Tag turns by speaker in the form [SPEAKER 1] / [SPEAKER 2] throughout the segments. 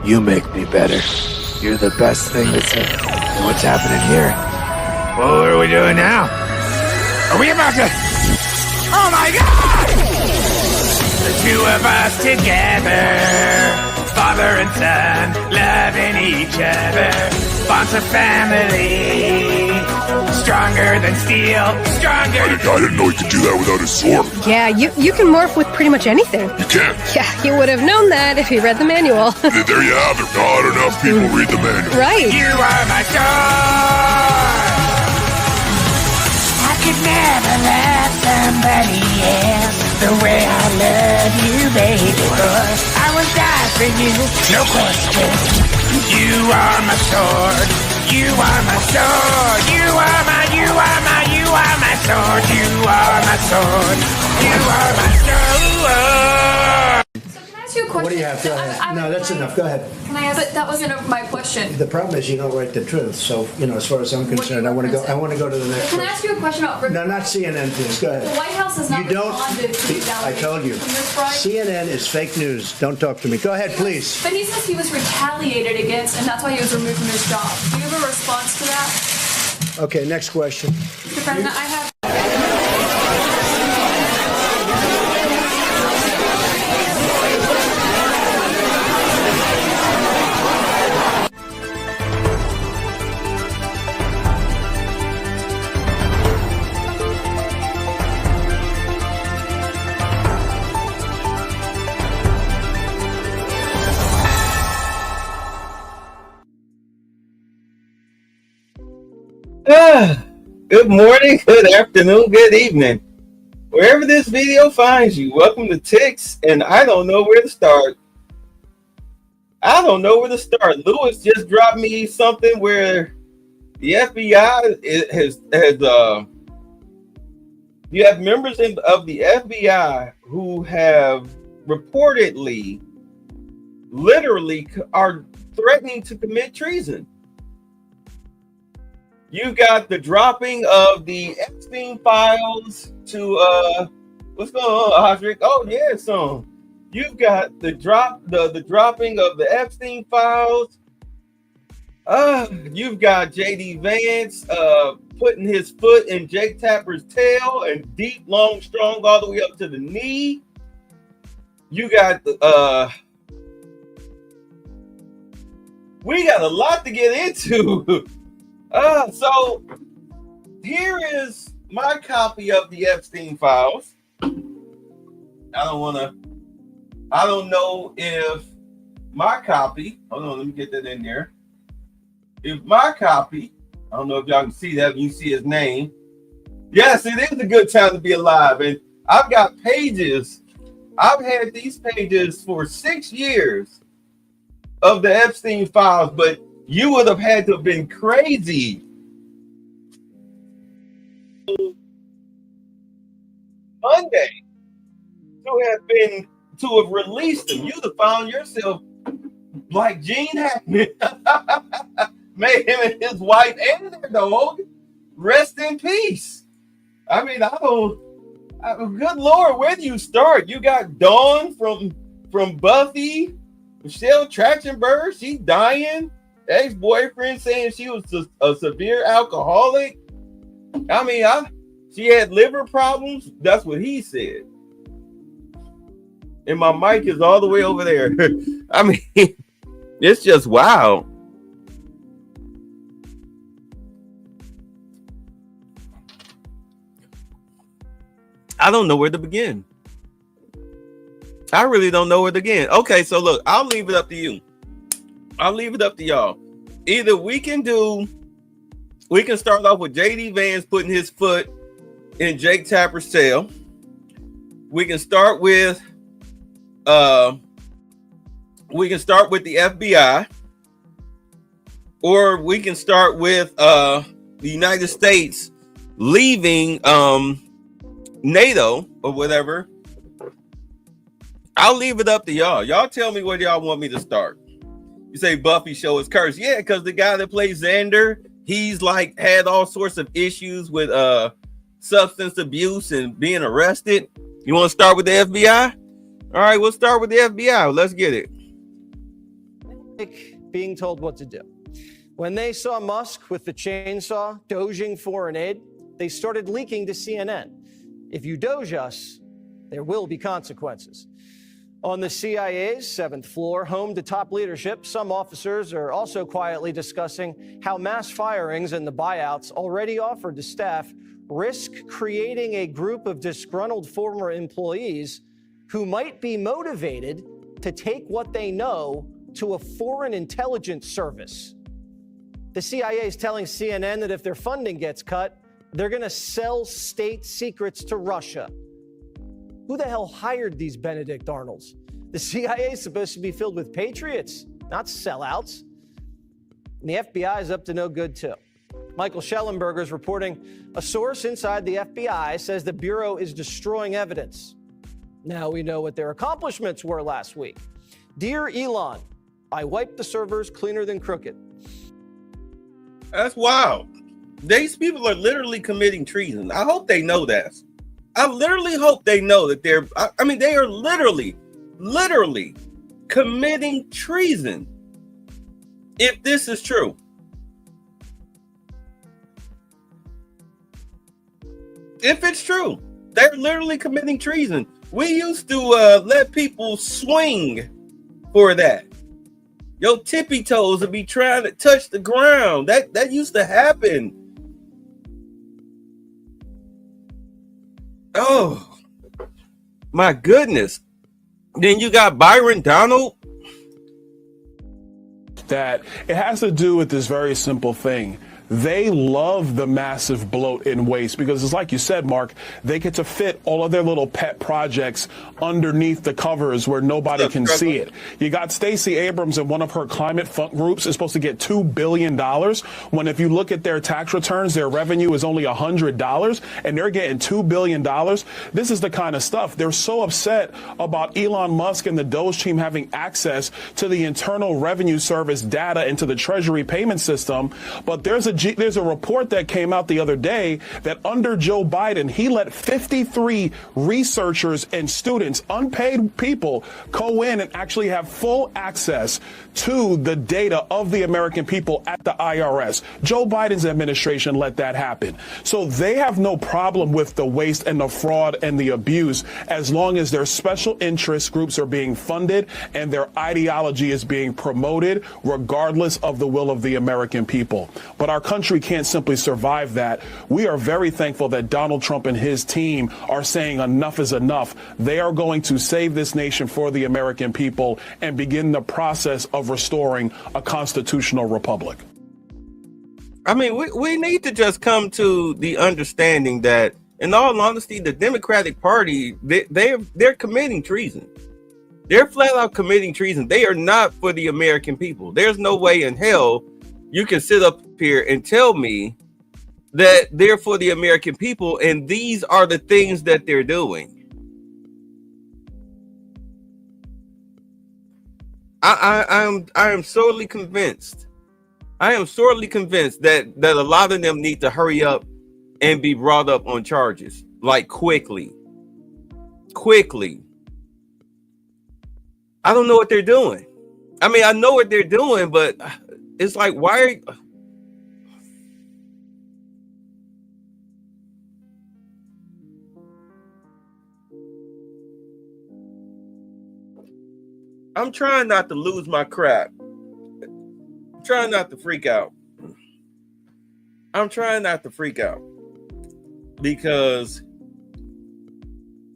[SPEAKER 1] You make me better. You're the best thing that's... What's happening here? Well, what are we doing now? Are we about to... Oh my God! The two of us together, father and son, loving each other, bonds of family, stronger than steel, stronger.
[SPEAKER 2] I didn't know you could do that without a sword.
[SPEAKER 3] Yeah, you can morph with pretty much anything.
[SPEAKER 2] You can?
[SPEAKER 3] Yeah, you would have known that if you read the manual.
[SPEAKER 2] There you have it. Not enough people read the manual.
[SPEAKER 3] Right.
[SPEAKER 1] You are my sword. I could never love somebody else the way I love you, baby. I will die for you, no question. You are my sword. You are my sword. You are my sword. You are my sword. You are my sword.
[SPEAKER 4] So can I ask you a question?
[SPEAKER 5] What do you have? Go ahead. No, that's enough. Go ahead.
[SPEAKER 4] Can I ask? But that wasn't my question.
[SPEAKER 5] The problem is you don't write the truth. So, as far as I'm concerned, I want to go to the next
[SPEAKER 4] Can I
[SPEAKER 5] one.
[SPEAKER 4] ask you a question about...
[SPEAKER 5] No, not CNN, please. Go ahead.
[SPEAKER 4] The White House has not
[SPEAKER 5] You don't.
[SPEAKER 4] responded to these
[SPEAKER 5] I told you.
[SPEAKER 4] allegations. Ms. Bryant?
[SPEAKER 5] CNN is fake news. Don't talk to me. Go ahead, please.
[SPEAKER 4] But he says he was retaliated against, and that's why he was removed from his job. Do you have a response to that?
[SPEAKER 5] Okay, next question.
[SPEAKER 4] Mr. President, I have...
[SPEAKER 6] Good morning, good afternoon, good evening. Wherever this video finds you, welcome to Tix, and I don't know where to start. Lewis just dropped me something where the FBI has you have members of the FBI who have reportedly, literally, are threatening to commit treason. You got the dropping of the Epstein files to what's going on, Hodrick? Oh yeah, son. You've got the dropping of the Epstein files. You've got JD Vance putting his foot in Jake Tapper's tail and deep, long, strong, all the way up to the knee. You got we got a lot to get into. So here is my copy of the Epstein files. I don't know if my copy, hold on, let me get that in there. If my copy, I don't know if y'all can see that, you see his name. Yes, it is a good time to be alive. And I've got pages. I've had these pages for 6 years of the Epstein files, but you would have had to have been crazy Monday to have released them. You'd have found yourself like Gene Hackman. Made him and his wife and their dog rest in peace. I mean, good Lord, where do you start? You got Dawn from Buffy, Michelle Trachtenberg, she's dying. Ex-boyfriend saying she was a severe alcoholic. I mean, she had liver problems. That's what he said. And my mic is all the way over there. I mean, it's just wow. I don't know where to begin. I really don't know where to begin. Okay, so look, I'll leave it up to you. I'll leave it up to y'all. Either we can start off with JD Vance putting his foot in Jake Tapper's tail. We can start with the FBI, or we can start with the United States leaving NATO or whatever. I'll leave it up to y'all. Y'all tell me where y'all want me to start. You say Buffy show is cursed. Yeah, because the guy that plays Xander, he's like had all sorts of issues with substance abuse and being arrested. You want to start with the FBI? All right, we'll start with the FBI. Let's get it.
[SPEAKER 7] being told what to do. When they saw Musk with the chainsaw doging foreign aid, they started leaking to CNN. If you doge us, there will be consequences. On the CIA's 7th floor, home to top leadership, some officers are also quietly discussing how mass firings and the buyouts already offered to staff risk creating a group of disgruntled former employees who might be motivated to take what they know to a foreign intelligence service. The CIA is telling CNN that if their funding gets cut, they're going to sell state secrets to Russia. Who the hell hired these Benedict Arnolds? The CIA is supposed to be filled with patriots, not sellouts. And the FBI is up to no good, too. Michael Schellenberger is reporting a source inside the FBI says the Bureau is destroying evidence. Now we know what their accomplishments were last week. Dear Elon, I wiped the servers cleaner than crooked.
[SPEAKER 6] That's wild. These people are literally committing treason. I hope they know that. I literally hope they know that they are literally committing treason. If this is true. If it's true, they're literally committing treason. We used to let people swing for that. Your tippy toes would be trying to touch the ground. That used to happen. Oh, my goodness. Then you got Byron Donald.
[SPEAKER 8] That it has to do with this very simple thing. They love the massive bloat and waste because it's like you said, Mark, they get to fit all of their little pet projects underneath the covers where nobody can see it. You got Stacey Abrams and one of her climate fund groups is supposed to get $2 billion when if you look at their tax returns, their revenue is only $100 and they're getting $2 billion. This is the kind of stuff. They're so upset about Elon Musk and the Doge team having access to the Internal Revenue Service data into the Treasury payment system. But there's a report that came out the other day that under Joe Biden, he let 53 researchers and students, unpaid people, go in and actually have full access to the data of the American people at the IRS. Joe Biden's administration let that happen. So they have no problem with the waste and the fraud and the abuse as long as their special interest groups are being funded and their ideology is being promoted regardless of the will of the American people. But our country can't simply survive that. We are very thankful that Donald Trump and his team are saying enough is enough. They are going to save this nation for the American people and begin the process of restoring a constitutional republic.
[SPEAKER 6] I mean, we need to just come to the understanding that, in all honesty, the Democratic Party, they're committing treason. They're flat out committing treason. They are not for the American people. There's no way in hell you can sit up here and tell me that they're for the American people and these are the things that they're doing. I am sorely convinced. I am sorely convinced that a lot of them need to hurry up and be brought up on charges, like quickly. I don't know what they're doing. I mean, I know what they're doing, but it's like, why are you... I'm trying not to lose my crap. I'm trying not to freak out. Because,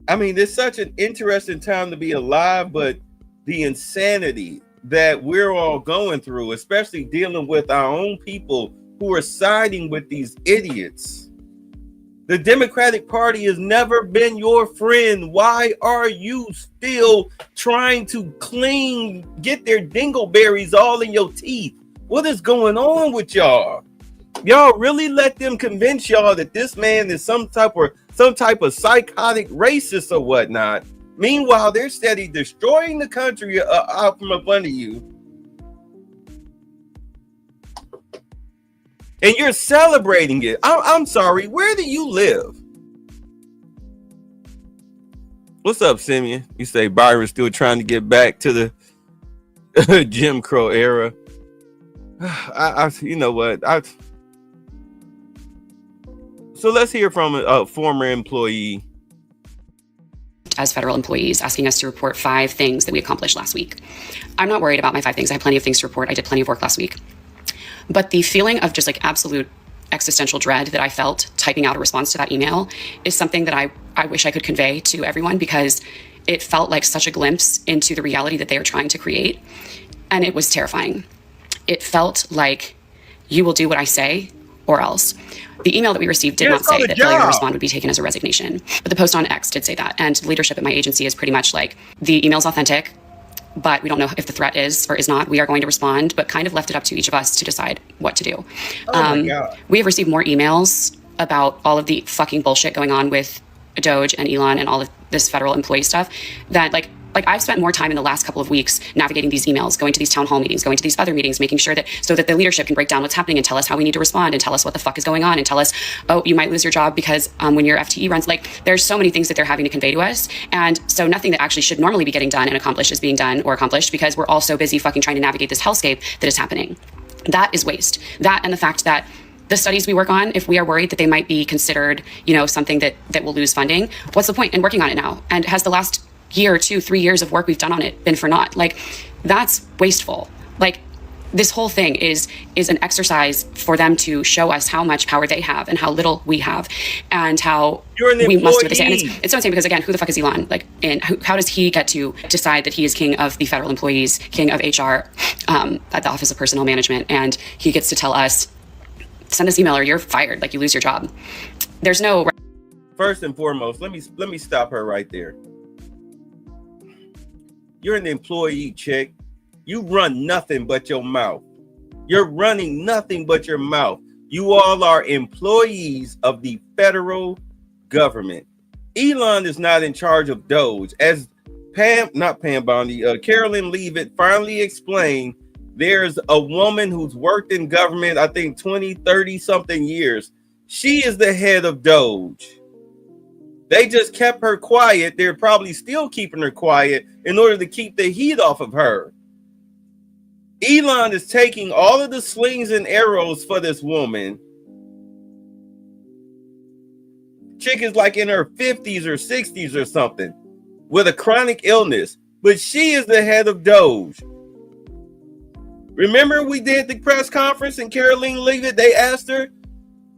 [SPEAKER 6] I mean, it's such an interesting time to be alive, but the insanity that we're all going through, especially dealing with our own people who are siding with these idiots. The Democratic Party has never been your friend. Why are you still trying to get their dingleberries all in your teeth? What is going on with y'all? Y'all really let them convince y'all that this man is some type of psychotic racist or whatnot. Meanwhile, they're steady destroying the country out from up under you. And you're celebrating it. I'm sorry. Where do you live? What's up, Simeon? You say Byron's still trying to get back to Jim Crow era. You know what? So let's hear from a former employee.
[SPEAKER 9] As federal employees, asking us to report 5 things that we accomplished last week. I'm not worried about my 5 things. I have plenty of things to report. I did plenty of work last week. But the feeling of just like absolute existential dread that I felt typing out a response to that email is something that I wish I could convey to everyone, because it felt like such a glimpse into the reality that they are trying to create. And it was terrifying. It felt like, you will do what I say or else. The email that we received did not say that failure to respond would be taken as a resignation. But the post on X did say that. And leadership at my agency is pretty much like, the email's authentic, but we don't know if the threat is or is not. We are going to respond, but kind of left it up to each of us to decide what to do. We have received more emails about all of the fucking bullshit going on with Doge and Elon and all of this federal employee stuff that like I've spent more time in the last couple of weeks navigating these emails, going to these town hall meetings, going to these other meetings, making sure that so that the leadership can break down what's happening and tell us how we need to respond and tell us what the fuck is going on and tell us, oh, you might lose your job because when your FTE runs, like there's so many things that they're having to convey to us. And so nothing that actually should normally be getting done and accomplished is being done or accomplished because we're all so busy fucking trying to navigate this hellscape that is happening. That is waste. That and the fact that the studies we work on, if we are worried that they might be considered, you know, something that will lose funding, what's the point in working on it now? And has the last year, 2, 3 years of work we've done on it been for naught? Like, that's wasteful. Like, this whole thing is an exercise for them to show us how much power they have and how little we have, and how we must do what they say. And it's so insane because, again, who the fuck is Elon? Like, and how does he get to decide that he is king of the federal employees, king of HR at the Office of Personnel Management, and he gets to tell us, send this email or you're fired, like you lose your job. There's no.
[SPEAKER 6] First and foremost, let me stop her right there. You're an employee, chick. You run nothing but your mouth. You're running nothing but your mouth. You all are employees of the federal government. Elon is not in charge of Doge. As Carolyn Leavitt finally explained, there's a woman who's worked in government, I think 20, 30 something years. She is the head of Doge. They just kept her quiet. They're probably still keeping her quiet in order to keep the heat off of her. Elon is taking all of the slings and arrows for this woman. Chick is like in her 50s or 60s or something with a chronic illness, but she is the head of Doge. Remember we did the press conference and Caroline Leavitt, they asked her,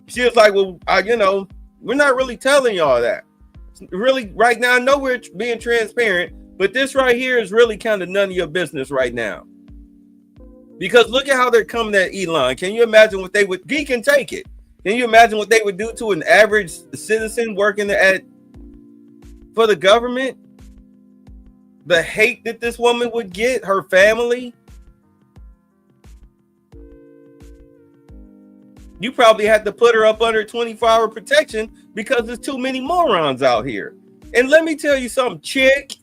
[SPEAKER 6] she was like, well, we're not really telling y'all that. Really, right now, I know we're being transparent, but this right here is really kind of none of your business right now. Because look at how they're coming at Elon. Can you imagine what they would, he can take it. Can you imagine what they would do to an average citizen working for the government? The hate that this woman would get, her family. You probably had to put her up under 24-hour protection because there's too many morons out here. And let me tell you something, chick.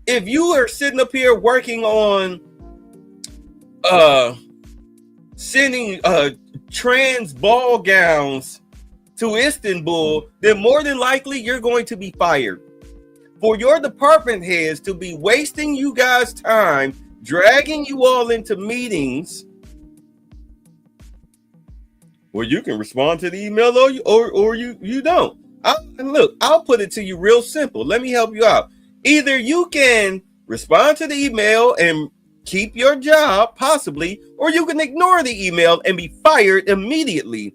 [SPEAKER 6] If you are sitting up here working on sending trans ball gowns to Istanbul, then more than likely you're going to be fired. For your department heads to be wasting you guys' time, dragging you all into meetings, well, you can respond to the email or you don't. I'll put it to you real simple. Let me help you out. Either you can respond to the email and keep your job, possibly, or you can ignore the email and be fired immediately.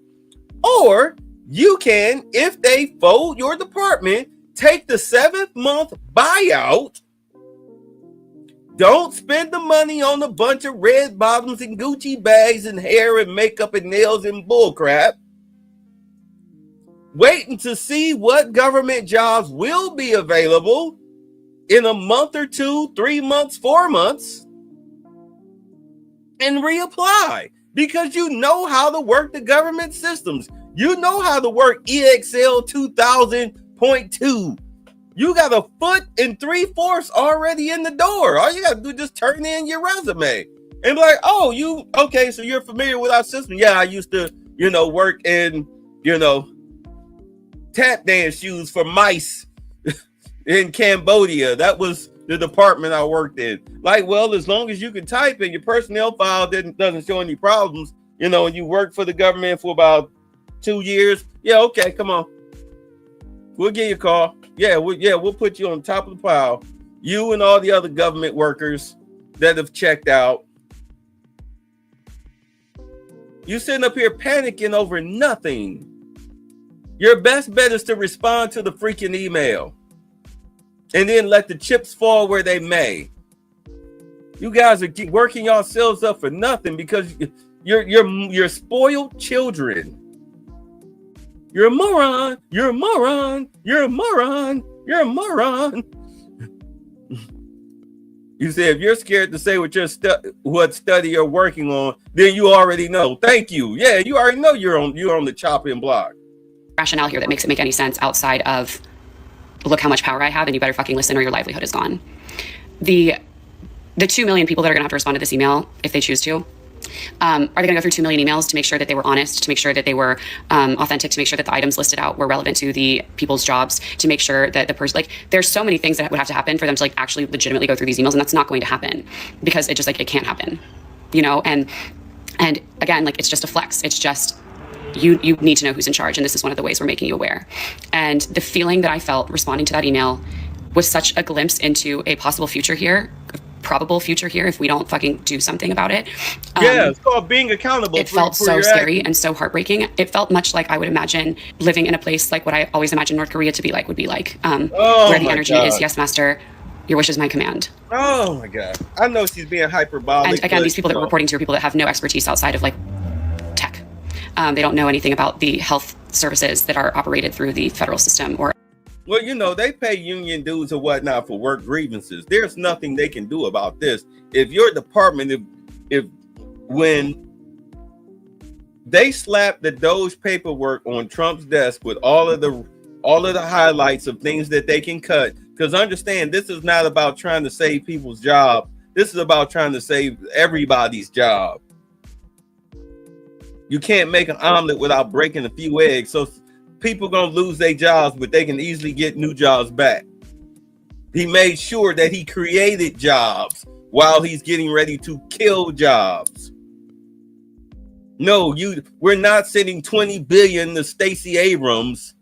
[SPEAKER 6] Or you can, if they fold your department, take the 7th month buyout. Don't spend the money on a bunch of red bottoms and Gucci bags and hair and makeup and nails and bullcrap. Waiting to see what government jobs will be available in a month or 2, 3 months, 4 months, and reapply, because you know how to work the government systems. You know how to work EXL 2000.2. You got a foot and 3/4 already in the door. All you got to do is just turn in your resume and be like, oh, so you're familiar with our system. Yeah, I used to, work in, tap dance shoes for mice in Cambodia. That was the department I worked in. Like, well, as long as you can type and your personnel file doesn't show any problems, you know, and you work for the government for about 2 years, yeah, okay, come on. We'll give you a call. We'll put you on top of the pile. You and all the other government workers that have checked out. You sitting up here panicking over nothing. Your best bet is to respond to the freaking email and then let the chips fall where they may. You guys are working yourselves up for nothing because you're spoiled children. You're a moron. You're a moron. You're a moron. You're a moron. You say if you're scared to say what study you're working on, then you already know. Thank you. Yeah, you already know you're on the chopping block.
[SPEAKER 9] Rationale here that makes it make any sense outside of look how much power I have and you better fucking listen or your livelihood is gone. The 2 million people that are gonna have to respond to this email if they choose to, are they gonna go through 2 million emails to make sure that they were honest, to make sure that they were authentic, to make sure that the items listed out were relevant to the people's jobs, to make sure that the person, like, there's so many things that would have to happen for them to like actually legitimately go through these emails, and that's not going to happen because it just like it can't happen, you know. And again, like, it's just a flex. It's just you need to know who's in charge, and this is one of the ways we're making you aware. And the feeling that I felt responding to that email was such a glimpse into a possible future here, probable future here, if we don't fucking do something about it.
[SPEAKER 6] It's called being accountable.
[SPEAKER 9] It felt so scary and so heartbreaking. It felt much like I would imagine living in a place like what I always imagined North Korea to be like, where the energy is, yes, master, your wish is my command.
[SPEAKER 6] Oh my God. I know she's being hyperbolic.
[SPEAKER 9] And again, these people that we're reporting to are people that have no expertise outside of like tech. They don't know anything about the health services that are operated through the federal system or.
[SPEAKER 6] Well, you know, they pay union dues or whatnot for work grievances. There's nothing they can do about this. If your department, when they slap the Doge paperwork on Trump's desk with all of the highlights of things that they can cut, because understand, this is not about trying to save people's job. This is about trying to save everybody's job. You can't make an omelet without breaking a few eggs. So people gonna lose their jobs, but they can easily get new jobs back. He made sure that he created jobs while he's getting ready to kill jobs. No, we're not sending 20 billion to Stacey Abrams,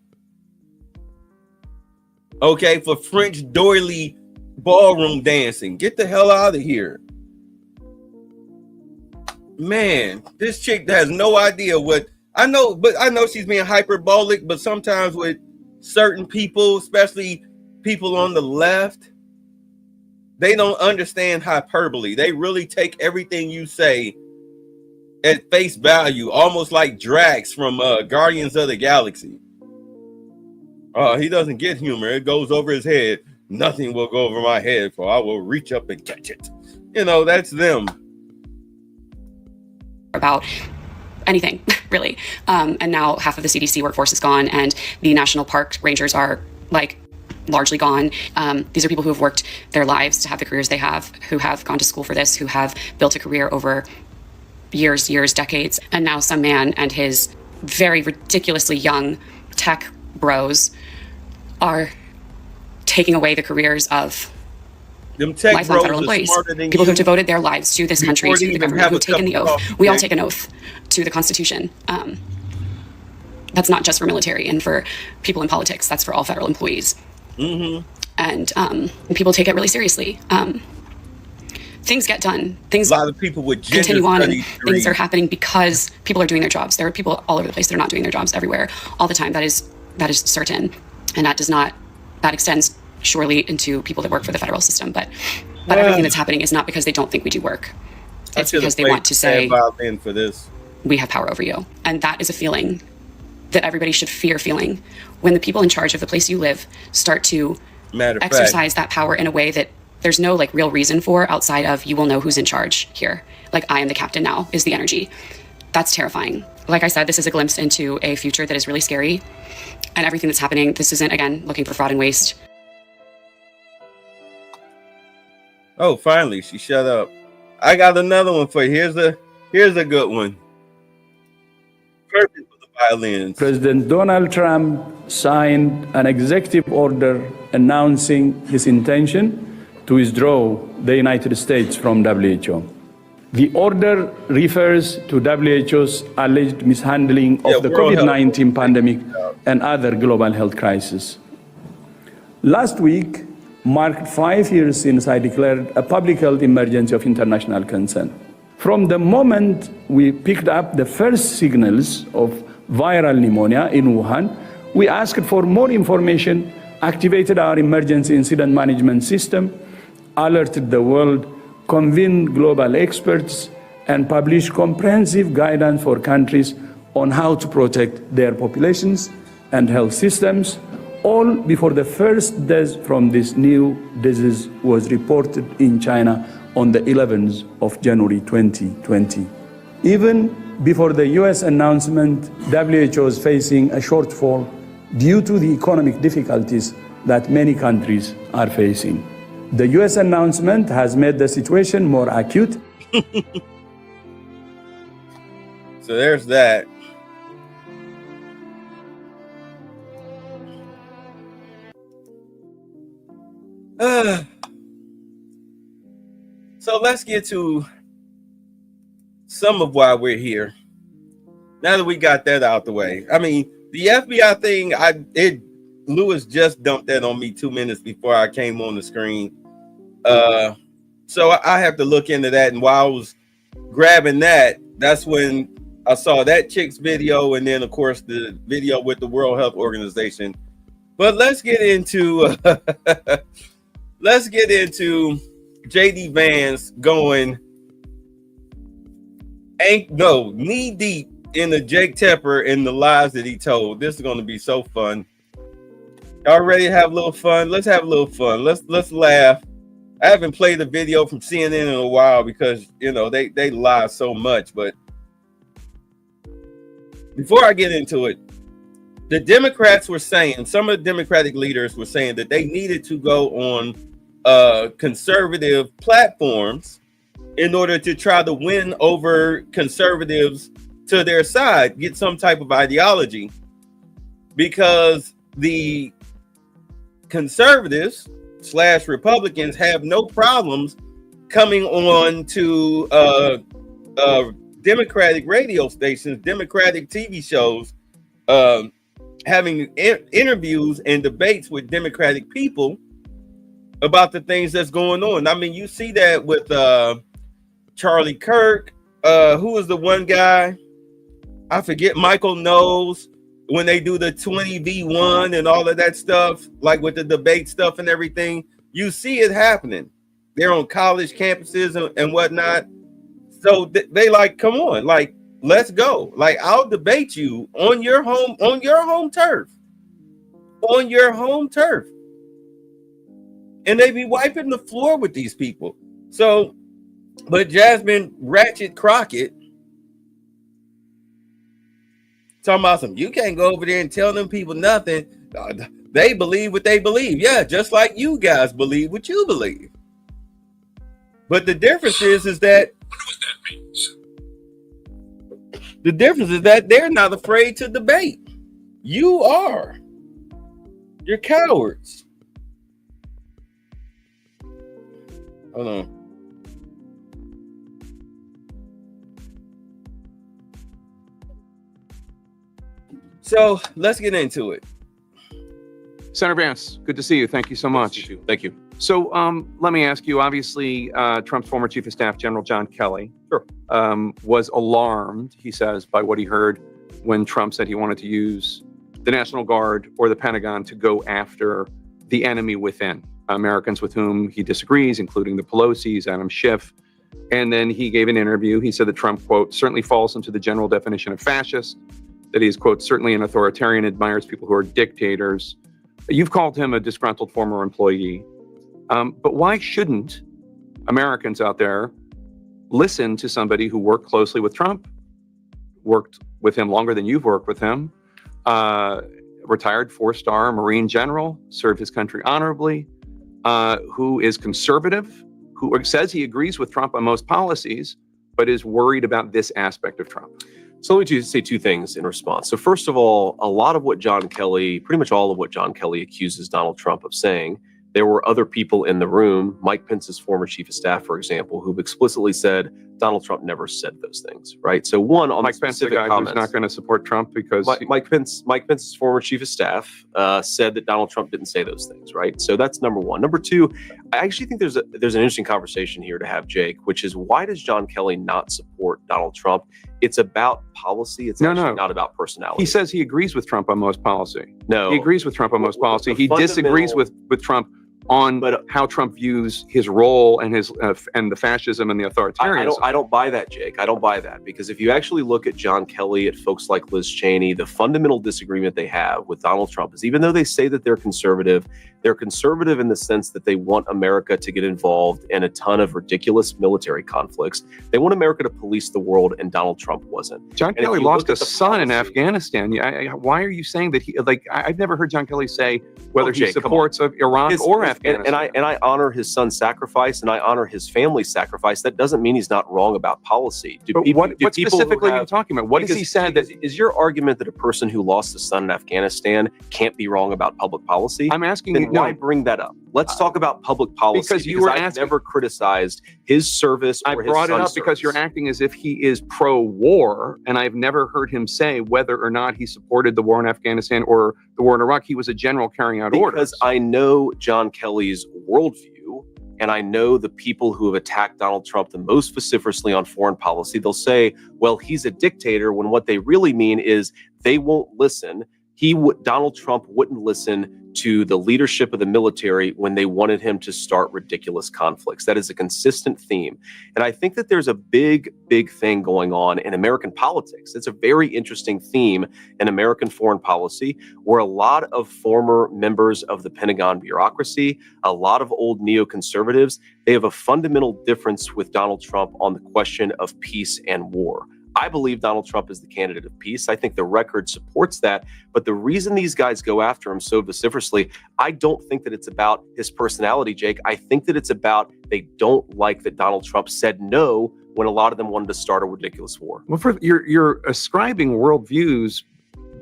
[SPEAKER 6] okay, for French doily ballroom dancing. Get the hell out of here. Man, this chick has no idea what I know, but I know she's being hyperbolic, but sometimes with certain people, especially people on the left, they don't understand hyperbole. They really take everything you say at face value, almost like Drax from Guardians of the Galaxy. He doesn't get humor. It goes over his head. Nothing will go over my head, for I will reach up and catch it. You know, that's them.
[SPEAKER 9] About anything, really. And now half of the CDC workforce is gone, and the national park rangers are like largely gone. These are people who have worked their lives to have the careers they have, who have gone to school for this, who have built a career over years, decades. And now some man and his very ridiculously young tech bros are taking away the careers of
[SPEAKER 6] them tech
[SPEAKER 9] lifelong federal employees, people who have devoted their lives to this country, to the government, who have taken the oath. We all take an oath to the Constitution. That's not just for military and for people in politics. That's for all federal employees. Mm-hmm. And people take it really seriously. Things get done. Things, a lot of people would continue on, and things are happening because people are doing their jobs. There are people all over the place that are not doing their jobs everywhere all the time. That is certain, and that extends surely into people that work for the federal system. But everything that's happening is not because they don't think we do work. It's because they want to say
[SPEAKER 6] for this.
[SPEAKER 9] We have power over you, and that is a feeling that everybody should fear feeling when the people in charge of the place you live start to exercise that power in a way that there's no like real reason for outside of you will know who's in charge here. Like, I am the captain now is the energy. That's terrifying. Like I said, this is a glimpse into a future that is really scary, and everything that's happening, this isn't, again, looking for fraud and waste.
[SPEAKER 6] Oh, finally, she shut up. I got another one for you. Here's a good one. Perfect for the violins.
[SPEAKER 10] President Donald Trump signed an executive order announcing his intention to withdraw the United States from WHO. The order refers to WHO's alleged mishandling of the COVID-19 pandemic and other global health crises. Last week marked 5 years since I declared a public health emergency of international concern. From the moment we picked up the first signals of viral pneumonia in Wuhan, we asked for more information, activated our emergency incident management system, alerted the world, convened global experts, and published comprehensive guidance for countries on how to protect their populations and health systems, all before the first death from this new disease was reported in China on the 11th of January 2020. Even before the US announcement, WHO is facing a shortfall due to the economic difficulties that many countries are facing. The US announcement has made the situation more acute.
[SPEAKER 6] So there's that. So let's get to some of why we're here. Now that we got that out the way. I mean, the FBI thing, Lewis just dumped that on me 2 minutes before I came on the screen. So I have to look into that. And while I was grabbing that, that's when I saw that chick's video, and then of course the video with the World Health Organization. But let's get into JD Vance going knee deep into Jake Tepper and the lies that he told. This is going to be so fun. Y'all ready to have a little fun? Let's have a little fun. Let's laugh. I haven't played a video from CNN in a while because they lie so much. But before I get into it, the Democrats were saying, some of the Democratic leaders were saying that they needed to go on conservative platforms in order to try to win over conservatives to their side, get some type of ideology, because the conservatives / Republicans have no problems coming on to Democratic radio stations, Democratic TV shows, having interviews and debates with Democratic people about the things that's going on. I mean, you see that with Charlie Kirk, who was the one guy, I forget, Michael Knowles, when they do the 20v1 and all of that stuff, like with the debate stuff and everything, you see it happening. They're on college campuses and whatnot. So they like, come on, like, let's go. Like, I'll debate you on your home turf. On your home turf. And they be wiping the floor with these people. So, but Jasmine Ratchet Crockett talking about some, you can't go over there and tell them people nothing. They believe what they believe. Yeah, just like you guys believe what you believe. But the difference is that the difference is that they're not afraid to debate. You are. You're cowards. Hold on. So let's get into it.
[SPEAKER 11] Senator Vance, good to see you. Thank you so much.
[SPEAKER 12] Thank you.
[SPEAKER 11] So let me ask you, obviously, Trump's former Chief of Staff, General John Kelly, was alarmed, he says, by what he heard when Trump said he wanted to use the National Guard or the Pentagon to go after the enemy within, Americans with whom he disagrees, including the Pelosi's, Adam Schiff. And then he gave an interview. He said that Trump, quote, certainly falls into the general definition of fascist, that he's, quote, certainly an authoritarian, admires people who are dictators. You've called him a disgruntled former employee. But why shouldn't Americans out there listen to somebody who worked closely with Trump, worked with him longer than you've worked with him, retired 4-star Marine general, served his country honorably, who is conservative, who says he agrees with Trump on most policies, but is worried about this aspect of Trump?
[SPEAKER 12] So let me say two things in response. So first of all, a lot of what John Kelly, pretty much all of what John Kelly accuses Donald Trump of saying, there were other people in the room, Mike Pence's former chief of staff, for example, who've explicitly said Donald Trump never said those things, right? So one, on
[SPEAKER 11] Mike Pence, the guy who's not going to support Trump because
[SPEAKER 12] Mike Pence's former chief of staff said that Donald Trump didn't say those things, right? So that's number one. Number two, I actually think there's an interesting conversation here to have, Jake, which is why does John Kelly not support Donald Trump? It's about policy. It's not about personality.
[SPEAKER 11] He says he agrees with Trump on most policy.
[SPEAKER 12] No,
[SPEAKER 11] he agrees with Trump on most policy. He disagrees with Trump on how Trump views his role and his and the fascism and the authoritarianism.
[SPEAKER 12] I don't buy that, Jake. I don't buy that, because if you actually look at John Kelly, at folks like Liz Cheney, the fundamental disagreement they have with Donald Trump is, even though they say that they're conservative in the sense that they want America to get involved in a ton of ridiculous military conflicts. They want America to police the world, and Donald Trump wasn't.
[SPEAKER 11] John Kelly lost a son in Afghanistan. Why are you saying that he, I've never heard John Kelly say whether he supports of Iraq or Afghanistan.
[SPEAKER 12] And I honor his son's sacrifice, and I honor his family's sacrifice. That doesn't mean he's not wrong about policy.
[SPEAKER 11] What specifically are you talking about? What has he said?
[SPEAKER 12] That is your argument that a person who lost a son in Afghanistan can't be wrong about public policy?
[SPEAKER 11] I'm asking
[SPEAKER 12] then
[SPEAKER 11] you.
[SPEAKER 12] Why bring that up? Let's talk about public policy. Because I've never criticized his service.
[SPEAKER 11] I brought it up because you're acting as if he is pro-war, and I've never heard him say whether or not he supported the war in Afghanistan or the war in Iraq. He was a general carrying out orders.
[SPEAKER 12] Because I know John Kelly's worldview, and I know the people who have attacked Donald Trump the most vociferously on foreign policy. They'll say, well, he's a dictator, when what they really mean is they won't listen. Donald Trump wouldn't listen to the leadership of the military when they wanted him to start ridiculous conflicts. That is a consistent theme. And I think that there's a big thing going on in American politics. It's a very interesting theme in American foreign policy, where a lot of former members of the Pentagon bureaucracy, a lot of old neoconservatives, they have a fundamental difference with Donald Trump on the question of peace and war. I believe Donald Trump is the candidate of peace. I think the record supports that. But the reason these guys go after him so vociferously, I don't think that it's about his personality, Jake. I think that it's about they don't like that Donald Trump said no when a lot of them wanted to start a ridiculous war.
[SPEAKER 11] Well, you're ascribing worldviews,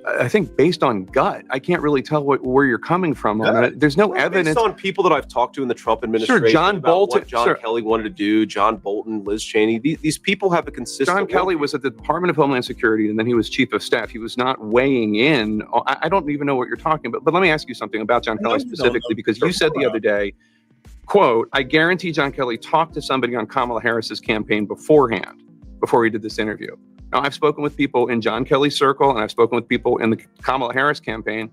[SPEAKER 11] I think, based on gut. I can't really tell where you're coming from on it. There's no evidence.
[SPEAKER 12] Based on people that I've talked to in the Trump administration,
[SPEAKER 11] sure, John
[SPEAKER 12] about
[SPEAKER 11] Bolton,
[SPEAKER 12] what John Kelly wanted to do, John Bolton, Liz Cheney, these people have a consistent.
[SPEAKER 11] John Kelly was at the Department of Homeland Security, and then he was chief of staff. He was not weighing in. I don't even know what you're talking about. But let me ask you something about John Kelly specifically, because you said the other day, quote, I guarantee John Kelly talked to somebody on Kamala Harris's campaign beforehand, before he did this interview. Now, I've spoken with people in John Kelly's circle, and I've spoken with people in the Kamala Harris campaign.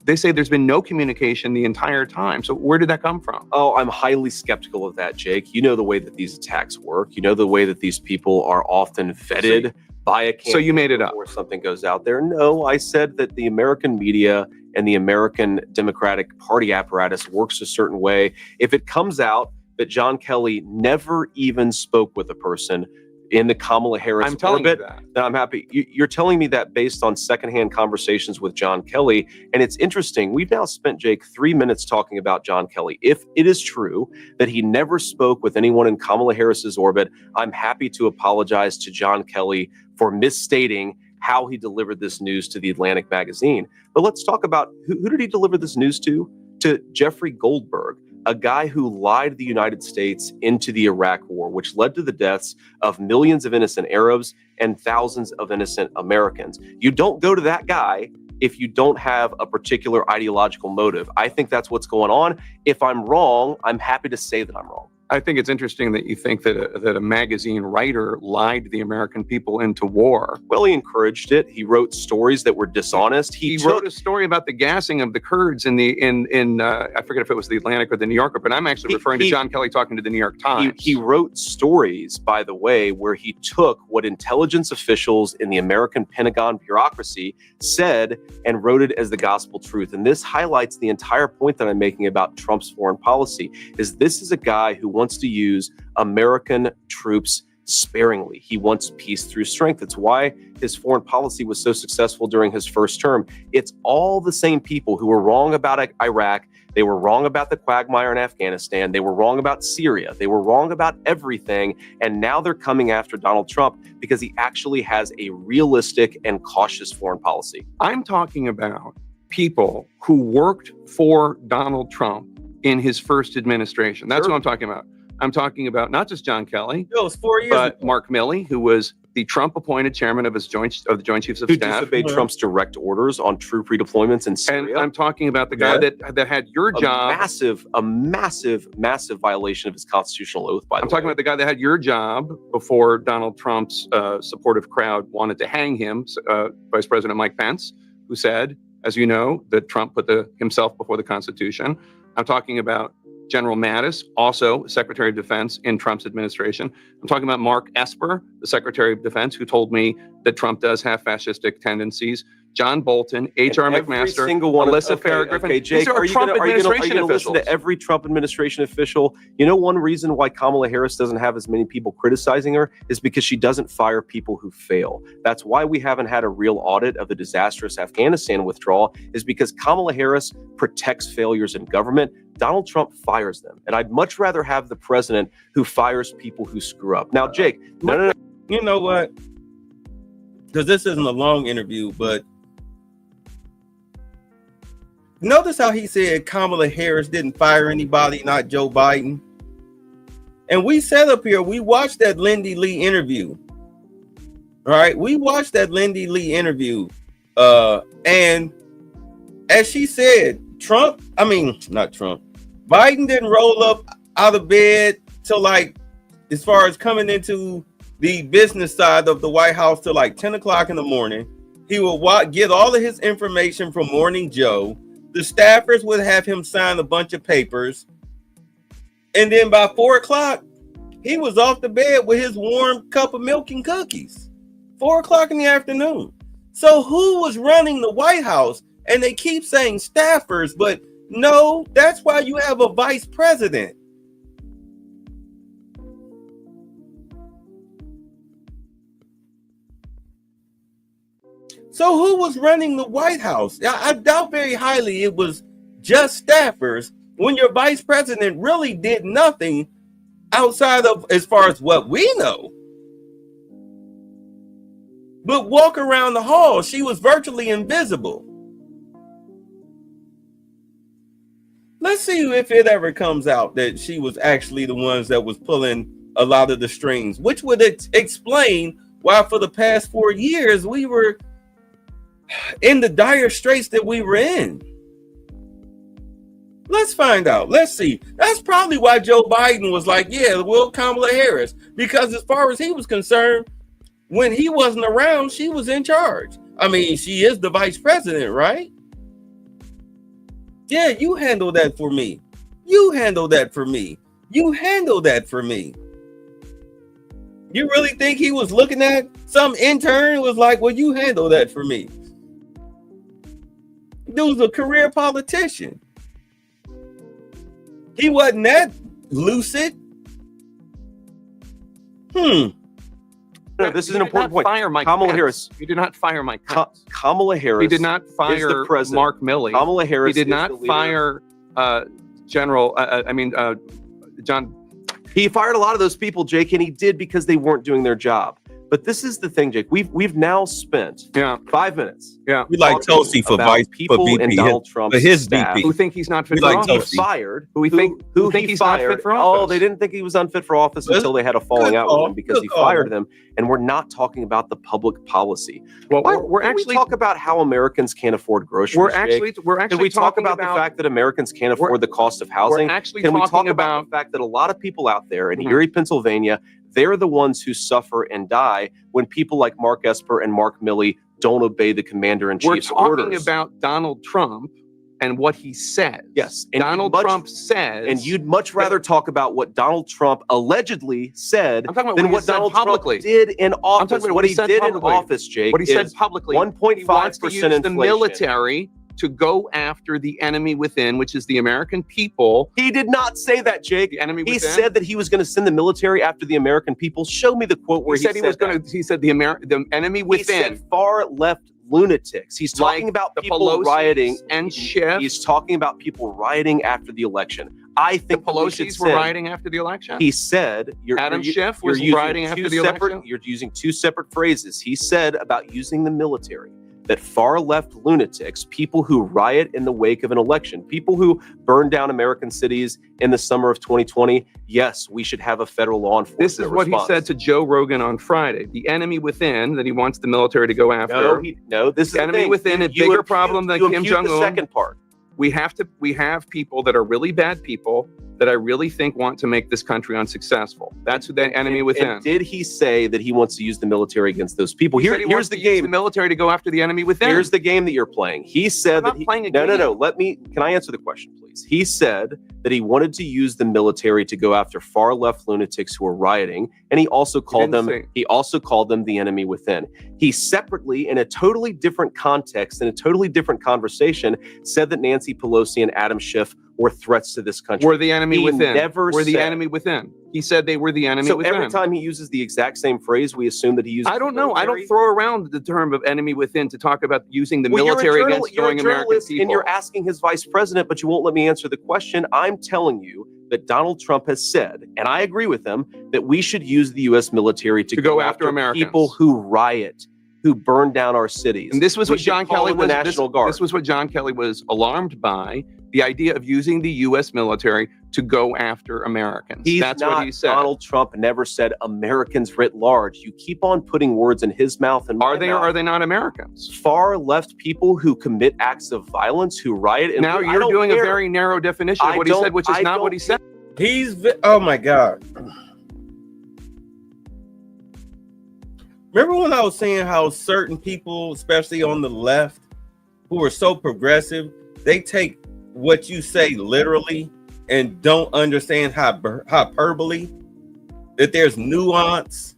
[SPEAKER 11] They say there's been no communication the entire time. So where did that come from?
[SPEAKER 12] Oh, I'm highly skeptical of that, Jake. You know the way that these attacks work. You know the way that these people are often vetted by a campaign.
[SPEAKER 11] So you made it up
[SPEAKER 12] before something goes out there. No, I said that the American media and the American Democratic Party apparatus works a certain way. If it comes out that John Kelly never even spoke with a person in the Kamala Harris orbit, then I'm happy. You're telling me that based on secondhand conversations with John Kelly. And it's interesting. We've now spent, Jake, 3 minutes talking about John Kelly. If it is true that he never spoke with anyone in Kamala Harris's orbit, I'm happy to apologize to John Kelly for misstating how he delivered this news to the Atlantic magazine. But let's talk about who did he deliver this news to? To Jeffrey Goldberg, a guy who lied the United States into the Iraq War, which led to the deaths of millions of innocent Arabs and thousands of innocent Americans. You don't go to that guy if you don't have a particular ideological motive. I think that's what's going on. If I'm wrong, I'm happy to say that I'm wrong.
[SPEAKER 11] I think it's interesting that you think that a magazine writer lied the American people into war.
[SPEAKER 12] Well, he encouraged it. He wrote stories that were dishonest.
[SPEAKER 11] He wrote a story about the gassing of the Kurds in I forget if it was the Atlantic or the New Yorker, but I'm actually referring to John Kelly talking to the New York Times.
[SPEAKER 12] He wrote stories, by the way, where he took what intelligence officials in the American Pentagon bureaucracy said and wrote it as the gospel truth. And this highlights the entire point that I'm making about Trump's foreign policy, is this is a guy who wants to use American troops sparingly. He wants peace through strength. It's why his foreign policy was so successful during his first term. It's all the same people who were wrong about Iraq. They were wrong about the quagmire in Afghanistan. They were wrong about Syria. They were wrong about everything. And now they're coming after Donald Trump because he actually has a realistic and cautious foreign policy.
[SPEAKER 11] I'm talking about people who worked for Donald Trump in his first administration. That's what I'm talking about. I'm talking about not just John Kelly,
[SPEAKER 6] It was 4 years
[SPEAKER 11] but
[SPEAKER 6] ago.
[SPEAKER 11] Mark Milley, who was the Trump-appointed chairman of the Joint Chiefs of
[SPEAKER 12] Who
[SPEAKER 11] Staff.
[SPEAKER 12] disobeyed Trump's direct orders on troop redeployments in
[SPEAKER 11] And
[SPEAKER 12] Syria.
[SPEAKER 11] I'm talking about the guy that had your job.
[SPEAKER 12] A massive violation of his constitutional oath, by the way.
[SPEAKER 11] I'm talking about the guy that had your job before Donald Trump's supportive crowd wanted to hang him, Vice President Mike Pence, who said, as you know, that Trump put himself before the Constitution. I'm talking about General Mattis, also Secretary of Defense in Trump's administration. I'm talking about Mark Esper, the Secretary of Defense, who told me that Trump does have fascistic tendencies. John Bolton, H.R. McMaster, Alyssa Farah Griffin.
[SPEAKER 12] Okay, Jake,
[SPEAKER 11] These are
[SPEAKER 12] are you
[SPEAKER 11] Trump
[SPEAKER 12] going
[SPEAKER 11] administration
[SPEAKER 12] to listen
[SPEAKER 11] officials.
[SPEAKER 12] to every Trump administration official? You know, one reason why Kamala Harris doesn't have as many people criticizing her is because she doesn't fire people who fail. That's why we haven't had a real audit of the disastrous Afghanistan withdrawal, is because Kamala Harris protects failures in government. Donald Trump fires them. And I'd much rather have the president who fires people who screw up. Now, Jake, no.
[SPEAKER 6] You know what? Because this isn't a long interview, but notice how he said Kamala Harris didn't fire anybody, not Joe Biden. And we sat up here, we watched that Lindy Lee interview. All right, we watched that Lindy Lee interview. And as she said, Biden didn't roll up out of bed till like, as far as coming into the business side of the White House till like 10 o'clock in the morning. He would get all of his information from Morning Joe. The staffers would have him sign a bunch of papers. And then by 4 o'clock, he was off the bed with his warm cup of milk and cookies. 4 o'clock in the afternoon. So who was running the White House? And they keep saying staffers, but no, that's why you have a vice president. So who was running the White House? I doubt very highly it was just staffers when your vice president really did nothing outside of, as far as what we know, but walk around the hall. She was virtually invisible. Let's see if it ever comes out that she was actually the ones that was pulling a lot of the strings, which would explain why for the past 4 years we were in the dire straits that we were in. Let's find out. Let's see. That's probably why Joe Biden was like, yeah, well, Kamala Harris, because as far as he was concerned, when he wasn't around, she was in charge. I mean, she is the vice president, right? Yeah, you handle that for me. You handle that for me. You handle that for me. You really think he was looking at some intern was like, well, you handle that for me? Dude's a career politician. He wasn't that lucid.
[SPEAKER 12] No, this is an important point.
[SPEAKER 11] Fire Mike
[SPEAKER 12] Kamala
[SPEAKER 11] Pence.
[SPEAKER 12] Harris.
[SPEAKER 11] He did not fire Mike Pence.
[SPEAKER 12] Kamala Harris.
[SPEAKER 11] He did not fire
[SPEAKER 12] is the president.
[SPEAKER 11] Mark Milley.
[SPEAKER 12] Kamala Harris.
[SPEAKER 11] He did
[SPEAKER 12] is
[SPEAKER 11] not
[SPEAKER 12] the leader.
[SPEAKER 11] fire John.
[SPEAKER 12] He fired a lot of those people, Jake, and he did because they weren't doing their job. But this is the thing, Jake. We've now spent 5 minutes.
[SPEAKER 11] Yeah,
[SPEAKER 6] we like Tulsi for
[SPEAKER 12] about
[SPEAKER 6] vice
[SPEAKER 12] people
[SPEAKER 6] for VP,
[SPEAKER 12] and Donald Trump's
[SPEAKER 6] his
[SPEAKER 12] staff.
[SPEAKER 6] VP.
[SPEAKER 11] Who think he's not fit
[SPEAKER 6] We
[SPEAKER 11] for
[SPEAKER 6] like
[SPEAKER 11] office?
[SPEAKER 6] Tulsi.
[SPEAKER 12] Fired.
[SPEAKER 11] Who think he's not fit for office?
[SPEAKER 12] Oh, they didn't think he was unfit for office until they had a falling out with him because he fired them. And we're not talking about the public policy.
[SPEAKER 11] Well,
[SPEAKER 12] we're actually talk about how Americans can't afford groceries.
[SPEAKER 11] We're
[SPEAKER 12] Jake?
[SPEAKER 11] actually
[SPEAKER 12] Can we talk
[SPEAKER 11] talking
[SPEAKER 12] about the fact that Americans can't afford the cost of housing?
[SPEAKER 11] We're actually
[SPEAKER 12] Can we
[SPEAKER 11] talking
[SPEAKER 12] talk about the fact that a lot of people out there in Erie, Pennsylvania, they're the ones who suffer and die when people like Mark Esper and Mark Milley don't obey the commander-in-chief's orders.
[SPEAKER 11] We're talking about Donald Trump and what he says.
[SPEAKER 12] Yes. And
[SPEAKER 11] Donald Trump says.
[SPEAKER 12] And you'd much rather talk about what Donald Trump allegedly said than what Donald Trump did in office.
[SPEAKER 11] I'm talking about
[SPEAKER 12] what he did in office, Jake.
[SPEAKER 11] What he said publicly.
[SPEAKER 12] 1.5% inflation.
[SPEAKER 11] The military to go after the enemy within, which is the American people.
[SPEAKER 12] He did not say that, Jake.
[SPEAKER 11] The enemy
[SPEAKER 12] he
[SPEAKER 11] within.
[SPEAKER 12] said that he was going to send the military after the American people. Show me the quote where he said
[SPEAKER 11] he was going to. He said the enemy within.
[SPEAKER 12] He said far left lunatics. He's talking about people
[SPEAKER 11] Pelosi's
[SPEAKER 12] rioting
[SPEAKER 11] and Schiff.
[SPEAKER 12] He's talking about people rioting after the election. I think
[SPEAKER 11] the Pelosi's were rioting after the election.
[SPEAKER 12] He said
[SPEAKER 11] Adam Schiff was rioting after the election.
[SPEAKER 12] You're using two separate phrases. He said about using the military. that far left lunatics, people who riot in the wake of an election, people who burn down American cities in the summer of 2020, yes, we should have a federal law enforcement
[SPEAKER 11] This is what
[SPEAKER 12] response.
[SPEAKER 11] he said to Joe Rogan on Friday. The enemy within that he wants the military to go after.
[SPEAKER 12] No, this is
[SPEAKER 11] the enemy within a bigger problem than Kim Jong-un.
[SPEAKER 12] The second part.
[SPEAKER 11] We have people that are really bad people that I really think want to make this country unsuccessful. That's who that enemy within.
[SPEAKER 12] And did he say that he wants to use the military against those people?
[SPEAKER 11] He said he wants
[SPEAKER 12] Here's the
[SPEAKER 11] to
[SPEAKER 12] game.
[SPEAKER 11] use the military to go after the enemy within.
[SPEAKER 12] Here's the game that you're playing. He said that
[SPEAKER 11] playing a
[SPEAKER 12] no.
[SPEAKER 11] game.
[SPEAKER 12] Can I answer the question, please? He said that he wanted to use the military to go after far left lunatics who are rioting, and he also called them the enemy within. He separately, in a totally different context, in a totally different conversation, said that Nancy Pelosi and Adam Schiff were threats to this country.
[SPEAKER 11] Were the enemy within.
[SPEAKER 12] Were
[SPEAKER 11] the enemy within. He said they were the enemy
[SPEAKER 12] so
[SPEAKER 11] within.
[SPEAKER 12] every time he uses the exact same phrase, we assume that he uses.
[SPEAKER 11] I don't know. I don't throw around the term of enemy within to talk about using the military against going American people.
[SPEAKER 12] And you're asking his vice president, but you won't let me answer the question. I'm telling you that Donald Trump has said, and I agree with him, that we should use the U.S. military to go after
[SPEAKER 11] Americans.
[SPEAKER 12] People who riot, who burn down our cities.
[SPEAKER 11] And this was what John Kelly was.
[SPEAKER 12] National Guard.
[SPEAKER 11] This was what John Kelly was alarmed by: the idea of using the U.S. military to go after Americans. That's what he said.
[SPEAKER 12] Donald Trump never said Americans writ large. You keep on putting words in his mouth and
[SPEAKER 11] are they or are they not Americans?
[SPEAKER 12] Far left people who commit acts of violence, who riot. And
[SPEAKER 11] now you're doing a very narrow definition of what he said, which is not what he said.
[SPEAKER 6] Oh my God. Remember when I was saying how certain people, especially on the left, who are so progressive, they take what you say literally and don't understand hyperbole, that there's nuance?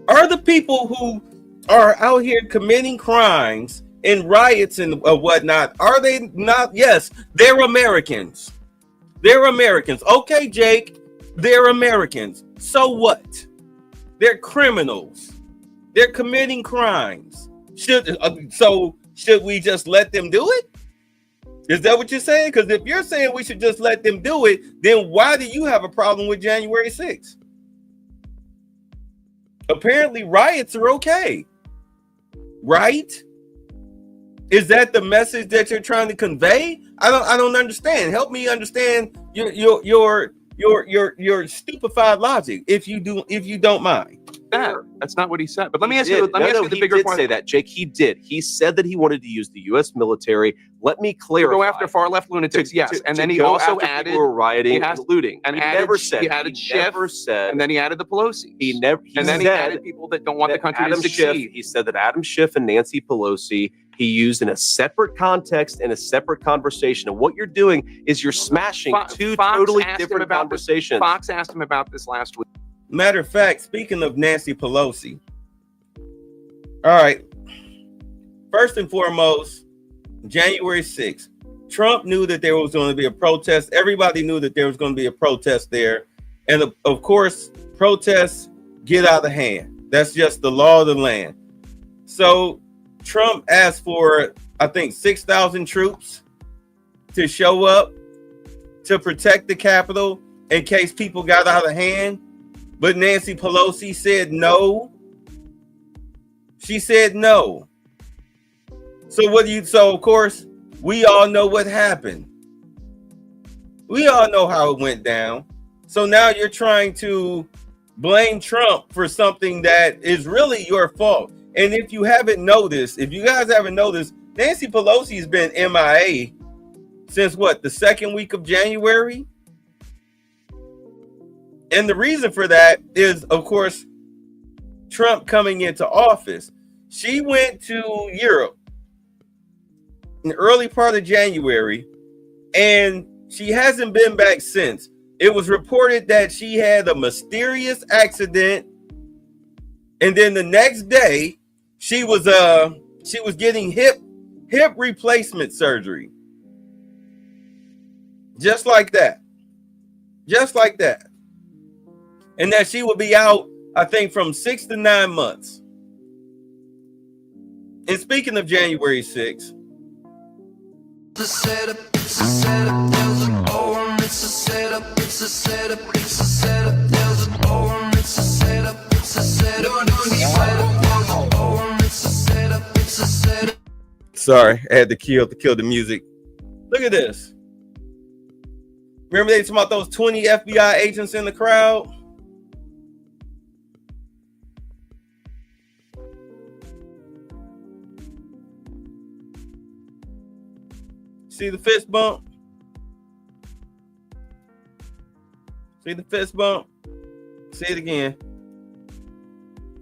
[SPEAKER 6] Are the people who are out here committing crimes and riots and whatnot, are they not? Yes, they're Americans. They're Americans. Okay, Jake, they're Americans. So what? They're criminals. They're committing crimes. Should we just let them do it? Is that what you're saying? Because if you're saying we should just let them do it, then why do you have a problem with January 6th? Apparently riots are okay, right? Is that the message that you're trying to convey? I don't understand. Help me understand your stupefied logic, if you don't mind.
[SPEAKER 11] That's not what he said. But let me ask you. Let me ask you the bigger
[SPEAKER 12] point. He did
[SPEAKER 11] point.
[SPEAKER 12] say that, Jake. He did. He said that he wanted to use the U.S. military. Let me clarify.
[SPEAKER 11] To go after far left lunatics, yes. And then he also added
[SPEAKER 12] people who were rioting and looting.
[SPEAKER 11] And
[SPEAKER 12] he
[SPEAKER 11] added,
[SPEAKER 12] never said.
[SPEAKER 11] He added Schiff.
[SPEAKER 12] And
[SPEAKER 11] then he added the Pelosi.
[SPEAKER 12] He never. He
[SPEAKER 11] and then
[SPEAKER 12] said
[SPEAKER 11] he added people that don't want the country
[SPEAKER 12] Adam
[SPEAKER 11] to succeed.
[SPEAKER 12] Schiff, he said that Adam Schiff and Nancy Pelosi he used in a separate context and a separate conversation. And what you're doing is you're smashing two totally different conversations.
[SPEAKER 11] Fox asked him about this last week.
[SPEAKER 6] Matter of fact, speaking of Nancy Pelosi, all right, first and foremost, January 6th, Trump knew that there was going to be a protest. Everybody knew that there was going to be a protest there. And of course, protests get out of hand. That's just the law of the land. So Trump asked for, I think, 6,000 troops to show up to protect the Capitol in case people got out of hand. But Nancy Pelosi said no. She said no. So of course, we all know what happened. We all know how it went down. So now you're trying to blame Trump for something that is really your fault. And if you haven't noticed, if you guys haven't noticed, Nancy Pelosi's been MIA since what, the second week of January? And the reason for that is, of course, Trump coming into office. She went to Europe in the early part of January, and she hasn't been back since. It was reported that she had a mysterious accident, and then the next day she was getting hip replacement surgery. Just like that. Just like that. And that she will be out, I think, from 6 to 9 months. And speaking of January 6th,
[SPEAKER 13] It's a setup, it's a setup, there's a poem, it's a setup, it's a setup, it's a setup, there's a poem, it's a setup, it's a setup, don't need setup, there's a poem.
[SPEAKER 6] sorry. I had to kill the music. Look at this. Remember they talking about those 20 FBI agents in the crowd? See the fist bump? See the fist bump? See it again.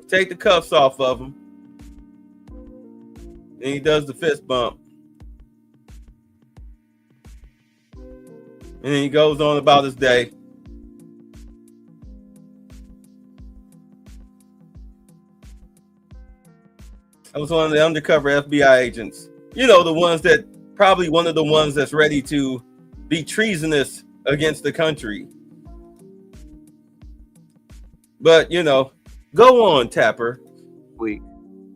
[SPEAKER 6] Take the cuffs off of him. And he does the fist bump. And then he goes on about his day. That was one of the undercover FBI agents. You know, the ones that probably one of the ones that's ready to be treasonous against the country. But, you know, go on, Tapper.
[SPEAKER 11] Week,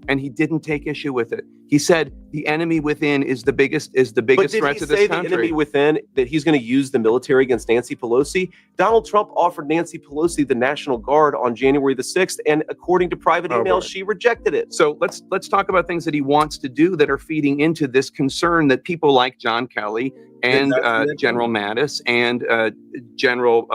[SPEAKER 11] and he didn't take issue with it. He said the enemy within is the biggest
[SPEAKER 12] But
[SPEAKER 11] threat
[SPEAKER 12] did
[SPEAKER 11] to
[SPEAKER 12] he
[SPEAKER 11] this
[SPEAKER 12] say the
[SPEAKER 11] country.
[SPEAKER 12] enemy within that he's going to use the military against Nancy Pelosi? Donald Trump offered Nancy Pelosi the National Guard on January the 6th, and according to private emails, she rejected it.
[SPEAKER 11] So let's talk about things that he wants to do that are feeding into this concern that people like John Kelly and General Mattis and General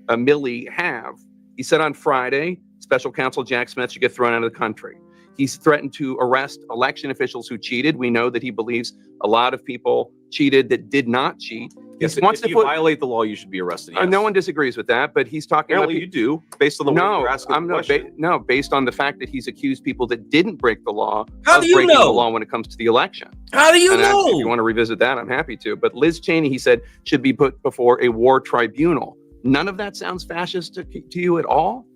[SPEAKER 11] Milley have. He said on Friday, Special Counsel Jack Smith should get thrown out of the country. He's threatened to arrest election officials who cheated. We know that he believes a lot of people cheated that did not cheat.
[SPEAKER 12] If you violate the law, you should be arrested. Yes.
[SPEAKER 11] No one disagrees with that, but he's talking
[SPEAKER 12] Apparently
[SPEAKER 11] about
[SPEAKER 12] you do, based on the way you're asking the question.
[SPEAKER 11] No, based on the fact that he's accused people that didn't break the law
[SPEAKER 6] How
[SPEAKER 11] of
[SPEAKER 6] do you
[SPEAKER 11] breaking
[SPEAKER 6] know?
[SPEAKER 11] the law when it comes to the election.
[SPEAKER 6] How do you
[SPEAKER 11] And
[SPEAKER 6] know?
[SPEAKER 11] if you want to revisit that, I'm happy to. But Liz Cheney, he said, should be put before a war tribunal. None of that sounds fascist to you at all?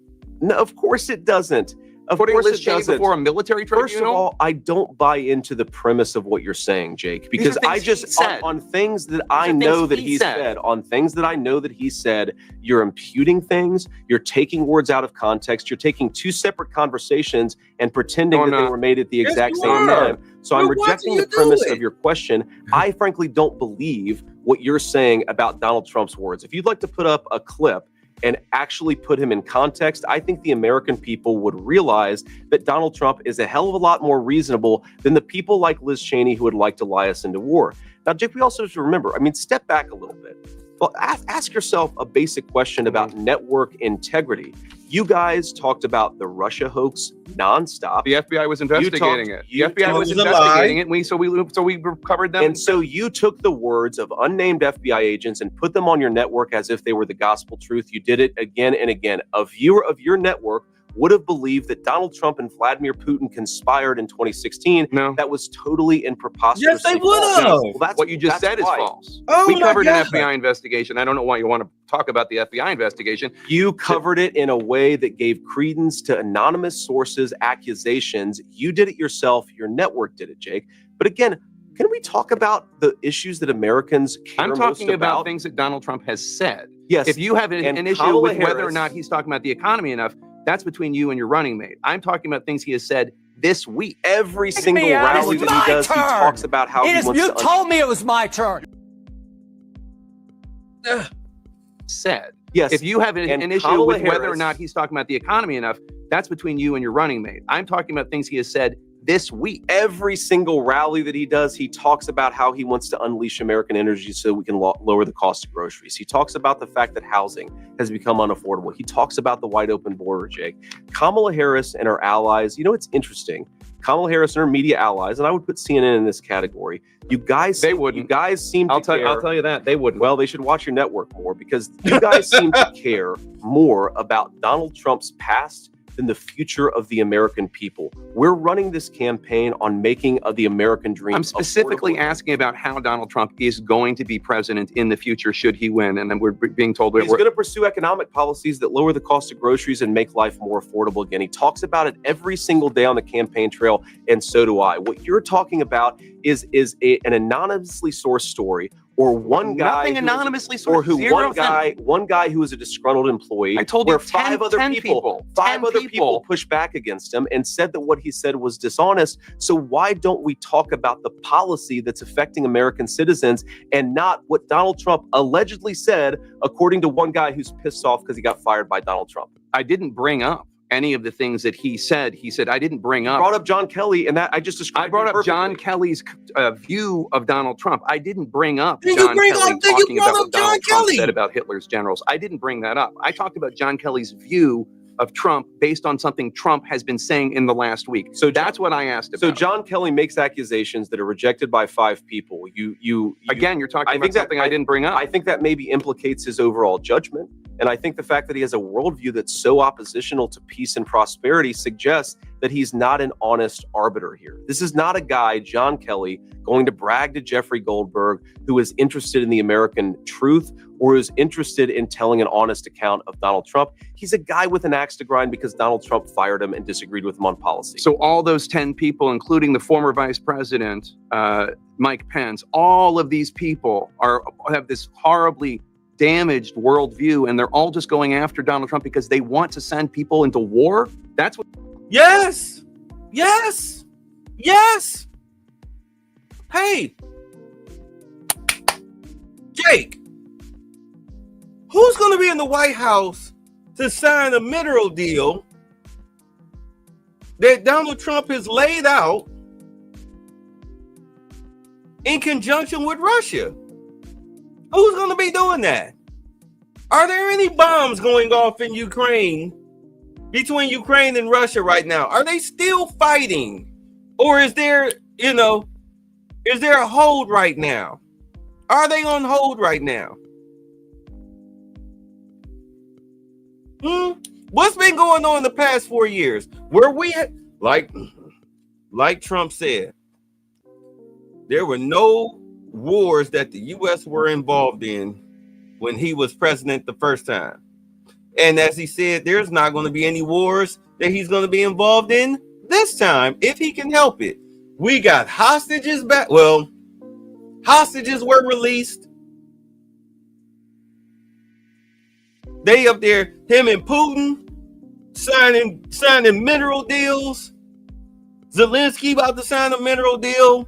[SPEAKER 12] No, of course it doesn't. Of
[SPEAKER 11] Putting
[SPEAKER 12] course
[SPEAKER 11] Liz
[SPEAKER 12] it
[SPEAKER 11] Cheney
[SPEAKER 12] doesn't.
[SPEAKER 11] before a military tribunal?
[SPEAKER 12] First of all, I don't buy into the premise of what you're saying, Jake, because
[SPEAKER 11] are
[SPEAKER 12] I
[SPEAKER 11] things
[SPEAKER 12] just
[SPEAKER 11] he said.
[SPEAKER 12] on things that
[SPEAKER 11] These
[SPEAKER 12] I
[SPEAKER 11] are
[SPEAKER 12] know
[SPEAKER 11] things
[SPEAKER 12] that
[SPEAKER 11] he
[SPEAKER 12] he
[SPEAKER 11] said.
[SPEAKER 12] said, on things that I know that he said, you're imputing things, you're taking words out of context, you're taking two separate conversations and pretending
[SPEAKER 11] No, I'm
[SPEAKER 12] that they
[SPEAKER 11] not.
[SPEAKER 12] were made at the
[SPEAKER 6] Yes,
[SPEAKER 12] exact
[SPEAKER 6] you
[SPEAKER 12] same
[SPEAKER 6] are.
[SPEAKER 12] time. So I'm
[SPEAKER 6] We're watching
[SPEAKER 12] rejecting
[SPEAKER 6] you
[SPEAKER 12] the
[SPEAKER 6] do
[SPEAKER 12] premise
[SPEAKER 6] it.
[SPEAKER 12] of your question. I frankly don't believe what you're saying about Donald Trump's words. If you'd like to put up a clip and actually put him in context, I think the American people would realize that Donald Trump is a hell of a lot more reasonable than the people like Liz Cheney who would like to lie us into war. Now, Jake, we also have to remember, step back a little bit. Well, ask yourself a basic question about network integrity. You guys talked about the Russia hoax nonstop.
[SPEAKER 11] The FBI was investigating it. The FBI was
[SPEAKER 6] it was a
[SPEAKER 11] investigating
[SPEAKER 6] lie.
[SPEAKER 11] it. And so we covered them.
[SPEAKER 12] And so you took the words of unnamed FBI agents and put them on your network as if they were the gospel truth. You did it again and again. A viewer of your network would have believed that Donald Trump and Vladimir Putin conspired in 2016.
[SPEAKER 11] No.
[SPEAKER 12] That was totally and preposterously
[SPEAKER 6] Yes, they would
[SPEAKER 12] false.
[SPEAKER 6] have.
[SPEAKER 12] Well, that's
[SPEAKER 11] what you just
[SPEAKER 12] that's
[SPEAKER 11] said is
[SPEAKER 12] why.
[SPEAKER 11] false.
[SPEAKER 6] Oh
[SPEAKER 11] We
[SPEAKER 6] my
[SPEAKER 11] covered an
[SPEAKER 6] God.
[SPEAKER 11] FBI investigation. I don't know why you want to talk about the FBI investigation.
[SPEAKER 12] You covered it in a way that gave credence to anonymous sources' accusations. You did it yourself. Your network did it, Jake. But again, can we talk about the issues that Americans care
[SPEAKER 11] I'm
[SPEAKER 12] most
[SPEAKER 11] talking about
[SPEAKER 12] about?
[SPEAKER 11] things that Donald Trump has said.
[SPEAKER 12] Yes.
[SPEAKER 11] If you have an
[SPEAKER 12] And
[SPEAKER 11] issue
[SPEAKER 12] Kamala
[SPEAKER 11] with whether or
[SPEAKER 12] Harris-
[SPEAKER 11] not he's talking about the economy enough, that's between you and your running mate. I'm talking about things he has said this week.
[SPEAKER 12] Every single
[SPEAKER 14] me out.
[SPEAKER 12] rally
[SPEAKER 14] It's
[SPEAKER 12] that he
[SPEAKER 14] my
[SPEAKER 12] does, he
[SPEAKER 14] turn.
[SPEAKER 12] talks about how he wants
[SPEAKER 14] You
[SPEAKER 12] to
[SPEAKER 14] told me it was my turn.
[SPEAKER 11] Said.
[SPEAKER 12] Yes.
[SPEAKER 11] If you have an
[SPEAKER 12] And
[SPEAKER 11] issue
[SPEAKER 12] Kamala
[SPEAKER 11] with whether or
[SPEAKER 12] Harris-
[SPEAKER 11] not he's talking about the economy enough, that's between you and your running mate. I'm talking about things he has said this week.
[SPEAKER 12] Every single rally that he does, he talks about how he wants to unleash American energy so we can lower the cost of groceries. He talks about the fact that housing has become unaffordable. He talks about the wide open border, Jake. Kamala Harris and her allies, it's interesting. Kamala Harris and her media allies, and I would put CNN in this category. You guys seem to care.
[SPEAKER 11] I'll tell you that they wouldn't.
[SPEAKER 12] Well, they should watch your network more because you guys seem to care more about Donald Trump's past than the future of the American people. We're running this campaign on making the American dream.
[SPEAKER 11] I'm specifically asking about how Donald Trump is going to be president in the future should he win. And then we're being told
[SPEAKER 12] He's going to pursue economic policies that lower the cost of groceries and make life more affordable again. He talks about it every single day on the campaign trail, and so do I. What you're talking about is an anonymously sourced story, or one guy
[SPEAKER 11] Nothing anonymously sourced.
[SPEAKER 12] or who
[SPEAKER 11] Zero
[SPEAKER 12] one guy who is a disgruntled employee.
[SPEAKER 11] I told
[SPEAKER 12] where
[SPEAKER 11] you 10
[SPEAKER 12] five other people pushed back against him and said that what he said was dishonest. So why don't we talk about the policy that's affecting American citizens and not what Donald Trump allegedly said, according to one guy who's pissed off because he got fired by Donald Trump?
[SPEAKER 11] I didn't bring up any of the things that he said. He said, I didn't bring up.
[SPEAKER 12] Brought up John Kelly, and that I just described.
[SPEAKER 11] I brought up
[SPEAKER 12] perfectly.
[SPEAKER 11] John Kelly's view of Donald Trump. I didn't bring up
[SPEAKER 6] Then
[SPEAKER 11] John Kelly
[SPEAKER 6] you
[SPEAKER 11] talking
[SPEAKER 6] brought
[SPEAKER 11] about
[SPEAKER 6] up
[SPEAKER 11] what
[SPEAKER 6] John
[SPEAKER 11] Donald Trump
[SPEAKER 6] Kelly.
[SPEAKER 11] said about Hitler's generals. I didn't bring that up. I talked about John Kelly's view of Trump based on something Trump has been saying in the last week. So that's what I asked about.
[SPEAKER 12] So John Kelly makes accusations that are rejected by 5 people.
[SPEAKER 11] Again, you're talking
[SPEAKER 12] I
[SPEAKER 11] about
[SPEAKER 12] think that-
[SPEAKER 11] something I didn't bring up.
[SPEAKER 12] I think that maybe implicates his overall judgment. And I think the fact that he has a worldview that's so oppositional to peace and prosperity suggests that he's not an honest arbiter here. This is not a guy, John Kelly, going to brag to Jeffrey Goldberg, who is interested in the American truth or is interested in telling an honest account of Donald Trump. He's a guy with an axe to grind because Donald Trump fired him and disagreed with him on policy.
[SPEAKER 11] So all those 10 people, including the former vice president, Mike Pence, all of these people have this horribly damaged worldview, and they're all just going after Donald Trump because they want to send people into war. That's what.
[SPEAKER 6] Yes. Yes. Yes. Hey, Jake, who's going to be in the White House to sign a mineral deal that Donald Trump has laid out in conjunction with Russia? Who's going to be doing that? Are there any bombs going off in Ukraine, between Ukraine and Russia right now? Are they still fighting? Or is there, is there a hold right now? Are they on hold right now? What's been going on the past 4 years? Where we, like Trump said, there were no wars that the U.S. were involved in when he was president the first time. And as he said, there's not going to be any wars that he's going to be involved in this time if he can help it. We got hostages back. Well, hostages were released. They up there, him and Putin signing mineral deals. Zelensky about to sign a mineral deal.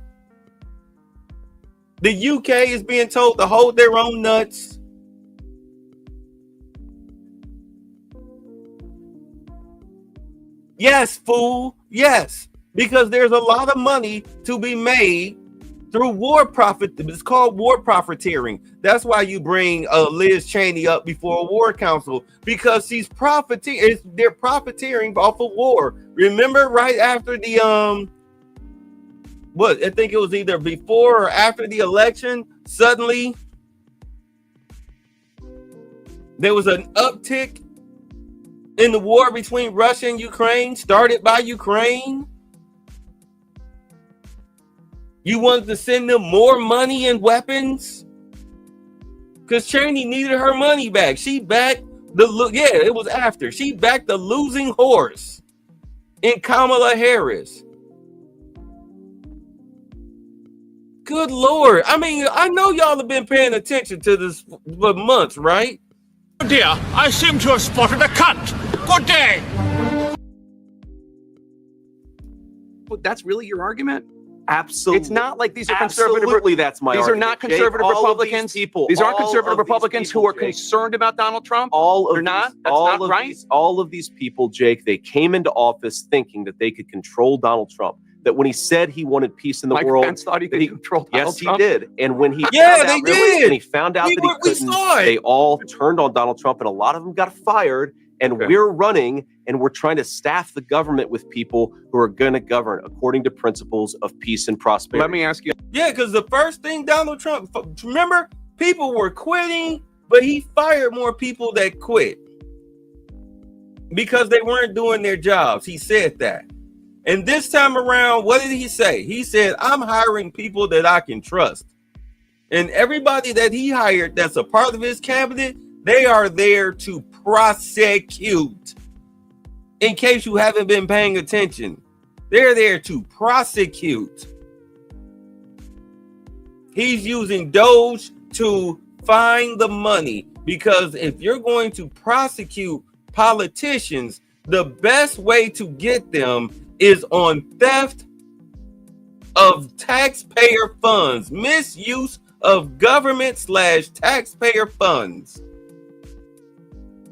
[SPEAKER 6] The UK is being told to hold their own nuts. Yes, fool. Yes, because there's a lot of money to be made through war profit. It's called war profiteering. That's why you bring Liz Cheney up before a war council, because she's profiting. They're profiteering off of war. Remember, right after the I think it was either before or after the election, suddenly there was an uptick in the war between Russia and Ukraine, started by Ukraine. You wanted to send them more money and weapons because Cheney needed her money back. She backed it was after. She backed the losing horse in Kamala Harris. Good Lord. I mean, I know y'all have been paying attention to this for months, right?
[SPEAKER 1] Oh dear, I seem to have spotted a cunt. Good day.
[SPEAKER 11] Well, that's really your argument?
[SPEAKER 12] Absolutely.
[SPEAKER 11] It's not like these are conservative.
[SPEAKER 12] Absolutely, that's my
[SPEAKER 11] These
[SPEAKER 12] argument.
[SPEAKER 11] are not conservative
[SPEAKER 12] Jake,
[SPEAKER 11] Republicans. These aren't conservative Republicans who are concerned about Donald Trump. They're not. That's not right.
[SPEAKER 12] All of these people, Jake, they came into office thinking that they could control Donald Trump. That when he said he wanted peace in the
[SPEAKER 11] Mike
[SPEAKER 12] world,
[SPEAKER 11] Pence thought he could control Donald Trump.
[SPEAKER 12] Yes, he did. And when he
[SPEAKER 6] did.
[SPEAKER 12] When he found out that he couldn't, they all turned on Donald Trump, and a lot of them got fired. And we're running, and we're trying to staff the government with people who are going to govern according to principles of peace and prosperity.
[SPEAKER 11] Let me ask you.
[SPEAKER 6] Yeah, because the first thing Donald Trump, remember, people were quitting, but he fired more people that quit because they weren't doing their jobs. He said that. And this time around, what did he say? He said, I'm hiring people that I can trust. And everybody that he hired that's a part of his cabinet, they are there to prosecute. In case you haven't been paying attention, they're there to prosecute. He's using Doge to find the money, because if you're going to prosecute politicians, the best way to get them is on theft of taxpayer funds, misuse of government/taxpayer funds.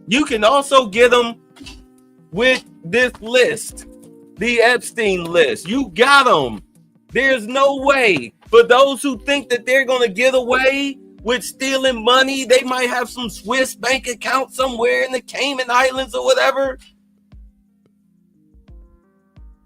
[SPEAKER 6] You can also get them with this list, the Epstein list. You got them. There's no way. For those who think that they're going to get away with stealing money, they might have some Swiss bank account somewhere in the Cayman Islands or whatever.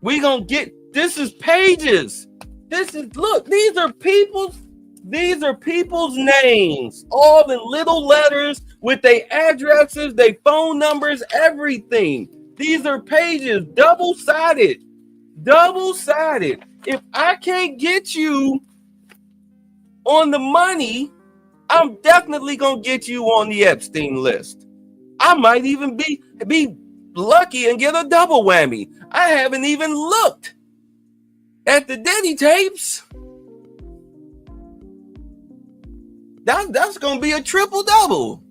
[SPEAKER 6] We gonna get, this is pages. This is, look, these are people's names, all in little letters with their addresses, their phone numbers, everything. These are pages, double-sided. If I can't get you on the money, I'm definitely gonna get you on the Epstein list. I might even be lucky and get a double whammy. I haven't even looked at the Diddy tapes. That's gonna be a triple double.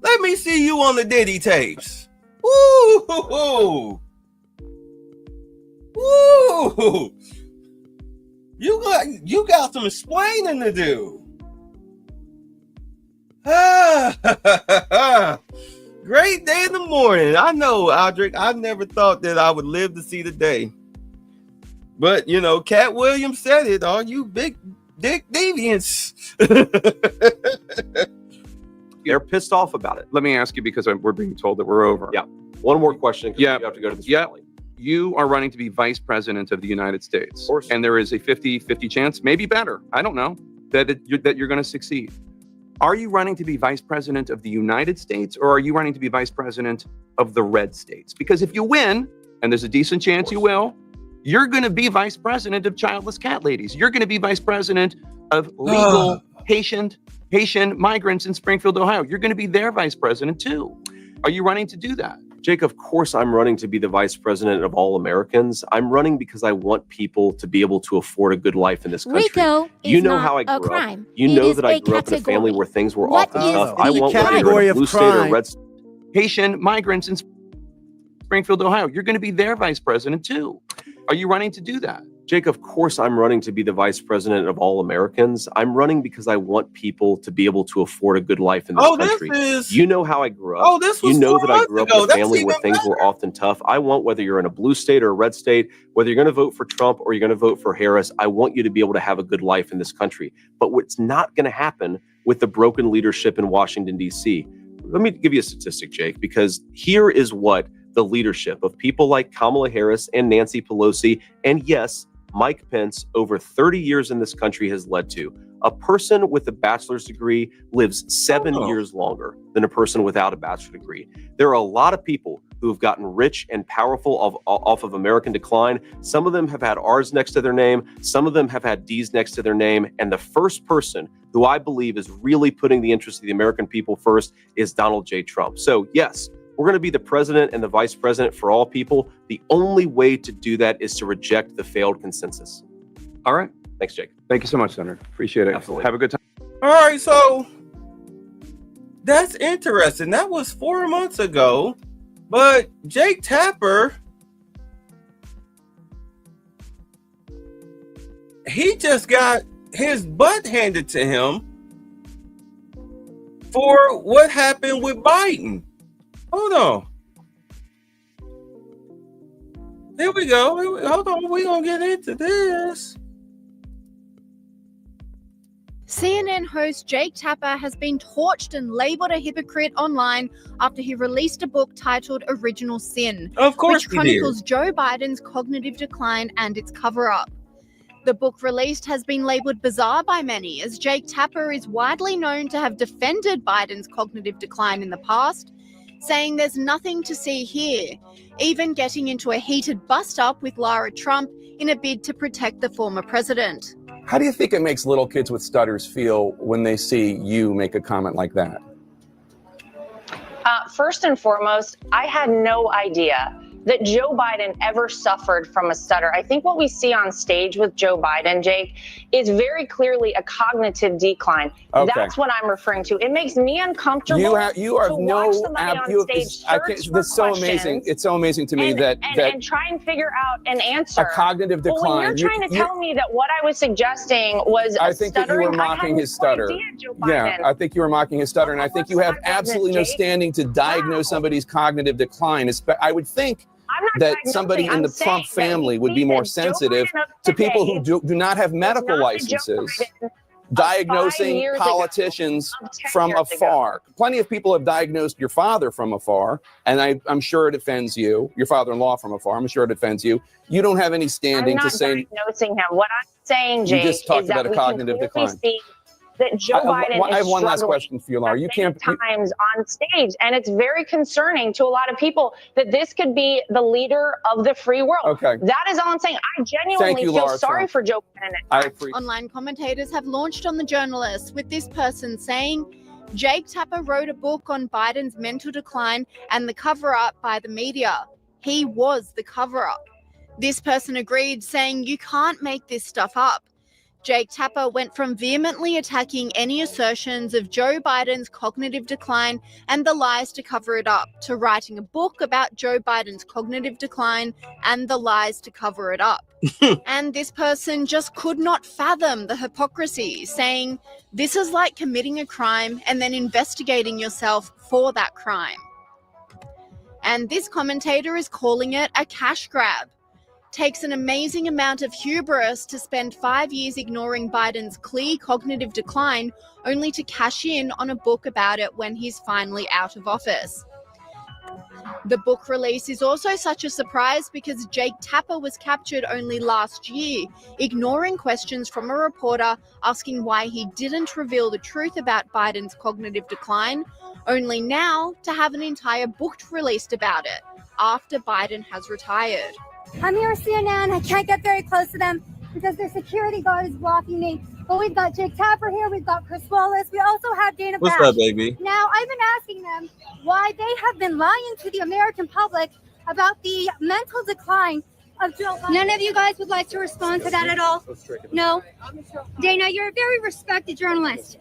[SPEAKER 6] Let me see you on the Diddy tapes. Woo! Woo! You got some explaining to do. Great day in the morning. I know, Aldrich. I never thought that I would live to see the day. But, you know, Cat Williams said it. All you big dick deviants.
[SPEAKER 12] They're pissed off about it.
[SPEAKER 11] Let me ask you, because we're being told that we're over.
[SPEAKER 12] Yeah. One more question.
[SPEAKER 11] Yeah.
[SPEAKER 12] You have to go to this
[SPEAKER 11] Yeah.
[SPEAKER 12] rally.
[SPEAKER 11] You are running to be vice president of the United States.
[SPEAKER 12] Of course.
[SPEAKER 11] And there is a 50-50 chance, maybe better, I don't know, that you're going to succeed. Are you running to be vice president of the United States, or are you running to be vice president of the red states? Because if you win, and there's a decent chance you will, you're going to be vice president of childless cat ladies. You're going to be vice president of legal Haitian migrants in Springfield, Ohio. You're going to be their vice president too. Are you running to do that?
[SPEAKER 12] Jake, of course I'm running to be the vice president of all Americans. I'm running because I want people to be able to afford a good life in this country.
[SPEAKER 14] RICO
[SPEAKER 12] You
[SPEAKER 14] is
[SPEAKER 12] know
[SPEAKER 14] not
[SPEAKER 12] how I
[SPEAKER 14] a
[SPEAKER 12] grew up.
[SPEAKER 14] crime.
[SPEAKER 12] You
[SPEAKER 14] It
[SPEAKER 12] know
[SPEAKER 14] is
[SPEAKER 12] that I
[SPEAKER 14] a
[SPEAKER 12] grew up in a family
[SPEAKER 14] category.
[SPEAKER 12] where things were
[SPEAKER 14] What
[SPEAKER 12] often
[SPEAKER 14] is
[SPEAKER 12] tough.
[SPEAKER 14] the
[SPEAKER 12] I want whether
[SPEAKER 14] category
[SPEAKER 12] you're in a
[SPEAKER 14] of
[SPEAKER 12] blue state or a
[SPEAKER 14] crime?
[SPEAKER 12] red state.
[SPEAKER 11] Haitian migrants in Springfield, Ohio. You're going to be their vice president too. Are you running to do that?
[SPEAKER 12] Jake, of course I'm running to be the vice president of all Americans. I'm running because I want people to be able to afford a good life in this country. You know how I grew up. You know that I grew up in a family where things were often tough. I want, whether you're in a blue state or a red state, whether you're going to vote for Trump or you're going to vote for Harris, I want you to be able to have a good life in this country. But what's not going to happen with the broken leadership in Washington, D.C. Let me give you a statistic, Jake, because here is what the leadership of people like Kamala Harris and Nancy Pelosi, and yes, Mike Pence, over 30 years in this country has led to. A person with a bachelor's degree lives 7 years longer than a person without a bachelor's degree. There are a lot of people who have gotten rich and powerful off of American decline. Some of them have had R's next to their name. Some of them have had D's next to their name. And the first person who I believe is really putting the interests of the American people first is Donald J. Trump. So yes, we're going to be the president and the vice president for all people. The only way to do that is to reject the failed consensus.
[SPEAKER 11] All right.
[SPEAKER 12] Thanks, Jake.
[SPEAKER 11] Thank you so much, Senator. Appreciate it.
[SPEAKER 12] Absolutely.
[SPEAKER 11] Have a good time.
[SPEAKER 6] All right, so that's interesting. That was 4 months ago, but Jake Tapper, he just got his butt handed to him for what happened with Biden. Hold on. Here we go. Hold on. We're going to get into this.
[SPEAKER 14] CNN host Jake Tapper has been torched and labeled a hypocrite online after he released a book titled Original Sin,
[SPEAKER 6] of course,
[SPEAKER 14] which chronicles Joe Biden's cognitive decline and its cover-up. The book released has been labeled bizarre by many, as Jake Tapper is widely known to have defended Biden's cognitive decline in the past, saying there's nothing to see here, even getting into a heated bust-up with Lara Trump in a bid to protect the former president.
[SPEAKER 15] How do you think it makes little kids with stutters feel when they see you make a comment like that?
[SPEAKER 16] First and foremost, I had no idea that Joe Biden ever suffered from a stutter. I think what we see on stage with Joe Biden, Jake, is very clearly a cognitive decline.
[SPEAKER 15] Okay.
[SPEAKER 16] That's what I'm referring to. It makes me uncomfortable
[SPEAKER 15] You have
[SPEAKER 16] to watch somebody on stage search for
[SPEAKER 15] That's so amazing. It's so amazing to me
[SPEAKER 16] and try and figure out an answer.
[SPEAKER 15] A cognitive decline.
[SPEAKER 16] Well, when you're trying to tell me that what I was suggesting was
[SPEAKER 15] I think that you were mocking his stutter. Yeah, I think you were mocking his stutter, and I think you have absolutely no standing to diagnose somebody's cognitive decline. I would think that
[SPEAKER 16] diagnosing,
[SPEAKER 15] somebody in
[SPEAKER 16] I'm
[SPEAKER 15] the
[SPEAKER 16] saying
[SPEAKER 15] Trump
[SPEAKER 16] that
[SPEAKER 15] family
[SPEAKER 16] we
[SPEAKER 15] would be
[SPEAKER 16] see
[SPEAKER 15] more
[SPEAKER 16] that Joe
[SPEAKER 15] sensitive
[SPEAKER 16] Biden of
[SPEAKER 15] to people who
[SPEAKER 16] today
[SPEAKER 15] do not have
[SPEAKER 16] is
[SPEAKER 15] medical
[SPEAKER 16] not the Joe
[SPEAKER 15] licenses,
[SPEAKER 16] Biden of 5
[SPEAKER 15] diagnosing
[SPEAKER 16] years ago,
[SPEAKER 15] politicians
[SPEAKER 16] of 10
[SPEAKER 15] from
[SPEAKER 16] years ago.
[SPEAKER 15] afar. Plenty of people have diagnosed your father from afar, and I'm sure it offends you, your father-in-law from afar. I'm sure it offends you. You don't have any
[SPEAKER 16] I'm
[SPEAKER 15] standing
[SPEAKER 16] not
[SPEAKER 15] to say.
[SPEAKER 16] diagnosing him. What I'm saying,
[SPEAKER 15] You
[SPEAKER 16] Jake,
[SPEAKER 15] just talked
[SPEAKER 16] is
[SPEAKER 15] about
[SPEAKER 16] that
[SPEAKER 15] a
[SPEAKER 16] we can
[SPEAKER 15] cognitive
[SPEAKER 16] clearly
[SPEAKER 15] decline.
[SPEAKER 16] see that Joe Biden
[SPEAKER 15] I
[SPEAKER 16] is
[SPEAKER 15] have one last
[SPEAKER 16] struggling
[SPEAKER 15] question for you, Laura. You
[SPEAKER 16] many times on stage, and it's very concerning to a lot of people that this could be the leader of the free world.
[SPEAKER 15] Okay.
[SPEAKER 16] That is all I'm saying. I genuinely
[SPEAKER 15] you,
[SPEAKER 16] feel
[SPEAKER 15] Laura
[SPEAKER 16] sorry
[SPEAKER 15] Trump.
[SPEAKER 16] for Joe Biden.
[SPEAKER 15] I appreciate.
[SPEAKER 14] Online commentators have launched on the journalists, with this person saying Jake Tapper wrote a book on Biden's mental decline and the cover-up by the media. He was the cover-up. This person agreed, saying you can't make this stuff up. Jake Tapper went from vehemently attacking any assertions of Joe Biden's cognitive decline and the lies to cover it up, to writing a book about Joe Biden's cognitive decline and the lies to cover it up. And this person just could not fathom the hypocrisy, saying this is like committing a crime and then investigating yourself for that crime. And this commentator is calling it a cash grab. Takes an amazing amount of hubris to spend 5 years ignoring Biden's clear cognitive decline, only to cash in on a book about it when he's finally out of office. The book release is also such a surprise because Jake Tapper was captured only last year, ignoring questions from a reporter asking why he didn't reveal the truth about Biden's cognitive decline, only now to have an entire book released about it, after Biden has retired.
[SPEAKER 17] I'm here with CNN. I can't get very close to them because their security guard is blocking me. But we've got Jake Tapper here. We've got Chris Wallace. We also have Dana
[SPEAKER 6] What's
[SPEAKER 17] Bash.
[SPEAKER 6] up, baby?
[SPEAKER 17] Now, I've been asking them why they have been lying to the American public about the mental decline of Joe Biden. None of you guys would like to respond to that at all? No? Dana, you're a very respected journalist.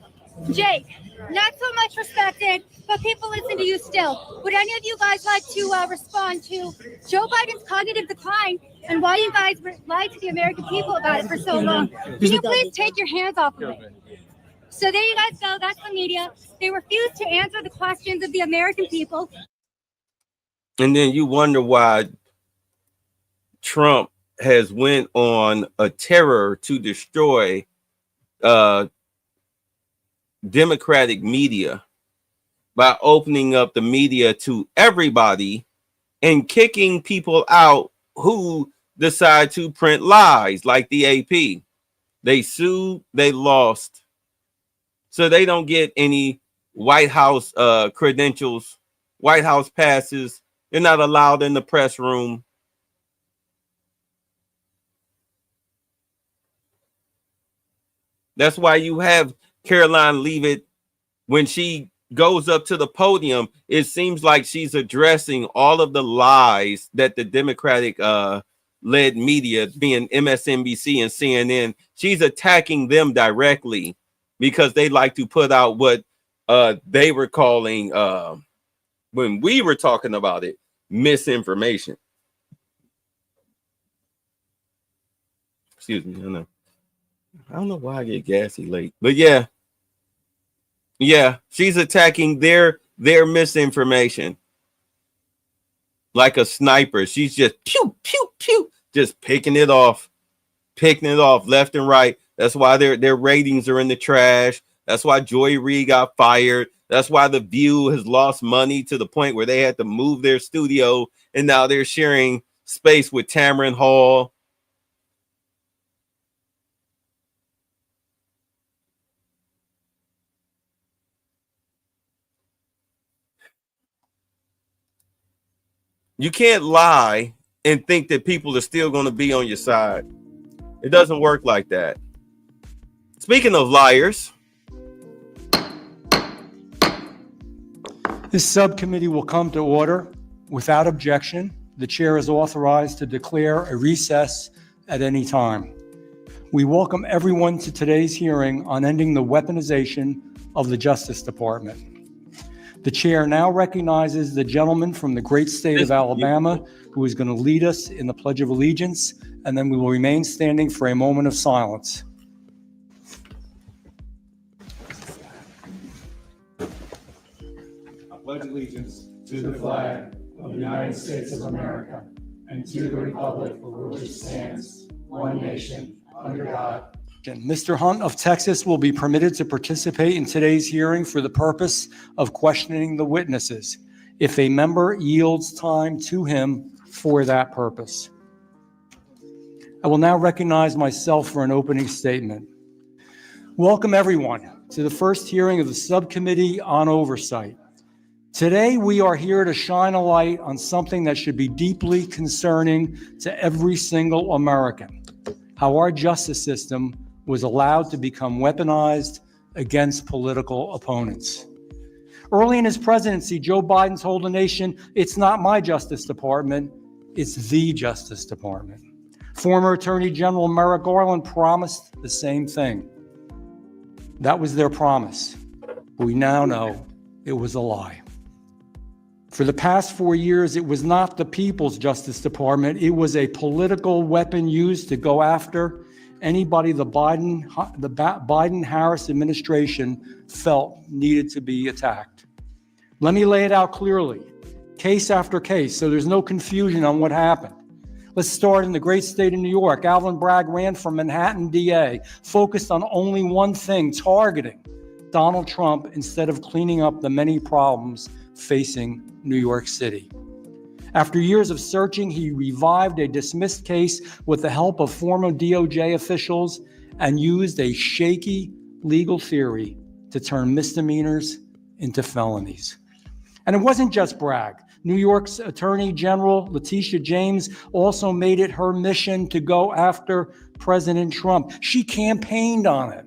[SPEAKER 17] Jake, not so much respected, but people listen to you still. Would any of you guys like to respond to Joe Biden's cognitive decline and why you guys lied to the American people about it for so long? Can you please take your hands off of it? So there you guys go. That's the media. They refuse to answer the questions of the American people.
[SPEAKER 6] And then you wonder why Trump has went on a terror to destroy Democratic media by opening up the media to everybody and kicking people out who decide to print lies, like the AP. They sued, they lost. So they don't get any White House credentials, White House passes. They're not allowed in the press room. That's why you have Caroline Leavitt, when she goes up to the podium, it seems like she's addressing all of the lies that the Democratic led media, being MSNBC and CNN, she's attacking them directly because they like to put out what they were calling, when we were talking about it, misinformation. Excuse me, I don't know why I get gassy late, but yeah, she's attacking their misinformation like a sniper. She's just pew pew pew, just picking it off left and right. That's why their ratings are in the trash. That's why Joy Reid got fired. That's why The View has lost money to the point where they had to move their studio, and now they're sharing space with Tamron Hall. You can't lie and think that people are still going to be on your side. It doesn't work like that. Speaking of liars,
[SPEAKER 18] this subcommittee will come to order without objection. The chair is authorized to declare a recess at any time. We welcome everyone to today's hearing on ending the weaponization of the Justice Department. The chair now recognizes the gentleman from the great state of Alabama who is going to lead us in the Pledge of Allegiance, and then we will remain standing for a moment of silence. I pledge allegiance to the flag of the United States of America and to the republic for which it stands, one nation, under God. Mr. Hunt of Texas will be permitted to participate in today's hearing for the purpose of questioning the witnesses, if a member yields time to him for that purpose. I will now recognize myself for an opening statement. Welcome, everyone, to the first hearing of the Subcommittee on Oversight. Today, we are here to shine a light on something that should be deeply concerning to every single American: how our justice system was allowed to become weaponized against political opponents. Early in his presidency, Joe Biden told the nation, "It's not my Justice Department, it's the Justice Department." Former Attorney General Merrick Garland promised the same thing. That was their promise. We now know it was a lie. For the past 4 years, it was not the People's Justice Department. It was a political weapon used to go after anybody the Biden-Harris administration felt needed to be attacked. Let me lay it out clearly, case after case, so there's no confusion on what happened. Let's start in the great state of New York. Alvin Bragg ran for Manhattan DA, focused on only one thing: targeting Donald Trump instead of cleaning up the many problems facing New York City. After years of searching, he revived a dismissed case with the help of former DOJ officials and used a shaky legal theory to turn misdemeanors into felonies. And it wasn't just Bragg. New York's Attorney General Letitia James also made it her mission to go after President Trump. She campaigned on it.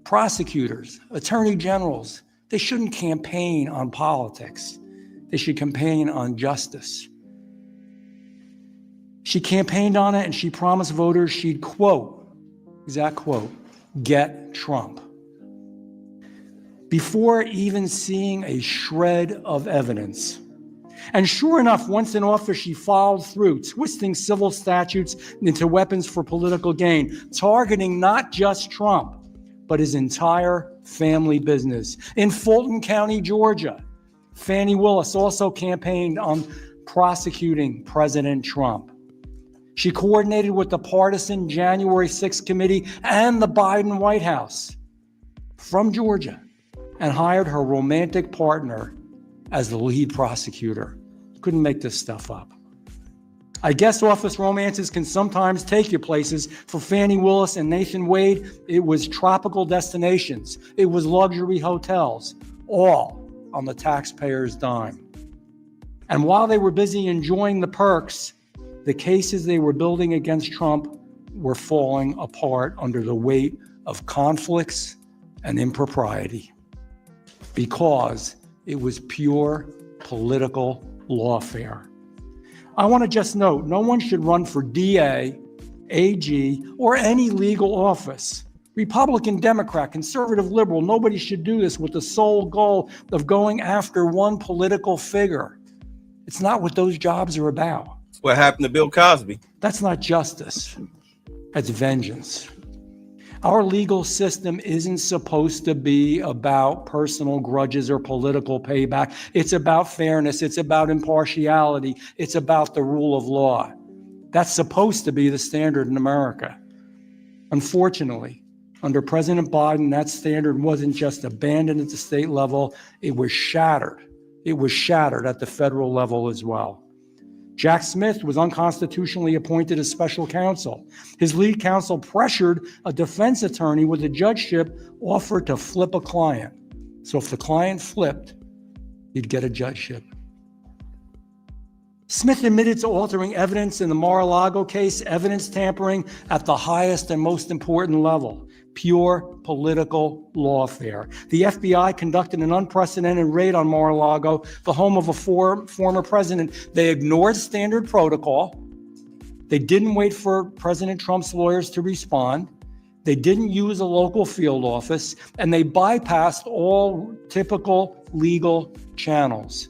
[SPEAKER 18] Prosecutors, attorney generals, they shouldn't campaign on politics. They should campaign on justice. She campaigned on it, and she promised voters she'd, quote, exact quote, get Trump. Before even seeing a shred of evidence. And sure enough, once in office, she followed through, twisting civil statutes into weapons for political gain, targeting not just Trump, but his entire family business. In Fulton County, Georgia, Fani Willis also campaigned on prosecuting President Trump. She coordinated with the partisan January 6th committee and the Biden White House from Georgia and hired her romantic partner as the lead prosecutor. Couldn't make this stuff up. I guess office romances can sometimes take you places. For Fani Willis and Nathan Wade, it was tropical destinations. It was luxury hotels, all on the taxpayer's dime. And while they were busy enjoying the perks, the cases they were building against Trump were falling apart under the weight of conflicts and impropriety, because it was pure political lawfare. I want to just note, no one should run for DA, AG, or any legal office. Republican, Democrat, conservative, liberal, nobody should do this with the sole goal of going after one political figure. It's not what those jobs are about.
[SPEAKER 6] What happened to Bill Cosby?
[SPEAKER 18] That's not justice. That's vengeance. Our legal system isn't supposed to be about personal grudges or political payback. It's about fairness. It's about impartiality. It's about the rule of law. That's supposed to be the standard in America. Unfortunately, under President Biden, that standard wasn't just abandoned at the state level, it was shattered. It was shattered at the federal level as well. Jack Smith was unconstitutionally appointed as special counsel. His lead counsel pressured a defense attorney with a judgeship offer to flip a client. So if the client flipped, he'd get a judgeship. Smith admitted to altering evidence in the Mar-a-Lago case, evidence tampering at the highest and most important level. Pure political lawfare. The FBI conducted an unprecedented raid on Mar-a-Lago, the home of a former president. They ignored standard protocol. They didn't wait for President Trump's lawyers to respond. They didn't use a local field office, and they bypassed all typical legal channels.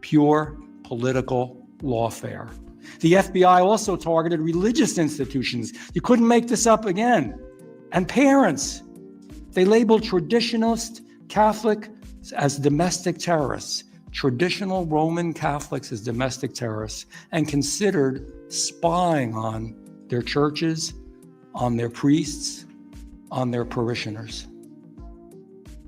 [SPEAKER 18] Pure political lawfare. The FBI also targeted religious institutions. You couldn't make this up again. And parents. They labeled traditionalist Catholics as domestic terrorists, traditional Roman Catholics as domestic terrorists and considered spying on their churches, on their priests, on their parishioners.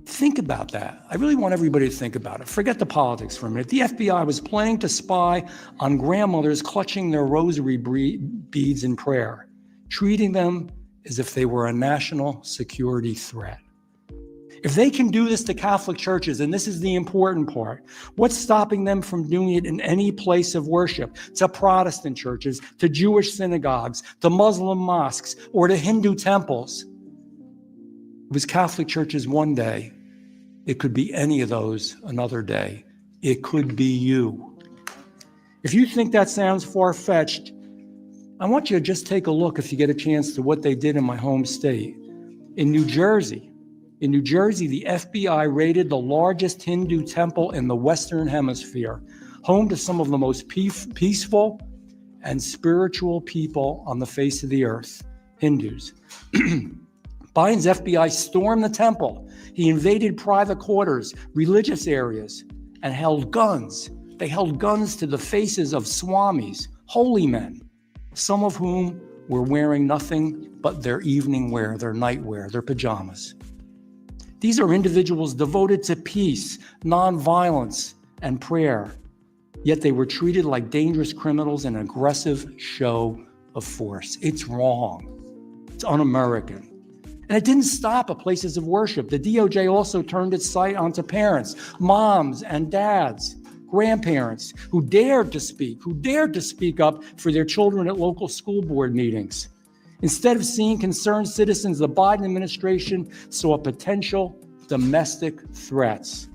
[SPEAKER 18] Think about that. I really want everybody to think about it. Forget the politics for a minute. The FBI was planning to spy on grandmothers clutching their rosary beads in prayer, treating them as if they were a national security threat. If they can do this to Catholic churches, and this is the important part, what's stopping them from doing it in any place of worship, to Protestant churches, to Jewish synagogues, to Muslim mosques, or to Hindu temples? It was Catholic churches one day. It could be any of those another day. It could be you. If you think that sounds far-fetched, I want you to just take a look, if you get a chance, to what they did in my home state. In New Jersey, the FBI raided the largest Hindu temple in the Western Hemisphere, home to some of the most peaceful and spiritual people on the face of the earth, Hindus. Biden's FBI stormed the temple. He invaded private quarters, religious areas, and held guns. They held guns to the faces of swamis, holy men, some of whom were wearing nothing but their evening wear, their nightwear, their pajamas. These are individuals devoted to peace, nonviolence, and prayer, yet they were treated like dangerous criminals in an aggressive show of force. It's wrong. It's un-American. And it didn't stop at places of worship. The DOJ also turned its sight onto parents, moms and dads, grandparents who dared to speak up for their children at local school board meetings. Instead of seeing concerned citizens, the Biden administration saw potential domestic threats.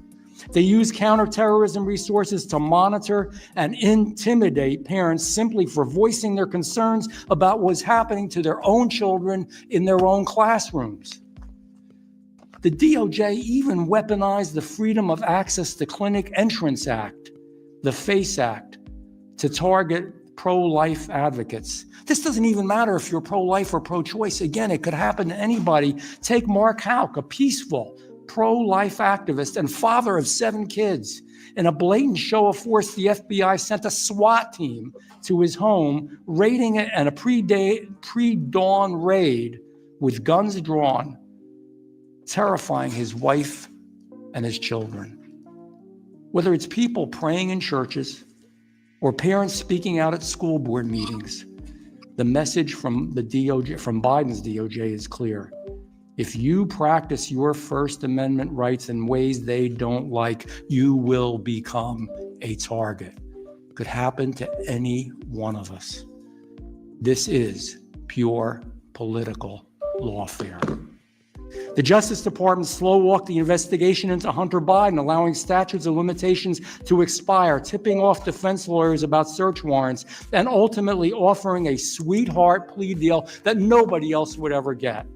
[SPEAKER 18] They used counterterrorism resources to monitor and intimidate parents simply for voicing their concerns about what's happening to their own children in their own classrooms. The DOJ even weaponized the Freedom of Access to Clinic Entrance Act, the FACE Act, to target pro-life advocates. This doesn't even matter if you're pro-life or pro-choice. Again, it could happen to anybody. Take Mark Houck, a peaceful pro-life activist and father of 7 kids. In a blatant show of force, the FBI sent a SWAT team to his home, raiding it, and a pre-dawn raid with guns drawn, terrifying his wife and his children. Whether it's people praying in churches or parents speaking out at school board meetings, the message from the DOJ, from Biden's DOJ, is clear. If you practice your First Amendment rights in ways they don't like, you will become a target. Could happen to any one of us. This is pure political lawfare. The Justice Department slow-walked the investigation into Hunter Biden, allowing statutes of limitations to expire, tipping off defense lawyers about search warrants, and ultimately offering a sweetheart plea deal that nobody else would ever get.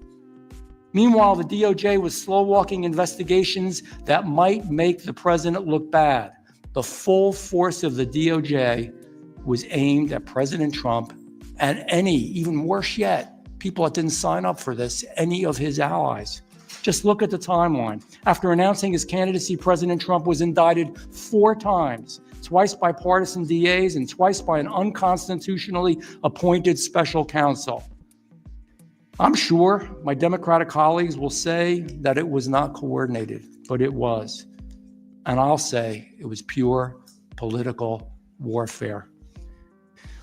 [SPEAKER 18] Meanwhile, the DOJ was slow-walking investigations that might make the president look bad. The full force of the DOJ was aimed at President Trump and any, even worse yet, people that didn't sign up for this, any of his allies. Just look at the timeline. After announcing his candidacy, President Trump was indicted 4 times, twice by partisan DAs and twice by an unconstitutionally appointed special counsel. I'm sure my Democratic colleagues will say that it was not coordinated, but it was. And I'll say it was pure political warfare.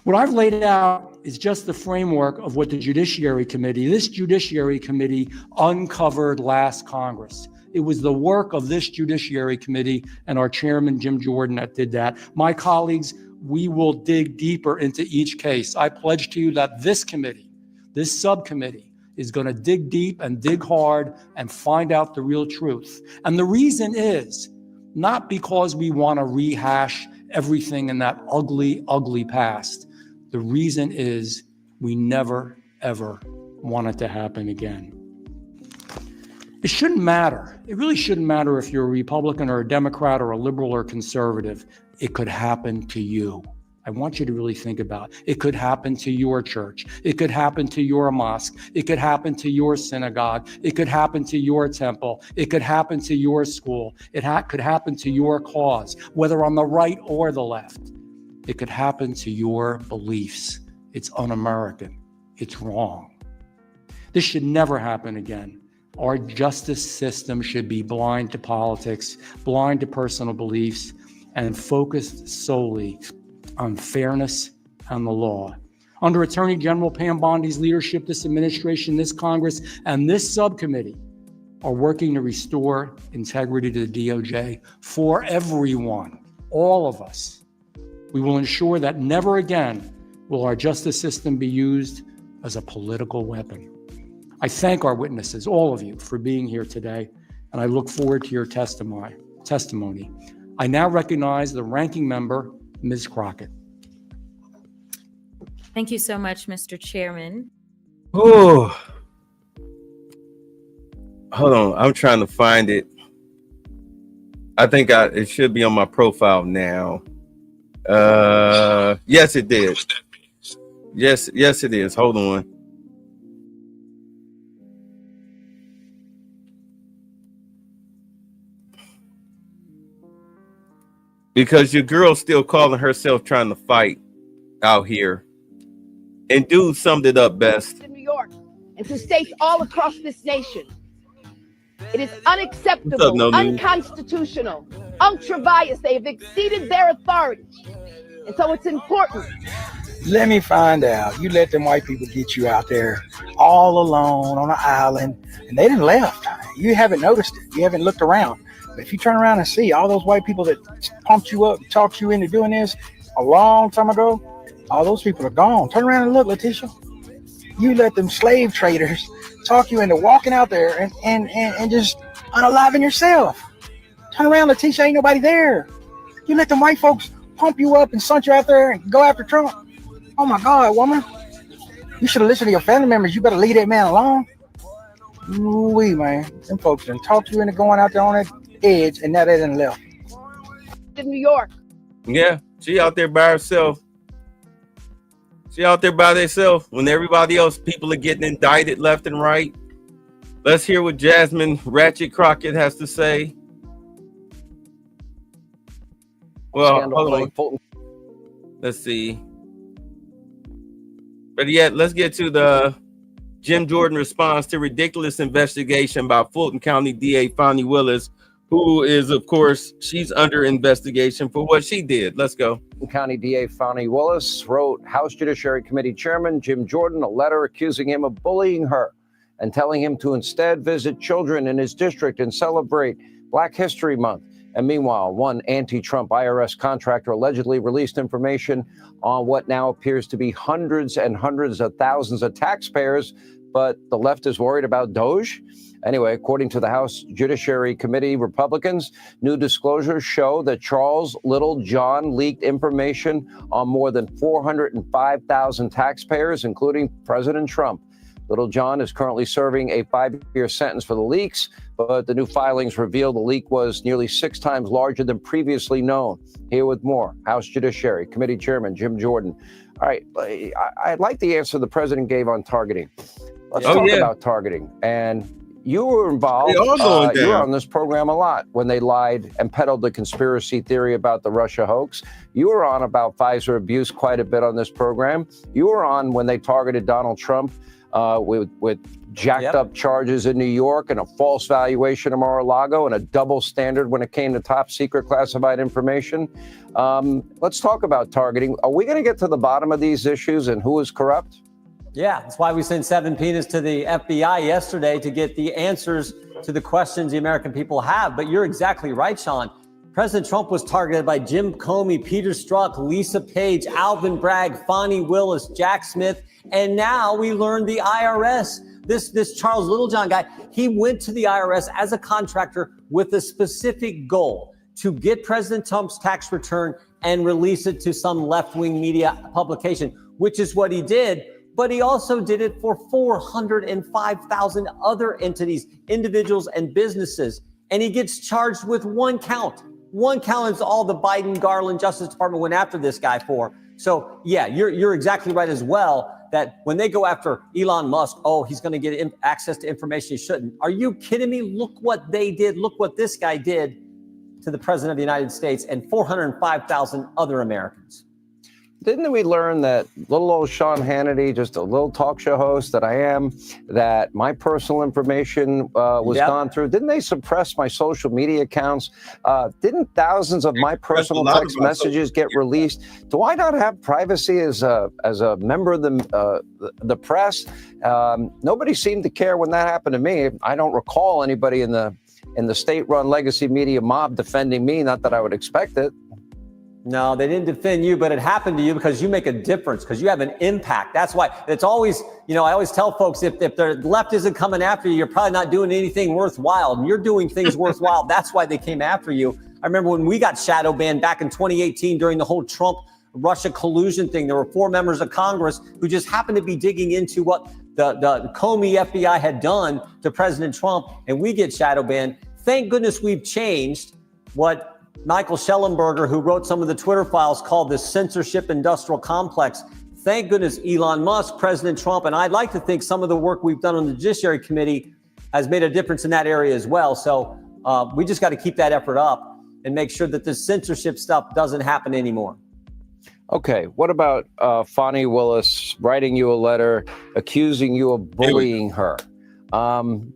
[SPEAKER 18] What I've laid out is just the framework of what the Judiciary Committee uncovered last Congress. It was the work of this Judiciary Committee and our chairman, Jim Jordan, that did that. My colleagues, we will dig deeper into each case. I pledge to you that this committee, this subcommittee, is going to dig deep and dig hard and find out the real truth. And the reason is not because we want to rehash everything in that ugly, ugly past. The reason is we never, ever want it to happen again. It shouldn't matter. It really shouldn't matter if you're a Republican or a Democrat or a liberal or conservative. It could happen to you. I want you to really think about. It could happen to your church. It could happen to your mosque. It could happen to your synagogue. It could happen to your temple. It could happen to your school. It could happen to your cause, whether on the right or the left. It could happen to your beliefs. It's un-American. It's wrong. This should never happen again. Our justice system should be blind to politics, blind to personal beliefs, and focused solely on fairness and the law. Under Attorney General Pam Bondi's leadership, this administration, this Congress, and this subcommittee are working to restore integrity to the DOJ for everyone, all of us. We will ensure that never again will our justice system be used as a political weapon. I thank our witnesses, all of you, for being here today, and I look forward to your testimony. I now recognize the ranking member, Ms. Crockett.
[SPEAKER 19] Thank you so much, Mr. Chairman.
[SPEAKER 6] Oh, hold on. I'm trying to find it. I think it should be on my profile now. Yes, it did. Yes, it is. Hold on. Because your girl's still calling herself trying to fight out here. And dude summed it up best.
[SPEAKER 20] In New York and to states all across this nation. It is unacceptable, unconstitutional, ultra-vires. They have exceeded their authority. And so it's important.
[SPEAKER 21] Let me find out. You let them white people get you out there all alone on an island, and they didn't left. You haven't noticed it. You haven't looked around. But if you turn around and see all those white people that pumped you up, talked you into doing this a long time ago, all those people are gone. Turn around and look, Letitia. You let them slave traders talk you into walking out there and just unaliving yourself. Turn around, Letitia, ain't nobody there. You let them white folks pump you up and stunt you out there and go after Trump. Oh my God, woman. You should have listened to your family members. You better leave that man alone. Ooh-wee, man. Them folks done talked you into going out there on that edge, and now they done left.
[SPEAKER 20] In New York.
[SPEAKER 6] Yeah, she out there by herself. She out there by herself when everybody else, people are getting indicted left and right. Let's hear what Jasmine Ratchet Crockett has to say. Well, hold on. Let's see. But yet, let's get to the Jim Jordan response to ridiculous investigation by Fulton County DA Fani Willis, who is, of course, she's under investigation for what she did. Let's go.
[SPEAKER 22] County DA Fani Willis wrote House Judiciary Committee Chairman Jim Jordan a letter accusing him of bullying her and telling him to instead visit children in his district and celebrate Black History Month. And meanwhile, one anti-Trump IRS contractor allegedly released information on what now appears to be hundreds and hundreds of thousands of taxpayers, but the left is worried about Doge. Anyway, according to the House Judiciary Committee Republicans, new disclosures show that Charles Little John leaked information on more than 405,000 taxpayers, including President Trump. Little John is currently serving a 5-year sentence for the leaks, but the new filings reveal the leak was nearly 6 times larger than previously known. Here with more, House Judiciary Committee Chairman Jim Jordan. All right, I'd like the answer the president gave on targeting. Let's talk about targeting. And you were involved. You were on this program a lot when they lied and peddled the conspiracy theory about the Russia hoax. You were on about Pfizer abuse quite a bit on this program. You were on when they targeted Donald Trump with jacked up charges in New York and a false valuation of Mar-a-Lago and a double standard when it came to top secret classified information. Let's talk about targeting. Are we going to get to the bottom of these issues and who is corrupt?
[SPEAKER 23] Yeah, that's why we sent 7 subpoenas to the FBI yesterday to get the answers to the questions the American people have. But you're exactly right, Sean. President Trump was targeted by Jim Comey, Peter Strzok, Lisa Page, Alvin Bragg, Fani Willis, Jack Smith, and now we learned the IRS. This Charles Littlejohn guy, he went to the IRS as a contractor with a specific goal to get President Trump's tax return and release it to some left-wing media publication, which is what he did. But he also did it for 405,000 other entities, individuals, and businesses. And he gets charged with one count. One count is all the Biden, Garland, Justice Department went after this guy for. So yeah, you're exactly right as well, that when they go after Elon Musk, oh, he's going to get access to information he shouldn't. Are you kidding me? Look what they did. Look what this guy did to the president of the United States and 405,000 other Americans.
[SPEAKER 22] Didn't we learn that little old Sean Hannity, just a little talk show host that I am, that my personal information was gone through? Didn't they suppress my social media accounts? Didn't thousands of my personal text messages get released? Do I not have privacy as a member of the press? Nobody seemed to care when that happened to me. I don't recall anybody in the state-run legacy media mob defending me. Not that I would expect it.
[SPEAKER 23] No, they didn't defend you, but it happened to you because you make a difference, because you have an impact. That's why it's always, I always tell folks, if the left isn't coming after you, you're probably not doing anything worthwhile. And you're doing things worthwhile. That's why they came after you. I remember when we got shadow banned back in 2018 during the whole Trump-Russia collusion thing. There were 4 members of Congress who just happened to be digging into what the Comey FBI had done to President Trump, and we get shadow banned. Thank goodness we've changed what Michael Schellenberger, who wrote some of the Twitter files, called the censorship industrial complex. Thank goodness Elon Musk, President Trump, and I'd like to think some of the work we've done on the Judiciary Committee has made a difference in that area as well. So we just got to keep that effort up and make sure that this censorship stuff doesn't happen anymore.
[SPEAKER 22] Okay, what about Fani Willis writing you a letter accusing you of bullying her?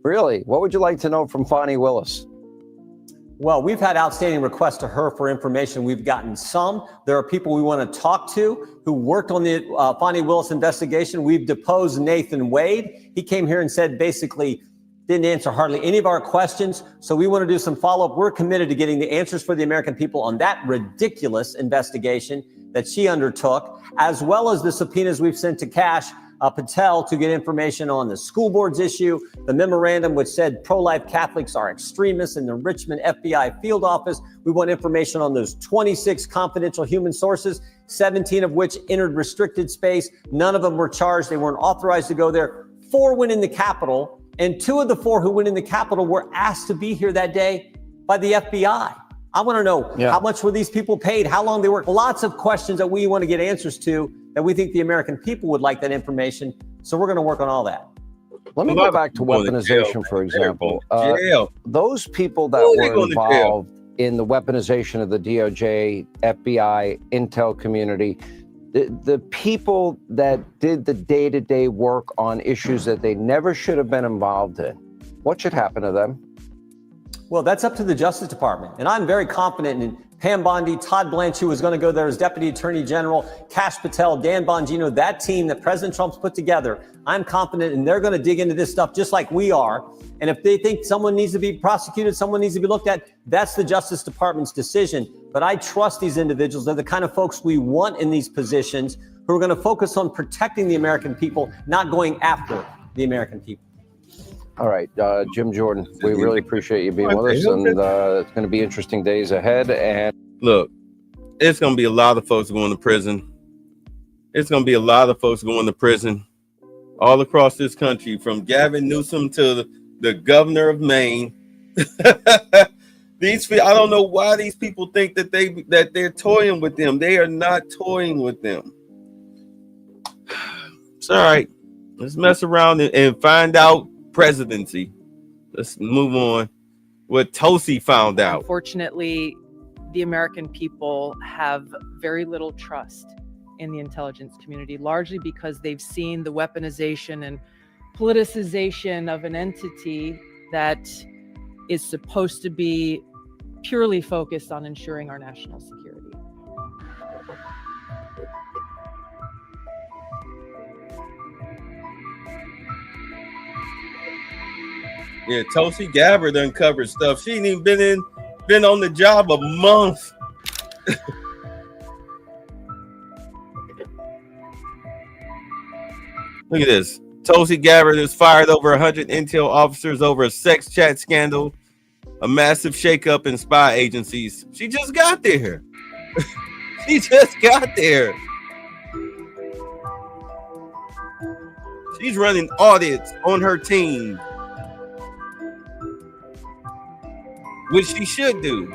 [SPEAKER 22] Really, what would you like to know from Fani Willis?
[SPEAKER 23] Well, we've had outstanding requests to her for information. We've gotten some. There are people we want to talk to who worked on the Fani Willis investigation. We've deposed Nathan Wade. He came here and said basically didn't answer hardly any of our questions. So we want to do some follow-up. We're committed to getting the answers for the American people on that ridiculous investigation that she undertook, as well as the subpoenas we've sent to Kash Patel to get information on the school board's issue, the memorandum which said pro-life Catholics are extremists in the Richmond FBI field office. We want information on those 26 confidential human sources, 17 of which entered restricted space. None of them were charged. They weren't authorized to go there. 4 went in the Capitol, and 2 of the 4 who went in the Capitol were asked to be here that day by the FBI. I want to know how much were these people paid, how long they worked. Lots of questions that we want to get answers to, that we think the American people would like that information. So we're going to work on all that.
[SPEAKER 22] Let me go back to weaponization, for example. Those people that were involved in the weaponization of the DOJ, FBI, Intel community, the people that did the day-to-day work on issues that they never should have been involved in, what should happen to them?
[SPEAKER 23] Well, that's up to the Justice Department. And I'm very confident in Pam Bondi, Todd Blanche, who is going to go there as Deputy Attorney General, Kash Patel, Dan Bongino, that team that President Trump's put together. I'm confident, and they're going to dig into this stuff just like we are. And if they think someone needs to be prosecuted, someone needs to be looked at, that's the Justice Department's decision. But I trust these individuals. They're the kind of folks we want in these positions who are going to focus on protecting the American people, not going after the American people.
[SPEAKER 22] All right, Jim Jordan, we really appreciate you being with us, and it's going to be interesting days ahead. And
[SPEAKER 6] look, it's going to be a lot of folks going to prison. It's going to be a lot of folks going to prison all across this country, from Gavin Newsom to the governor of Maine. I don't know why these people think that they're toying with them. They are not toying with them. It's all right. Let's mess around and find out presidency. Let's move on. What Tosi found out.
[SPEAKER 2] Unfortunately, the American people have very little trust in the intelligence community, largely because they've seen the weaponization and politicization of an entity that is supposed to be purely focused on ensuring our national security.
[SPEAKER 6] Yeah, Tulsi Gabbard uncovered stuff. She ain't even been on the job a month. Look at this. Tulsi Gabbard is fired over 100 Intel officers over a sex chat scandal, a massive shakeup in spy agencies. She just got there. She just got there. She's running audits on her team, which she should do.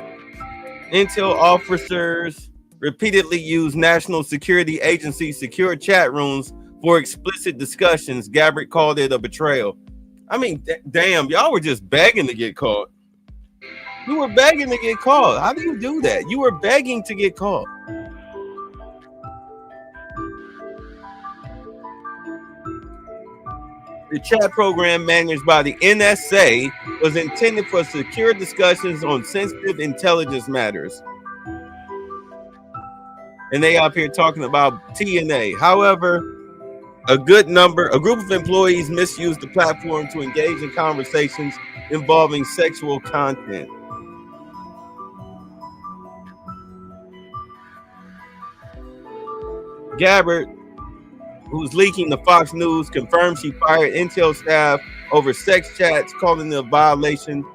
[SPEAKER 6] Intel officers repeatedly use National Security Agency secure chat rooms for explicit discussions. Gabbard called it a betrayal. I mean, damn, y'all were just begging to get caught. You were begging to get caught. How do you do that? You were begging to get caught. The chat program managed by the NSA was intended for secure discussions on sensitive intelligence matters. And they up here talking about TNA. However, a group of employees misused the platform to engage in conversations involving sexual content. Gabbard, who's leaking to Fox News, confirmed she fired Intel staff over sex chats, calling it a violation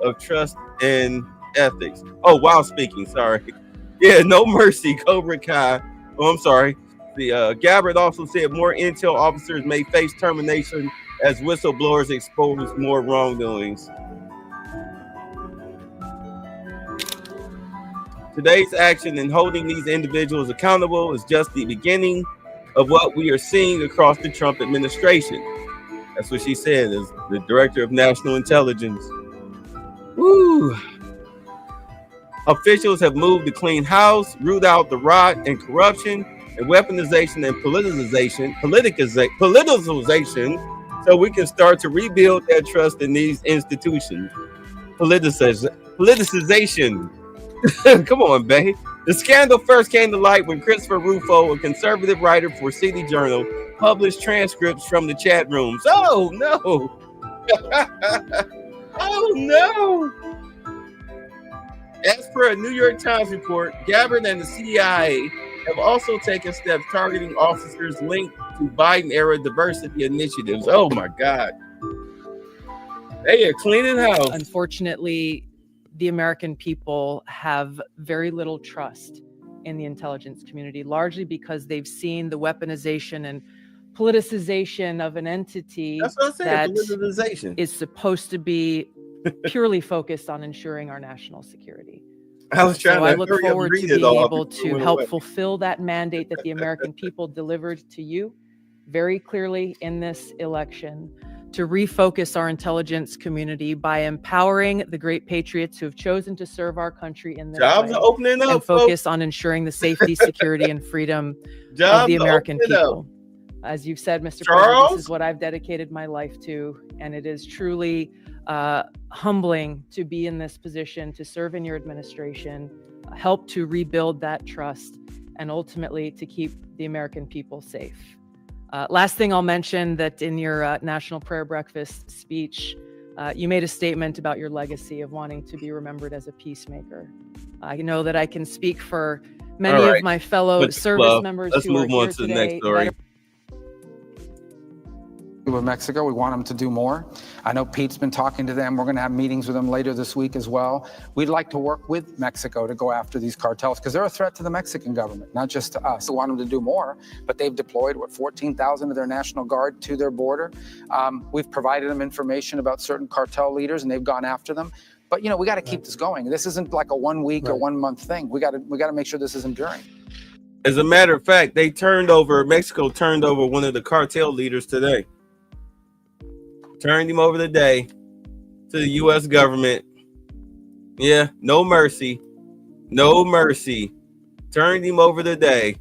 [SPEAKER 6] of trust and ethics. Oh, while speaking, sorry. Yeah, no mercy, Cobra Kai. Oh, I'm sorry. The Gabbard also said more Intel officers may face termination as whistleblowers expose more wrongdoings. Today's action in holding these individuals accountable is just the beginning of what we are seeing across the Trump administration. That's what she said as the director of national intelligence. Woo. Officials have moved to clean house, root out the rot and corruption and weaponization and politicization, so we can start to rebuild that trust in these institutions. Politicization. Come on, babe. The scandal first came to light when Christopher Rufo, a conservative writer for City Journal, published transcripts from the chat rooms. Oh, no. Oh, no. As per a New York Times report, Gabbard and the CIA have also taken steps targeting officers linked to Biden-era diversity initiatives. Oh, my God. They are cleaning house.
[SPEAKER 2] Unfortunately, the American people have very little trust in the intelligence community, largely because they've seen the weaponization and politicization of an entity that is supposed to be purely focused on ensuring our national security.
[SPEAKER 6] I was trying
[SPEAKER 2] so
[SPEAKER 6] to
[SPEAKER 2] I look
[SPEAKER 6] hurry up and
[SPEAKER 2] forward to
[SPEAKER 6] read it
[SPEAKER 2] being
[SPEAKER 6] all
[SPEAKER 2] able
[SPEAKER 6] before it
[SPEAKER 2] to
[SPEAKER 6] went
[SPEAKER 2] help
[SPEAKER 6] away.
[SPEAKER 2] fulfill that mandate that the American people delivered to you very clearly in this election, to refocus our intelligence community by empowering the great patriots who have chosen to serve our country in this
[SPEAKER 6] Jobs
[SPEAKER 2] way,
[SPEAKER 6] are opening up,
[SPEAKER 2] and focus
[SPEAKER 6] folks.
[SPEAKER 2] on ensuring the safety, security, and freedom of
[SPEAKER 6] Jobs
[SPEAKER 2] the
[SPEAKER 6] are
[SPEAKER 2] American
[SPEAKER 6] opening up.
[SPEAKER 2] people. As you've said, Mr. President,
[SPEAKER 6] Charles?
[SPEAKER 2] this is what I've dedicated my life to, and it is truly humbling to be in this position, to serve in your administration, help to rebuild that trust, and ultimately to keep the American people safe. Last thing I'll mention, that in your National Prayer Breakfast speech, you made a statement about your legacy of wanting to be remembered as a peacemaker. I know that I can speak for many
[SPEAKER 6] All right.
[SPEAKER 2] of my fellow
[SPEAKER 6] With
[SPEAKER 2] service
[SPEAKER 6] love.
[SPEAKER 2] members
[SPEAKER 6] Let's
[SPEAKER 2] who are
[SPEAKER 6] move on
[SPEAKER 2] here
[SPEAKER 6] to the
[SPEAKER 2] today.
[SPEAKER 6] next story.
[SPEAKER 3] With Mexico, we want them to do more. I know Pete's been talking to them. We're going to have meetings with them later this week as well. We'd like to work with Mexico to go after these cartels because they're a threat to the Mexican government, not just to us. We want them to do more, but they've deployed, 14,000 of their National Guard to their border. We've provided them information about certain cartel leaders, and they've gone after them. But, we got to keep this going. This isn't like a 1 week or 1 month thing. We got to make sure this is enduring.
[SPEAKER 6] As a matter of fact, Mexico turned over one of the cartel leaders today. Turned him over today to the U.S. government. Yeah, no mercy. No mercy. Turned him over today.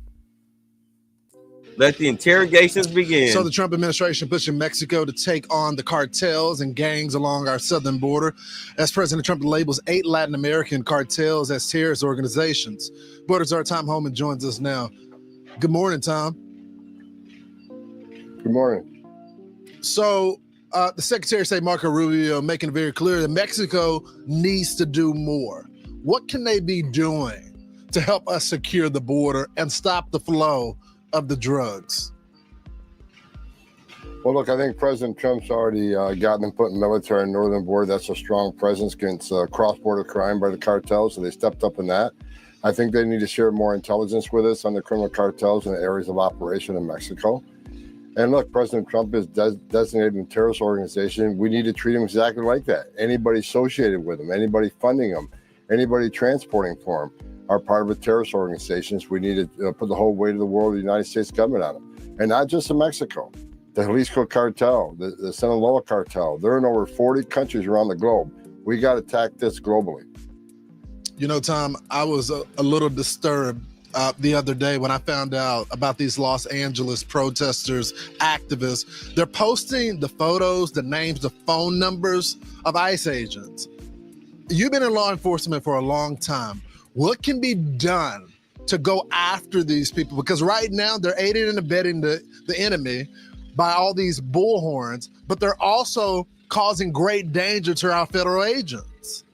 [SPEAKER 6] Let the interrogations begin.
[SPEAKER 4] So the Trump administration pushing Mexico to take on the cartels and gangs along our southern border, as President Trump labels 8 Latin American cartels as terrorist organizations. Borders our Tom Homan joins us now. Good morning, Tom.
[SPEAKER 5] Good morning.
[SPEAKER 4] So the Secretary of State Marco Rubio making it very clear that Mexico needs to do more. What can they be doing to help us secure the border and stop the flow of the drugs?
[SPEAKER 5] Well, look, I think President Trump's already gotten them put in military on the northern border. That's a strong presence against cross-border crime by the cartels, so they stepped up in that. I think they need to share more intelligence with us on the criminal cartels and the areas of operation in Mexico. And look, President Trump is designated a terrorist organization. We need to treat him exactly like that. Anybody associated with him, anybody funding him, anybody transporting for him are part of a terrorist organizations. We need to put the whole weight of the world of the United States government on them. And not just in Mexico. The Jalisco cartel, the Sinaloa cartel, they're in over 40 countries around the globe. We got to attack this globally.
[SPEAKER 4] You know, Tom, I was a little disturbed the other day when I found out about these Los Angeles protesters, activists. They're posting the photos, the names, the phone numbers of ICE agents. You've been in law enforcement for a long time. What can be done to go after these people? Because right now they're aiding and abetting the enemy by all these bullhorns, but they're also causing great danger to our federal agents.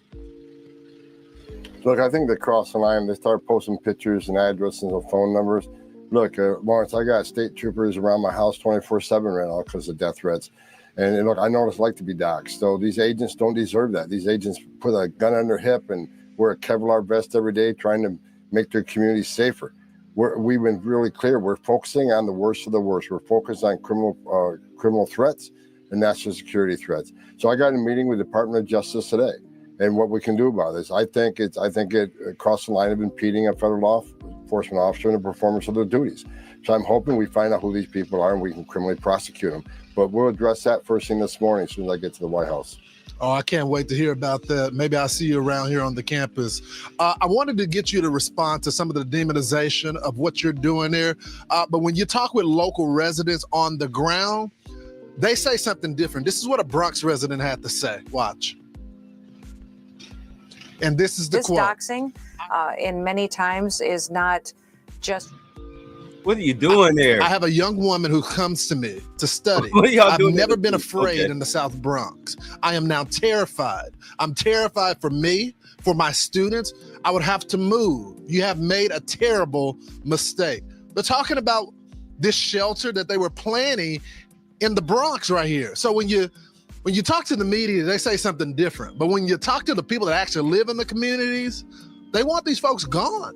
[SPEAKER 5] Look, I think they cross the line. They start posting pictures and addresses and phone numbers. Look, Lawrence, I got state troopers around my house 24/7 right now because of death threats. And look, I know what it's like to be doxxed. So these agents don't deserve that. These agents put a gun on their hip and wear a Kevlar vest every day trying to make their community safer. We've been really clear. We're focusing on the worst of the worst. We're focused on criminal threats and national security threats. So I got a meeting with the Department of Justice today. And what we can do about this, I think it crossed the line of impeding a federal law enforcement officer in the performance of their duties. So I'm hoping we find out who these people are and we can criminally prosecute them. But we'll address that first thing this morning as soon as I get to the White House.
[SPEAKER 4] Oh, I can't wait to hear about that. Maybe I'll see you around here on the campus. I wanted to get you to respond to some of the demonization of what you're doing there. But when you talk with local residents on the ground, they say something different. This is what a Bronx resident had to say. Watch. And this is the quote.
[SPEAKER 7] Doxing in many times is not just.
[SPEAKER 6] What are you doing there?
[SPEAKER 4] I have a young woman who comes to me to study.
[SPEAKER 6] What are y'all
[SPEAKER 4] I've
[SPEAKER 6] doing
[SPEAKER 4] never been afraid
[SPEAKER 6] Okay.
[SPEAKER 4] in the South Bronx. I am now terrified. I'm terrified for me, for my students. I would have to move. You have made a terrible mistake. They're talking about this shelter that they were planning in the Bronx right here. So when you talk to the media, they say something different. But when you talk to the people that actually live in the communities, they want these folks gone.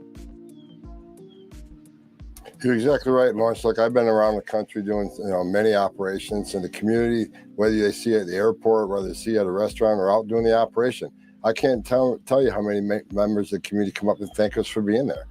[SPEAKER 5] You're exactly right, Lawrence. Look, I've been around the country doing many operations in the community, whether they see it at the airport, whether they see it at a restaurant or out doing the operation. I can't tell you how many members of the community come up and thank us for being there.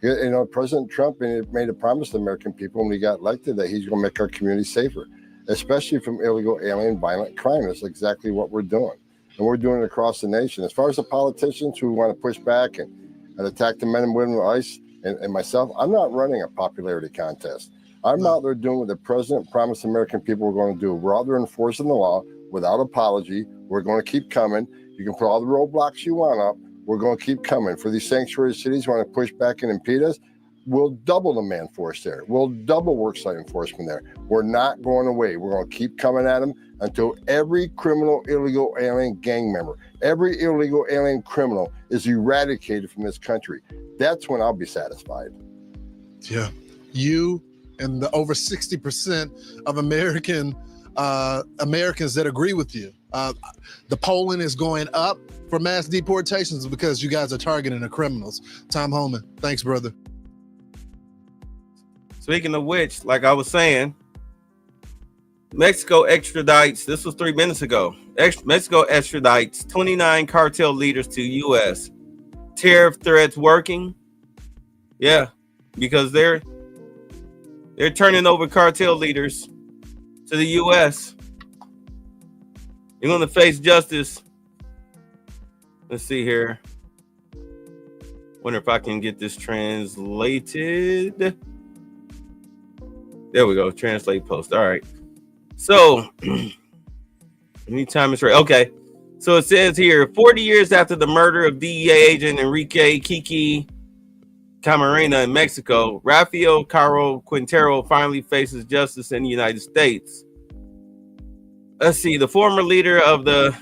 [SPEAKER 5] You know, President Trump made a promise to the American people when he got elected that he's going to make our community safer, especially from illegal alien violent crime. That's exactly what we're doing. And we're doing it across the nation. As far as the politicians who want to push back and attack the men and women of ICE and myself, I'm not running a popularity contest. I'm out there doing what the president promised the American people we're going to do. We're out there enforcing the law without apology. We're going to keep coming. You can put all the roadblocks you want up. We're going to keep coming. For these sanctuary cities who want to push back and impede us, we'll double the man force there. We'll double worksite enforcement there. We're not going away. We're going to keep coming at them until every criminal illegal alien gang member, every illegal alien criminal is eradicated from this country. That's when I'll be satisfied.
[SPEAKER 4] Yeah. You and the over 60% of Americans that agree with you. The polling is going up for mass deportations because you guys are targeting the criminals. Tom Homan, thanks, brother.
[SPEAKER 6] Speaking of which, like I was saying, Mexico extradites, this was 3 minutes ago, Mexico extradites 29 cartel leaders to U.S. Tariff threats working? Yeah, because they're turning over cartel leaders to the U.S. You're going to face justice. Let's see here. Wonder if I can get this translated. There we go. Translate post. All right. So, anytime it's right. Okay. So it says here, 40 years after the murder of DEA agent Enrique Kiki Camarena in Mexico, Rafael Caro Quintero finally faces justice in the United States. Let's see. The former leader of the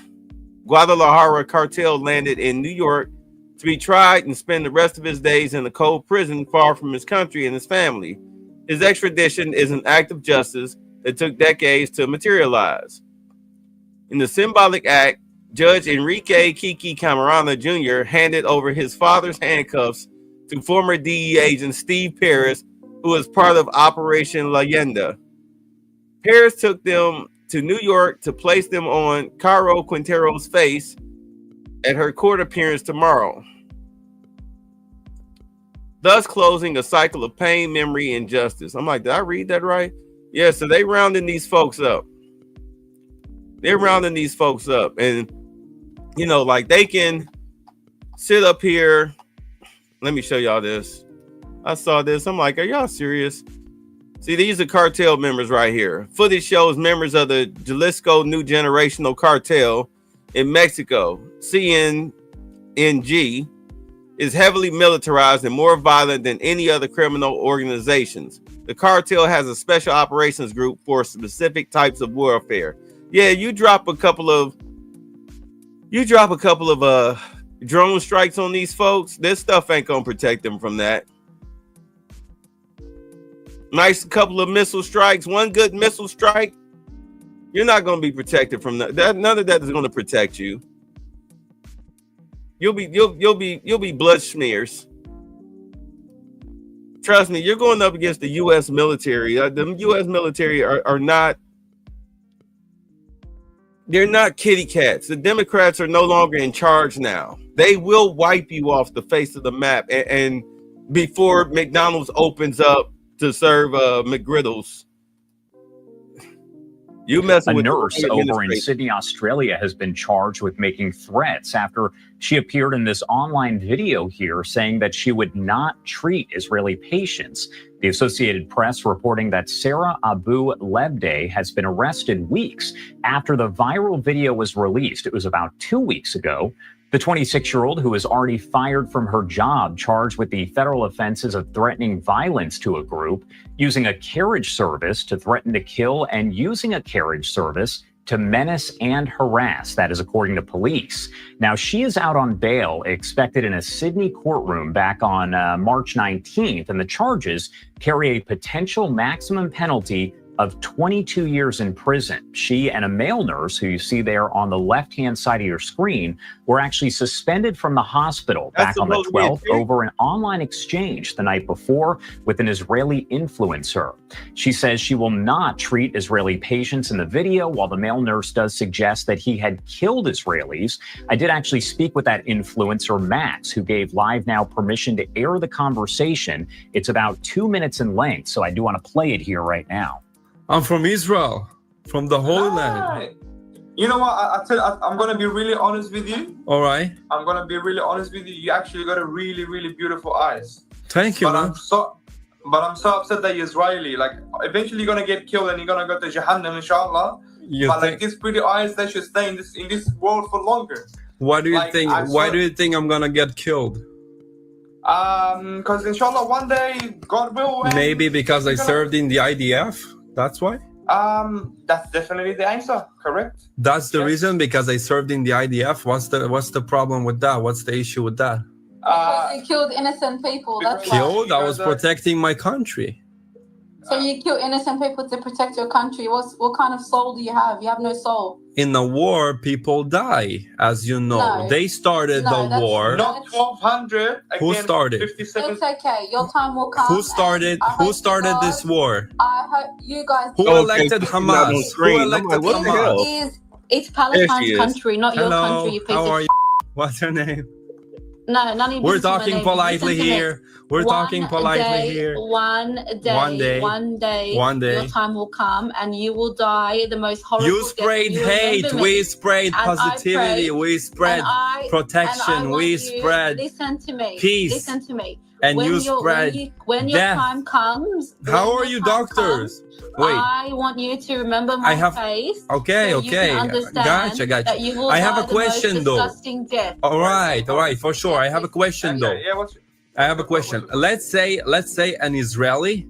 [SPEAKER 6] Guadalajara cartel landed in New York to be tried and spend the rest of his days in a cold prison far from his country and his family. His extradition is an act of justice that took decades to materialize. In the symbolic act, Judge Enrique Kiki Camarena Jr. handed over his father's handcuffs to former DEA agent Steve Paris, who was part of Operation Leyenda. Paris took them to New York to place them on Caro Quintero's face at her court appearance tomorrow. thus closing a cycle of pain, memory, and justice. I'm like, did I read that right? Yeah, so they rounding these folks up. They're rounding these folks up. And, you know, like they can sit up here. Let me show y'all this. I saw this. I'm like, are y'all serious? See, these are cartel members right here. Footage shows members of the Jalisco New Generational Cartel in Mexico. CNNG is heavily militarized and more violent than any other criminal organizations. The cartel has a special operations group for specific types of warfare. Yeah, you drop a couple of drone strikes on these folks, this stuff ain't gonna protect them from that. Nice couple of missile strikes, one good missile strike, you're not gonna be protected from that. None of that is gonna protect you. You'll be blood smears. Trust me, you're going up against the U.S. military. The U.S. military are not. They're not kitty cats. The Democrats are no longer in charge now. They will wipe you off the face of the map. And before McDonald's opens up to serve McGriddles, you messing with
[SPEAKER 8] a nurse over in Sydney, Australia, has been charged with making threats after she appeared in this online video here saying that she would not treat Israeli patients. The Associated Press reporting that Sarah Abu Lebde has been arrested weeks after the viral video was released. It was about 2 weeks ago. The 26-year-old, who was already fired from her job, charged with the federal offenses of threatening violence to a group, using a carriage service to threaten to kill, and using a carriage service to menace and harass. That is according to police. Now, she is out on bail, expected in a Sydney courtroom back on March 19th, and the charges carry a potential maximum penalty of 22 years in prison. She and a male nurse, who you see there on the left-hand side of your screen, were actually suspended from the hospital back on the 12th over an online exchange the night before with an Israeli influencer. She says she will not treat Israeli patients in the video, while the male nurse does suggest that he had killed Israelis. I did actually speak with that influencer, Max, who gave Live Now permission to air the conversation. It's about 2 minutes in length, so I do want to play it here right now.
[SPEAKER 9] I'm from Israel, from the Holy Land.
[SPEAKER 10] You know what? I'm going to be really honest with you.
[SPEAKER 9] All right.
[SPEAKER 10] I'm going to be really honest with you. You actually got a really, really beautiful eyes.
[SPEAKER 9] Thank you, man.
[SPEAKER 10] But I'm so upset that you're Israeli. Like, eventually you're going to get killed and you're going to go to Jahannam, inshallah. Like, these pretty eyes, they should stay in this world for longer.
[SPEAKER 9] Why do you think? Why do you think I'm going to get killed?
[SPEAKER 10] Because inshallah, one day, God will.
[SPEAKER 9] Maybe because I served in the IDF. That's why?
[SPEAKER 10] That's definitely the answer, correct?
[SPEAKER 9] That's the reason, because I served in the IDF. What's the problem with that? What's the issue with that?
[SPEAKER 24] Because you killed innocent people. That's
[SPEAKER 9] Killed?
[SPEAKER 24] why.
[SPEAKER 9] I was protecting my country.
[SPEAKER 24] So you kill innocent people to protect your country. What kind of soul do you have? You have no soul.
[SPEAKER 9] In a war, people die, as you know.
[SPEAKER 24] No.
[SPEAKER 9] They started the war.
[SPEAKER 10] Not 1200.
[SPEAKER 9] Who started?
[SPEAKER 10] 57.
[SPEAKER 24] It's okay. Your time will come.
[SPEAKER 9] Who started? Who started this war?
[SPEAKER 24] I hope you guys.
[SPEAKER 9] Who elected Hamas? Who elected Hamas?
[SPEAKER 24] It's Palestine's country, not your country. You piece
[SPEAKER 9] How
[SPEAKER 24] of
[SPEAKER 9] are you? What's your name?
[SPEAKER 24] No, none of you.
[SPEAKER 9] We're talking politely here. We're talking politely here.
[SPEAKER 24] One day, your time will come and you will die the most horrible
[SPEAKER 9] You sprayed hate. We sprayed positivity. We spread protection. We spread
[SPEAKER 24] listen to me.
[SPEAKER 9] Peace.
[SPEAKER 24] Listen to me.
[SPEAKER 9] And you spread
[SPEAKER 24] when your
[SPEAKER 9] death.
[SPEAKER 24] time comes.
[SPEAKER 9] How are you doctors? Wait.
[SPEAKER 24] I want you to remember my face.
[SPEAKER 9] Okay,
[SPEAKER 24] so
[SPEAKER 9] okay.
[SPEAKER 24] You can understand
[SPEAKER 9] Gotcha.
[SPEAKER 24] that you will
[SPEAKER 9] I have
[SPEAKER 24] die
[SPEAKER 9] a question
[SPEAKER 24] the most
[SPEAKER 9] though.
[SPEAKER 24] disgusting death.
[SPEAKER 9] All right, for sure. I have a question though. I have a question. Let's say an Israeli,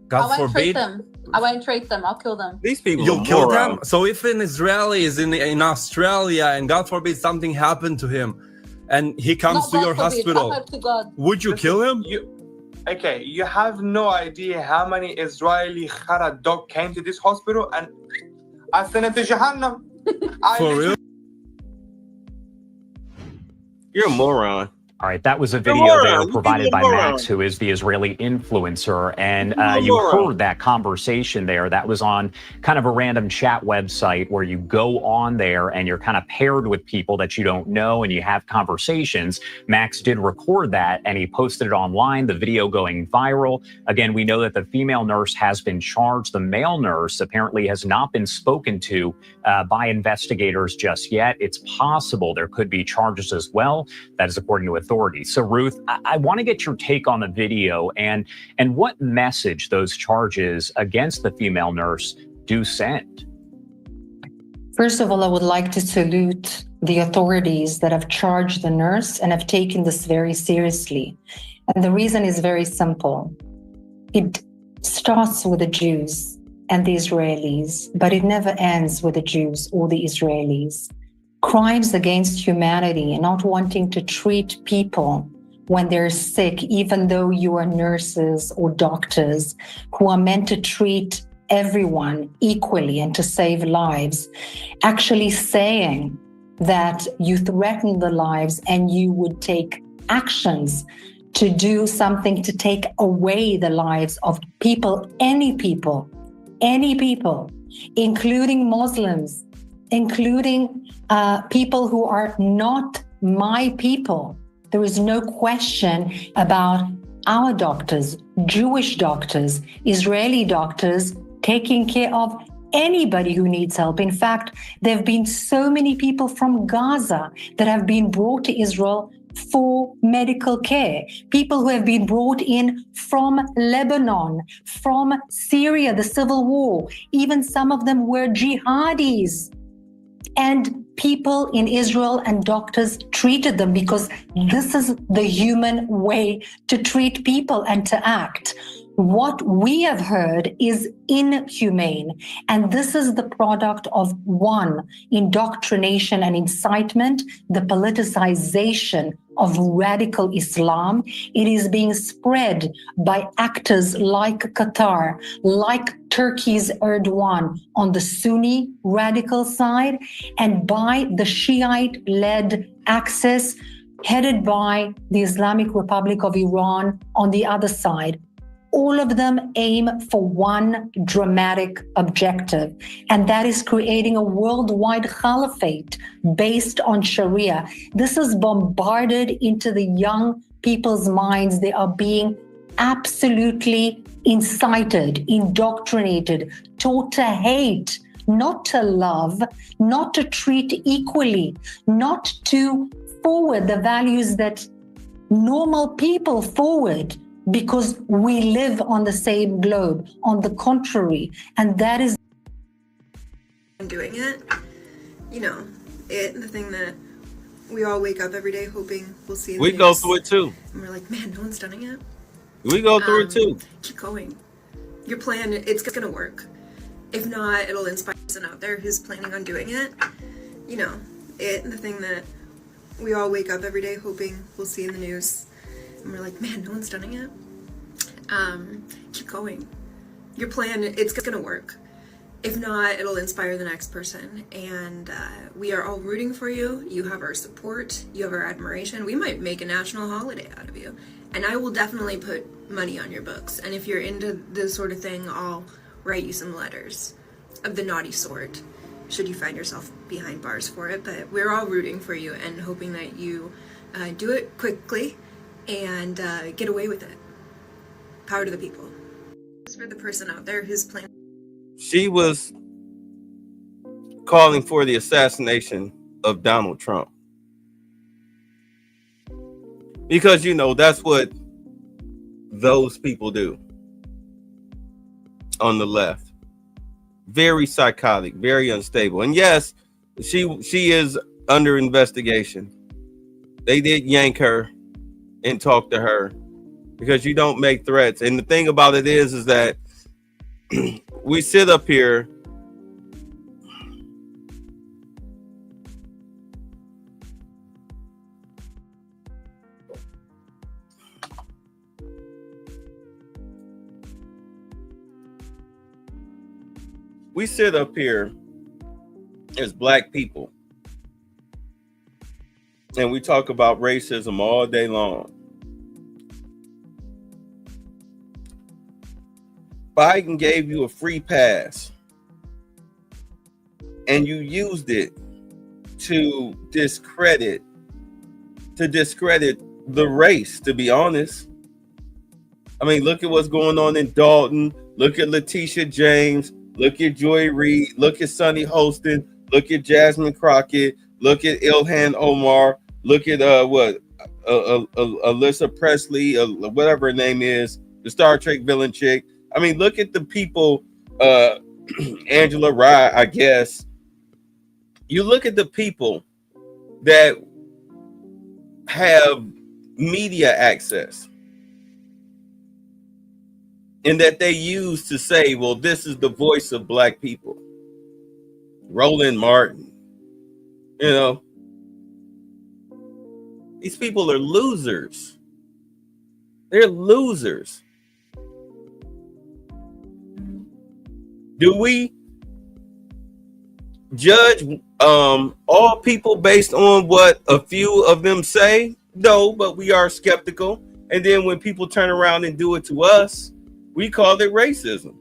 [SPEAKER 9] God
[SPEAKER 24] I won't
[SPEAKER 9] forbid.
[SPEAKER 24] treat them. I won't treat them. I'll kill them.
[SPEAKER 6] These people
[SPEAKER 9] You'll kill them. So if an Israeli is in Australia and God forbid something happened to him, and he comes to your hospital, would you kill him?
[SPEAKER 10] Okay, you have no idea how many Israeli Khara dog came to this hospital and I sent it to Jahannam.
[SPEAKER 9] For real?
[SPEAKER 6] You're a moron.
[SPEAKER 8] All right, that was a video there provided by Max, who is the Israeli influencer. And you heard that conversation there. That was on kind of a random chat website where you go on there and you're kind of paired with people that you don't know and you have conversations. Max did record that and he posted it online, the video going viral. Again, we know that the female nurse has been charged. The male nurse apparently has not been spoken to by investigators just yet. It's possible there could be charges as well. That is according to authorities. So, Ruth, I want to get your take on the video and what message those charges against the female nurse do send.
[SPEAKER 1] First of all, I would like to salute the authorities that have charged the nurse and have taken this very seriously. And the reason is very simple. It starts with the Jews and the Israelis, but it never ends with the Jews or the Israelis. Crimes against humanity and not wanting to treat people when they're sick, even though you are nurses or doctors who are meant to treat everyone equally and to save lives, actually saying that you threaten the lives and you would take actions to do something to take away the lives of people, any people, including Muslims, including people who are not my people. There is no question about our doctors, Jewish doctors, Israeli doctors, taking care of anybody who needs help. In fact, there have been so many people from Gaza that have been brought to Israel for medical care, people who have been brought in from Lebanon, from Syria, the civil war. Even some of them were jihadis. And people in Israel and doctors treated them because this is the human way to treat people and to act. What we have heard is inhumane. And this is the product of one, indoctrination and incitement, the politicization of radical Islam. It is being spread by actors like Qatar, like Turkey's Erdogan on the Sunni radical side, and by the Shiite-led axis headed by the Islamic Republic of Iran on the other side. All of them aim for one dramatic objective, and that is creating a worldwide caliphate based on Sharia. This is bombarded into the young people's minds. They are being absolutely incited, indoctrinated, taught to hate, not to love, not to treat equally, not to forward the values that normal people forward, because we live on the same globe. On the contrary, and that is
[SPEAKER 11] doing it, the thing that we all wake up every day hoping we'll see.
[SPEAKER 6] We go through it too.
[SPEAKER 11] And we're like, man, no one's done it yet.
[SPEAKER 6] We go through it too.
[SPEAKER 11] Keep going. Your plan, it's gonna work. If not, it'll inspire someone out there who's planning on doing it. The thing that we all wake up every day hoping we'll see in the news. And we're like, man, no one's done it yet. Keep going. Your plan, it's gonna work. If not, it'll inspire the next person. And we are all rooting for you. You have our support. You have our admiration. We might make a national holiday out of you. And I will definitely put money on your books. And if you're into this sort of thing, I'll write you some letters of the naughty sort, should you find yourself behind bars for it. But we're all rooting for you and hoping that you do it quickly and get away with it. Power to the people. For the person out there who's playing.
[SPEAKER 6] She was calling for the assassination of Donald Trump. Because, that's what those people do on the left. Very psychotic, very unstable. And yes, she is under investigation. They did yank her and talk to her because you don't make threats. And the thing about it is that we sit up here as black people and we talk about racism all day long. Biden gave you a free pass and you used it to discredit the race, to be honest. I mean, look at what's going on in Dalton. Look at Letitia James. Look at Joy Reid. Look at Sonny Holston. Look at Jasmine Crockett. Look at Ilhan Omar. Look at Alyssa Presley, whatever her name is, the Star Trek villain chick. I mean, look at the people, Angela Rye, I guess. You look at the people that have media access and that they use to say, well, this is the voice of Black people. Roland Martin, you know, these people are losers. They're losers. Do we judge all people based on what a few of them say? No, but we are skeptical. And then when people turn around and do it to us, we call it racism.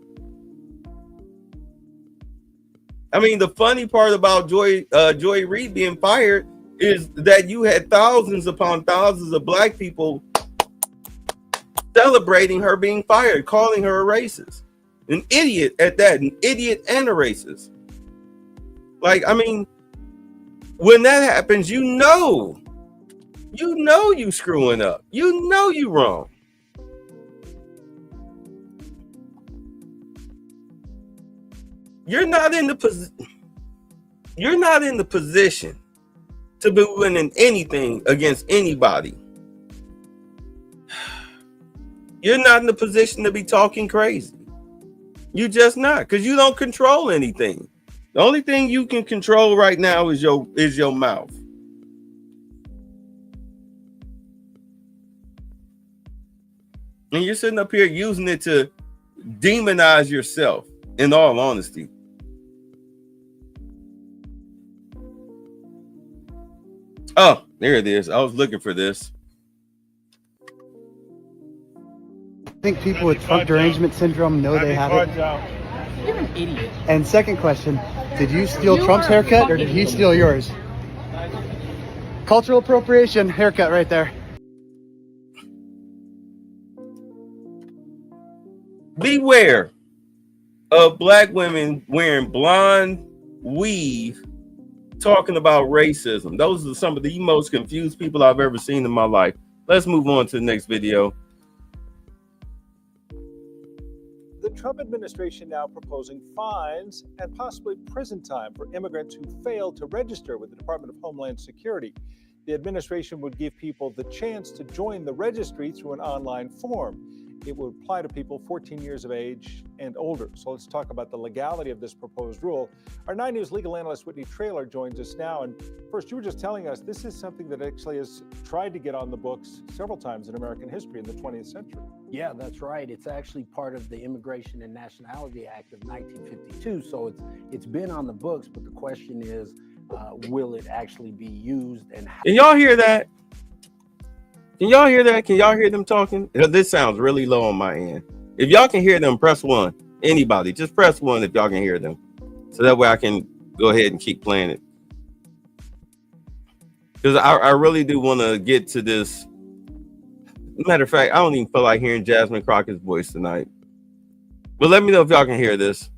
[SPEAKER 6] I mean, the funny part about Joy Reid being fired is that you had thousands upon thousands of Black people celebrating her being fired, calling her a racist. An idiot at that, an idiot and a racist. Like, I mean, when that happens, you know you screwing up. You know you wrong. You're not in the position to be winning anything against anybody. You're not in the position to be talking crazy. You just not, because you don't control anything. The only thing you can control right now is your mouth. And you're sitting up here using it to demonize yourself, in all honesty. Oh, there it is. I was looking for this.
[SPEAKER 12] I think people with trunk derangement syndrome know they have it.
[SPEAKER 13] You're an idiot.
[SPEAKER 12] And second question, did you steal Trump's haircut or did he steal yours? Cultural appropriation haircut right there.
[SPEAKER 6] Beware of Black women wearing blonde weave talking about racism. Those are some of the most confused people I've ever seen in my life. Let's move on to the next video.
[SPEAKER 15] The Trump administration now proposing fines and possibly prison time for immigrants who fail to register with the Department of Homeland Security. The administration would give people the chance to join the registry through an online form. It would apply to people 14 years of age and older. So let's talk about the legality of this proposed rule. Our 9 News legal analyst Whitney Traylor joins us now. And first, you were just telling us this is something that actually has tried to get on the books several times in American history in the 20th century.
[SPEAKER 16] Yeah, that's right. It's actually part of the Immigration and Nationality Act of 1952. So it's been on the books, but the question is, will it actually be used? And
[SPEAKER 6] Can y'all hear that? Can y'all hear that? Can y'all hear them talking? This sounds really low on my end. If y'all can hear them, press 1. Anybody, just press 1 if y'all can hear them. So that way I can go ahead and keep playing it. Because I really do want to get to this. Matter of fact, I don't even feel like hearing Jasmine Crockett's voice tonight. But let me know if y'all can hear this.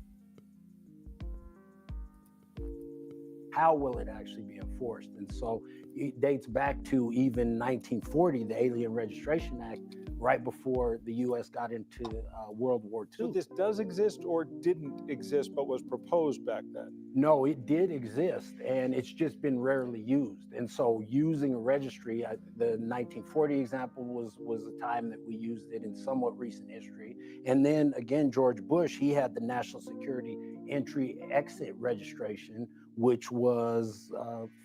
[SPEAKER 16] How will it actually be enforced? And so it dates back to even 1940, the Alien Registration Act, right before the U.S. got into World War II.
[SPEAKER 15] So this does exist or didn't exist, but was proposed back then?
[SPEAKER 16] No, it did exist, and it's just been rarely used. And so using a registry, the 1940 example was the time that we used it in somewhat recent history. And then again, George Bush, he had the National Security Entry-Exit Registration, which was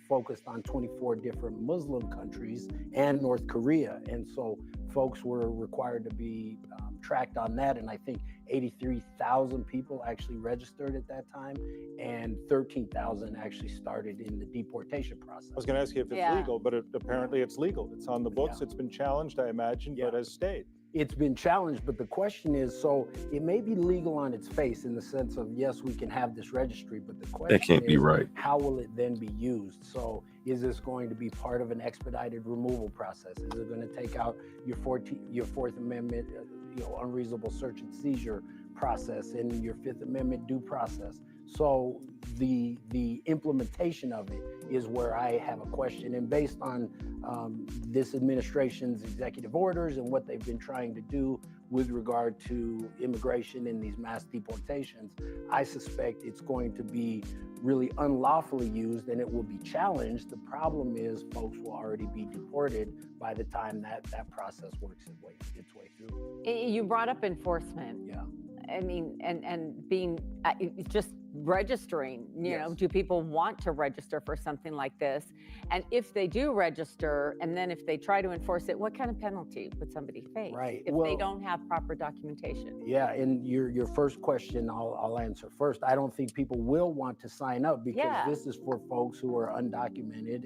[SPEAKER 16] focused on 24 different Muslim countries and North Korea. And so folks were required to be tracked on that, and I think 83,000 people actually registered at that time, and 13,000 actually started in the deportation process.
[SPEAKER 15] I was going to ask you if it's legal, but apparently it's legal. It's on the books. It's been challenged, I imagine, but has stayed.
[SPEAKER 16] It's been challenged, but the question is, so it may be legal on its face in the sense of, yes, we can have this registry, but the question
[SPEAKER 6] That can't be right.
[SPEAKER 16] how will it then be used? So is this going to be part of an expedited removal process? Is it going to take out your Fourth Amendment, unreasonable search and seizure process and your Fifth Amendment due process? So the implementation of it is where I have a question. And based on this administration's executive orders and what they've been trying to do with regard to immigration and these mass deportations, I suspect it's going to be really unlawfully used and it will be challenged. The problem is folks will already be deported by the time that process works its way through.
[SPEAKER 14] You brought up enforcement.
[SPEAKER 16] Yeah.
[SPEAKER 14] I mean, and being just registering, you know, do people want to register for something like this? And if they do register, and then if they try to enforce it, what kind of penalty would somebody face if they don't have proper documentation?
[SPEAKER 16] Yeah, and your first question, I'll answer first. I don't think people will want to sign up because this is for folks who are undocumented,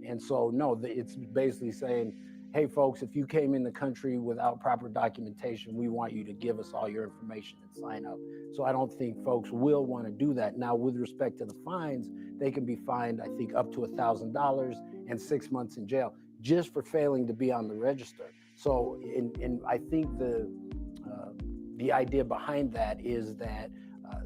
[SPEAKER 16] and so no, it's basically saying, hey folks, if you came in the country without proper documentation, we want you to give us all your information and sign up. So I don't think folks will want to do that. Now, with respect to the fines, they can be fined, I think, up to $1,000 and 6 months in jail just for failing to be on the register. So, and I think the idea behind that is that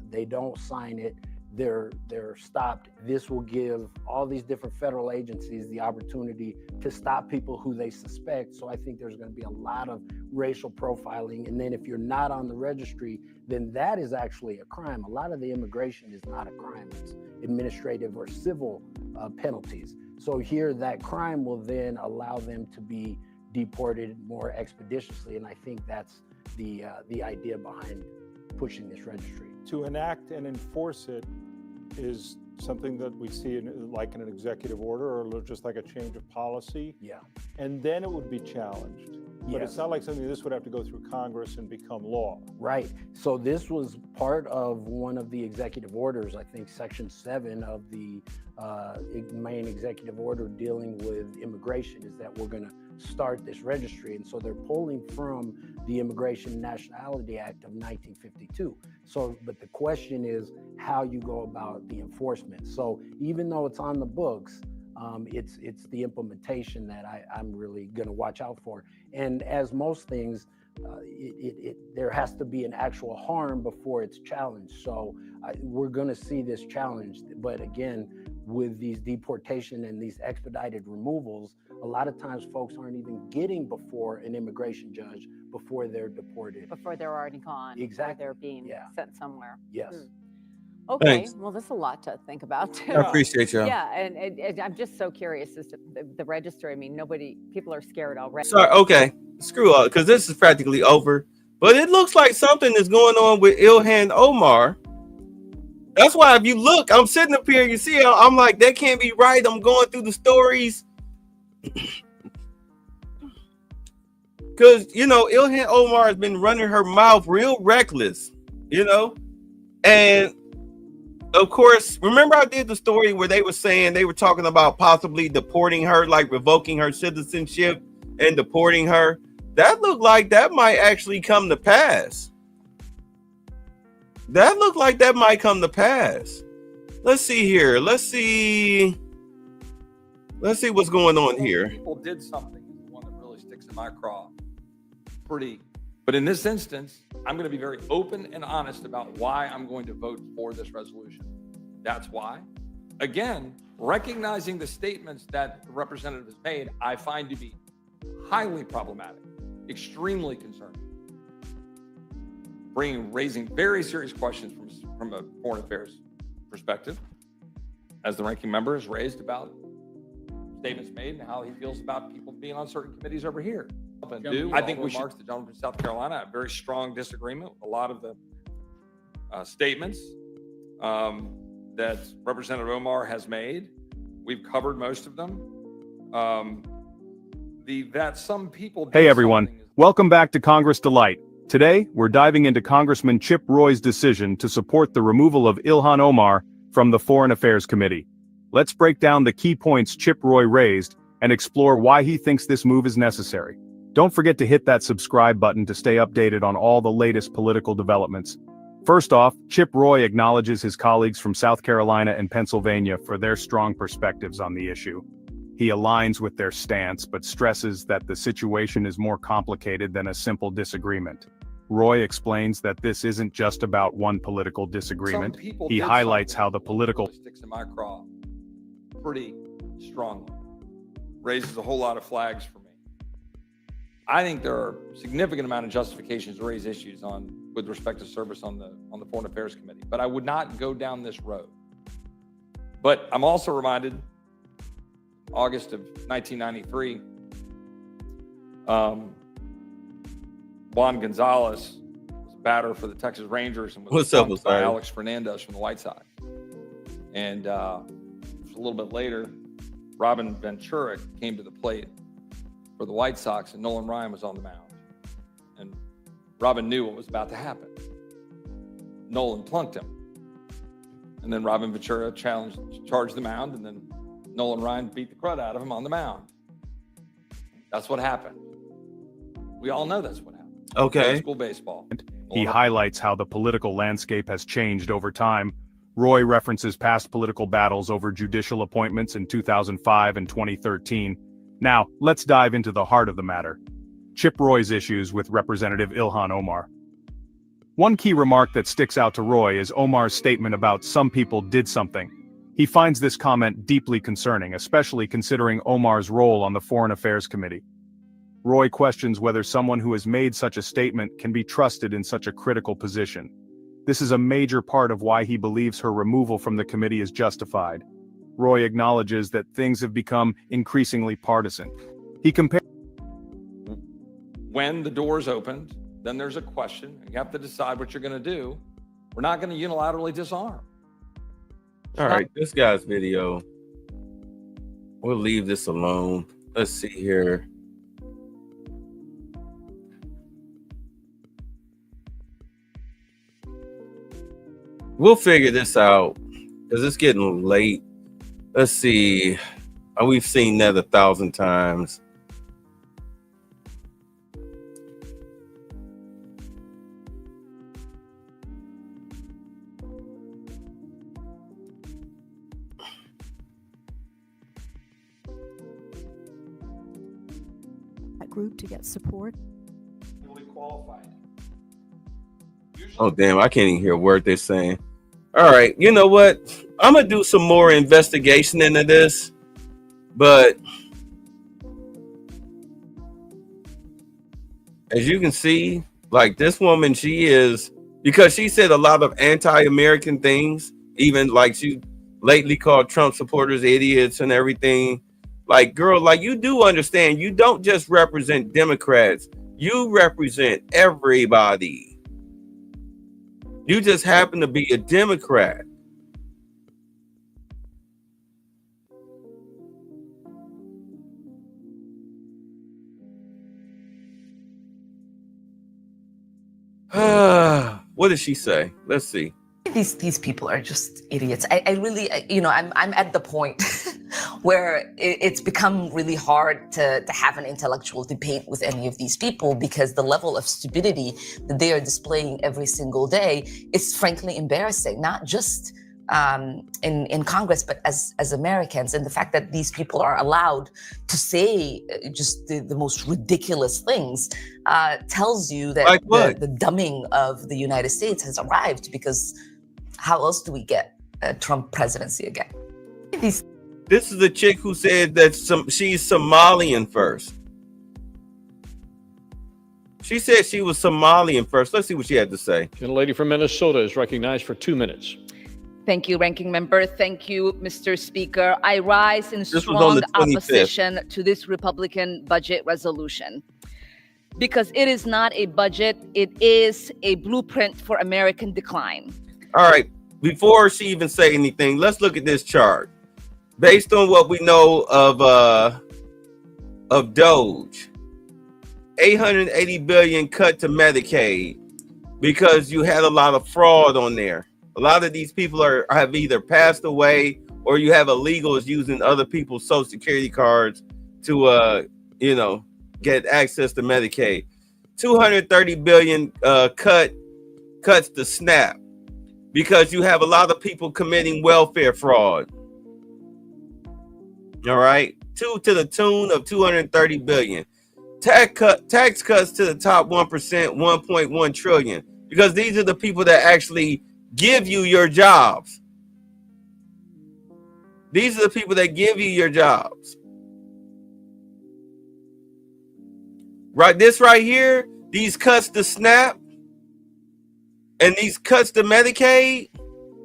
[SPEAKER 16] they don't sign it. They're stopped. This will give all these different federal agencies the opportunity to stop people who they suspect. So I think there's going to be a lot of racial profiling. And then if you're not on the registry, then that is actually a crime. A lot of the immigration is not a crime. It's administrative or civil penalties. So here, that crime will then allow them to be deported more expeditiously. And I think that's the idea behind pushing this registry.
[SPEAKER 15] To enact and enforce it is something that we see like in an executive order or just like a change of policy.
[SPEAKER 16] Yeah.
[SPEAKER 15] And then it would be challenged. But it's not like something this would have to go through Congress and become law.
[SPEAKER 16] Right. So this was part of one of the executive orders, I think Section 7 of the main executive order dealing with immigration is that we're going to start this registry. And so they're pulling from the Immigration and Nationality Act of 1952. So, but the question is how you go about the enforcement. So even though it's on the books, it's the implementation that I'm really going to watch out for. And as most things, there has to be an actual harm before it's challenged. So we're going to see this challenged. But again, with these deportation and these expedited removals, a lot of times folks aren't even getting before an immigration judge before they're deported.
[SPEAKER 14] Before they're already gone.
[SPEAKER 16] Exactly.
[SPEAKER 14] Or they're being sent somewhere.
[SPEAKER 16] Yes.
[SPEAKER 14] Okay,
[SPEAKER 6] Thanks.
[SPEAKER 14] well, that's a lot to think about too.
[SPEAKER 6] I appreciate y'all.
[SPEAKER 14] Yeah, and I'm just so curious as to the register. I mean, people are scared already.
[SPEAKER 6] Sorry, okay, screw up, because this is practically over. But it looks like something is going on with Ilhan Omar. That's why if you look, I'm sitting up here, you see, I'm like, that can't be right. I'm going through the stories. Because, Ilhan Omar has been running her mouth real reckless, and of course, remember I did the story where they were talking about possibly deporting her, like revoking her citizenship and deporting her. That looked like that might actually come to pass. Let's see here. Let's see what's going on here.
[SPEAKER 17] People did something is the one that really sticks in my craw. But in this instance, I'm going to be very open and honest about why I'm going to vote for this resolution. That's why. Again, recognizing the statements that the representative has made, I find to be highly problematic, extremely concerning, raising very serious questions from a foreign affairs perspective, as the ranking member has raised about statements made and how he feels about people being on certain committees over here. I think we should. The gentleman from South Carolina, I have very strong disagreement with a lot of the statements that Representative Omar has made. We've covered most of them. that some people.
[SPEAKER 18] Hey everyone, welcome back to Congress Delight. Today, we're diving into Congressman Chip Roy's decision to support the removal of Ilhan Omar from the Foreign Affairs Committee. Let's break down the key points Chip Roy raised and explore why he thinks this move is necessary. Don't forget to hit that subscribe button to stay updated on all the latest political developments. First off, Chip Roy acknowledges his colleagues from South Carolina and Pennsylvania for their strong perspectives on the issue. He aligns with their stance, but stresses that the situation is more complicated than a simple disagreement. Roy explains that this isn't just about one political disagreement. He highlights how the political
[SPEAKER 17] sticks in my craw pretty strongly, raises a whole lot of flags for me. I think there are significant amount of justifications to raise issues with respect to service on the Foreign Affairs Committee, but I would not go down this road. But I'm also reminded, August of 1993, Juan Gonzalez was a batter for the Texas Rangers and was punked by Alex Fernandez from the White Sox. And a little bit later, Robin Ventura came to the plate for the White Sox, and Nolan Ryan was on the mound. And Robin knew what was about to happen. Nolan plunked him. And then Robin Ventura charged the mound, and then Nolan Ryan beat the crud out of him on the mound. That's what happened. We all know that's what happened.
[SPEAKER 18] Okay.
[SPEAKER 17] High school baseball.
[SPEAKER 18] He highlights how the political landscape has changed over time. Roy references past political battles over judicial appointments in 2005 and 2013. Now, let's dive into the heart of the matter. Chip Roy's issues with Representative Ilhan Omar. One key remark that sticks out to Roy is Omar's statement about some people did something. He finds this comment deeply concerning, especially considering Omar's role on the Foreign Affairs Committee. Roy questions whether someone who has made such a statement can be trusted in such a critical position. This is a major part of why he believes her removal from the committee is justified. Roy acknowledges that things have become increasingly partisan. He compares.
[SPEAKER 17] When the doors opened, then there's a question. You have to decide what you're going to do. We're not going to unilaterally disarm.
[SPEAKER 19] All right, this guy's video. We'll leave this alone. Let's see here. We'll figure this out because it's getting late. Let's see. We've seen that 1,000 times.
[SPEAKER 20] Group to get support.
[SPEAKER 19] Oh, damn. I can't even hear a word they're saying. All right. You know what? I'm going to do some more investigation into this. But as you can see, like this woman, she is, because she said a lot of anti-American things, even like she lately called Trump supporters idiots and everything. Like, girl, like you do understand, you don't just represent Democrats, you represent everybody. You just happen to be a Democrat. What did she say? Let's see.
[SPEAKER 21] These people are just idiots. I really, you know, I'm at the point where it's become really hard to have an intellectual debate with any of these people because the level of stupidity that they are displaying every single day is frankly embarrassing, not just in Congress, but as Americans. And the fact that these people are allowed to say just the most ridiculous things tells you that
[SPEAKER 19] like
[SPEAKER 21] the dumbing of the United States has arrived, because how else do we get a Trump presidency again?
[SPEAKER 19] This is the chick who said that she's Somalian first. She said she was Somalian first. Let's see what she had to say.
[SPEAKER 25] Gentlelady from Minnesota is recognized for 2 minutes.
[SPEAKER 26] Thank you, Ranking Member. Thank you, Mr. Speaker. I rise in strong opposition to this Republican budget resolution because it is not a budget. It is a blueprint for American decline.
[SPEAKER 19] All right. Before she even say anything, let's look at this chart. Based on what we know of of Doge, 880 billion cut to Medicaid because you had a lot of fraud on there. A lot of these people have either passed away or you have illegals using other people's social security cards to get access to Medicaid. 230 billion cuts to SNAP because you have a lot of people committing welfare fraud. All right, to the tune of 230 billion. Tax cuts to the top 1%, 1.1 trillion, because these are the people that actually give you your jobs. These are the people that give you your jobs. Right, this right here, these cuts to SNAP and these cuts to Medicaid,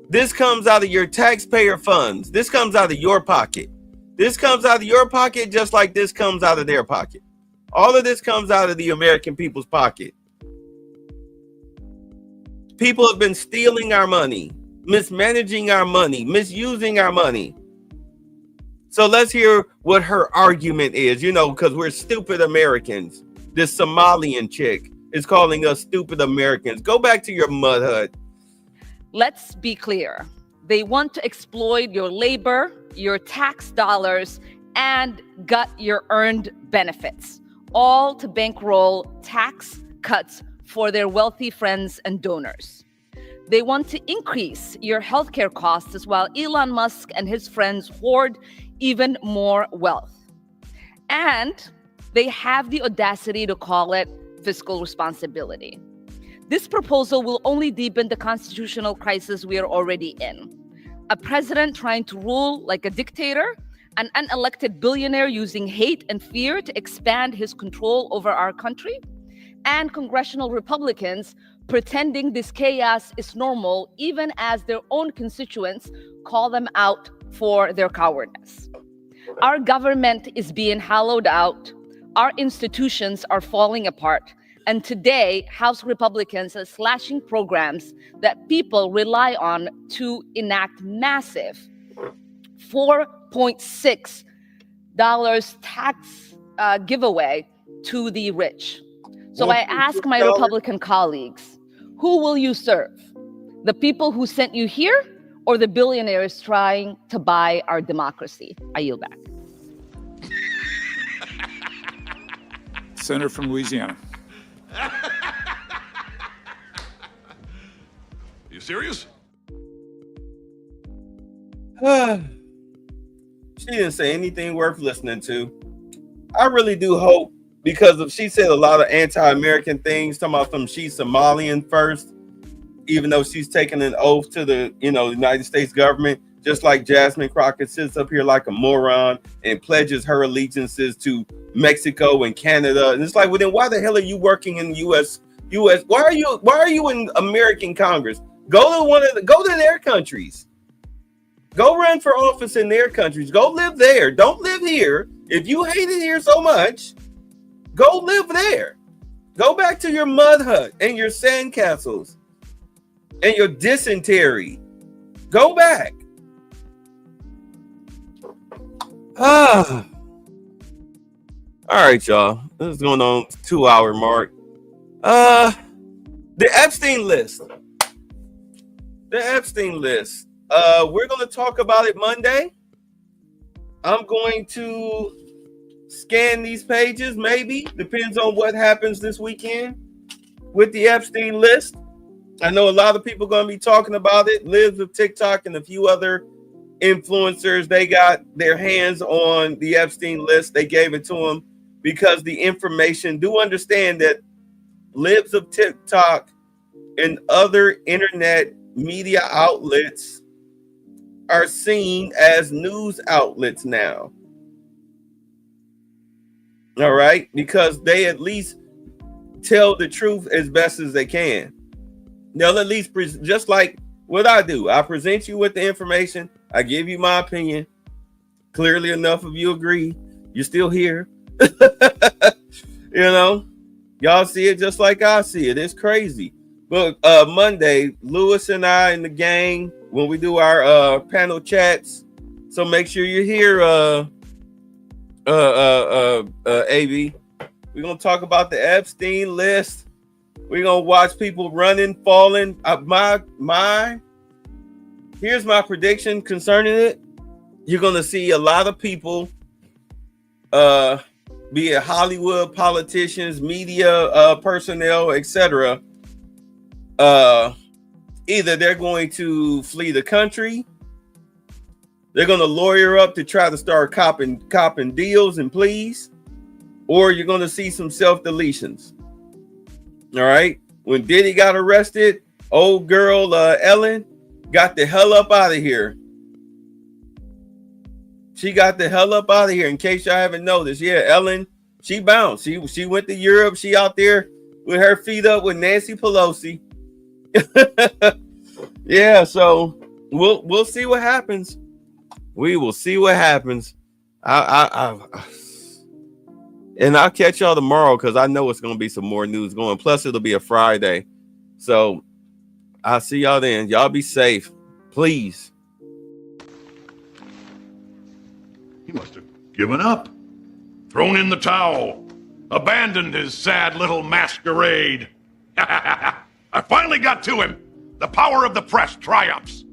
[SPEAKER 19] this comes out of your taxpayer funds. This comes out of your pocket. This comes out of your pocket just like this comes out of their pocket. All of this comes out of the American people's pocket. People have been stealing our money, mismanaging our money, misusing our money. So let's hear what her argument is, because we're stupid Americans. This Somalian chick is calling us stupid Americans. Go back to your mud hut.
[SPEAKER 26] Let's be clear. They want to exploit your labor, your tax dollars, and gut your earned benefits, all to bankroll tax cuts for their wealthy friends and donors. They want to increase your healthcare costs while Elon Musk and his friends hoard even more wealth. And they have the audacity to call it fiscal responsibility. This proposal will only deepen the constitutional crisis we are already in. A president trying to rule like a dictator, an unelected billionaire using hate and fear to expand his control over our country, and congressional Republicans pretending this chaos is normal even as their own constituents call them out for their cowardice. Our government is being hollowed out. Our institutions are falling apart. And today, House Republicans are slashing programs that people rely on to enact massive $4.6 tax giveaway to the rich. So I ask my Republican colleagues, who will you serve? The people who sent you here or the billionaires trying to buy our democracy? I yield back.
[SPEAKER 2] Senator from Louisiana.
[SPEAKER 3] You serious?
[SPEAKER 19] She didn't say anything worth listening to. I really do hope, because she said a lot of anti-American things, talking about she's Somalian first, even though she's taken an oath to the United States government, just like Jasmine Crockett sits up here like a moron and pledges her allegiances to Mexico and Canada. And it's like, well, then why the hell are you working in the US? Why are you in American Congress? Go to their countries. Go run for office in their countries. Go live there. Don't live here. If you hate it here so much, go live there. Go back to your mud hut and your sandcastles and your dysentery. Go back. All right, y'all. This is going on 2-hour mark. The Epstein list. The Epstein list. We're going to talk about it Monday. I'm going to scan these pages, maybe. Depends on what happens this weekend with the Epstein list. I know a lot of people are going to be talking about it. Liz of TikTok and a few other influencers, they got their hands on the Epstein list. They gave it to them because the information, do understand that Libs of TikTok and other internet media outlets are seen as news outlets now. All right, because they at least tell the truth as best as they can. They'll at least just like what I do. I present you with the information. I give you my opinion. Clearly enough of you agree. You're still here. Y'all see it just like I see it. It's crazy. But Monday, Lewis and I and the gang, when we do our panel chats, so make sure you're here AB. We're gonna talk about the Epstein list. We're gonna watch people running, falling. Here's my prediction concerning it. You're gonna see a lot of people, be it Hollywood politicians, media personnel, etc. Either they're going to flee the country, they're going to lawyer up to try to start copping deals and pleas, or you're going to see some self-deletions. All right. When Diddy got arrested, old girl Ellen got the hell up out of here. She got the hell up out of here. In case y'all haven't noticed, yeah, Ellen, she bounced. She went to Europe. She out there with her feet up with Nancy Pelosi. Yeah, so we'll see what happens. We will see what happens. And I'll catch y'all tomorrow because I know it's gonna be some more news going. Plus, it'll be a Friday. So I'll see y'all then. Y'all be safe, please.
[SPEAKER 2] He must have given up, thrown in the towel, abandoned his sad little masquerade. I finally got to him. The power of the press triumphs.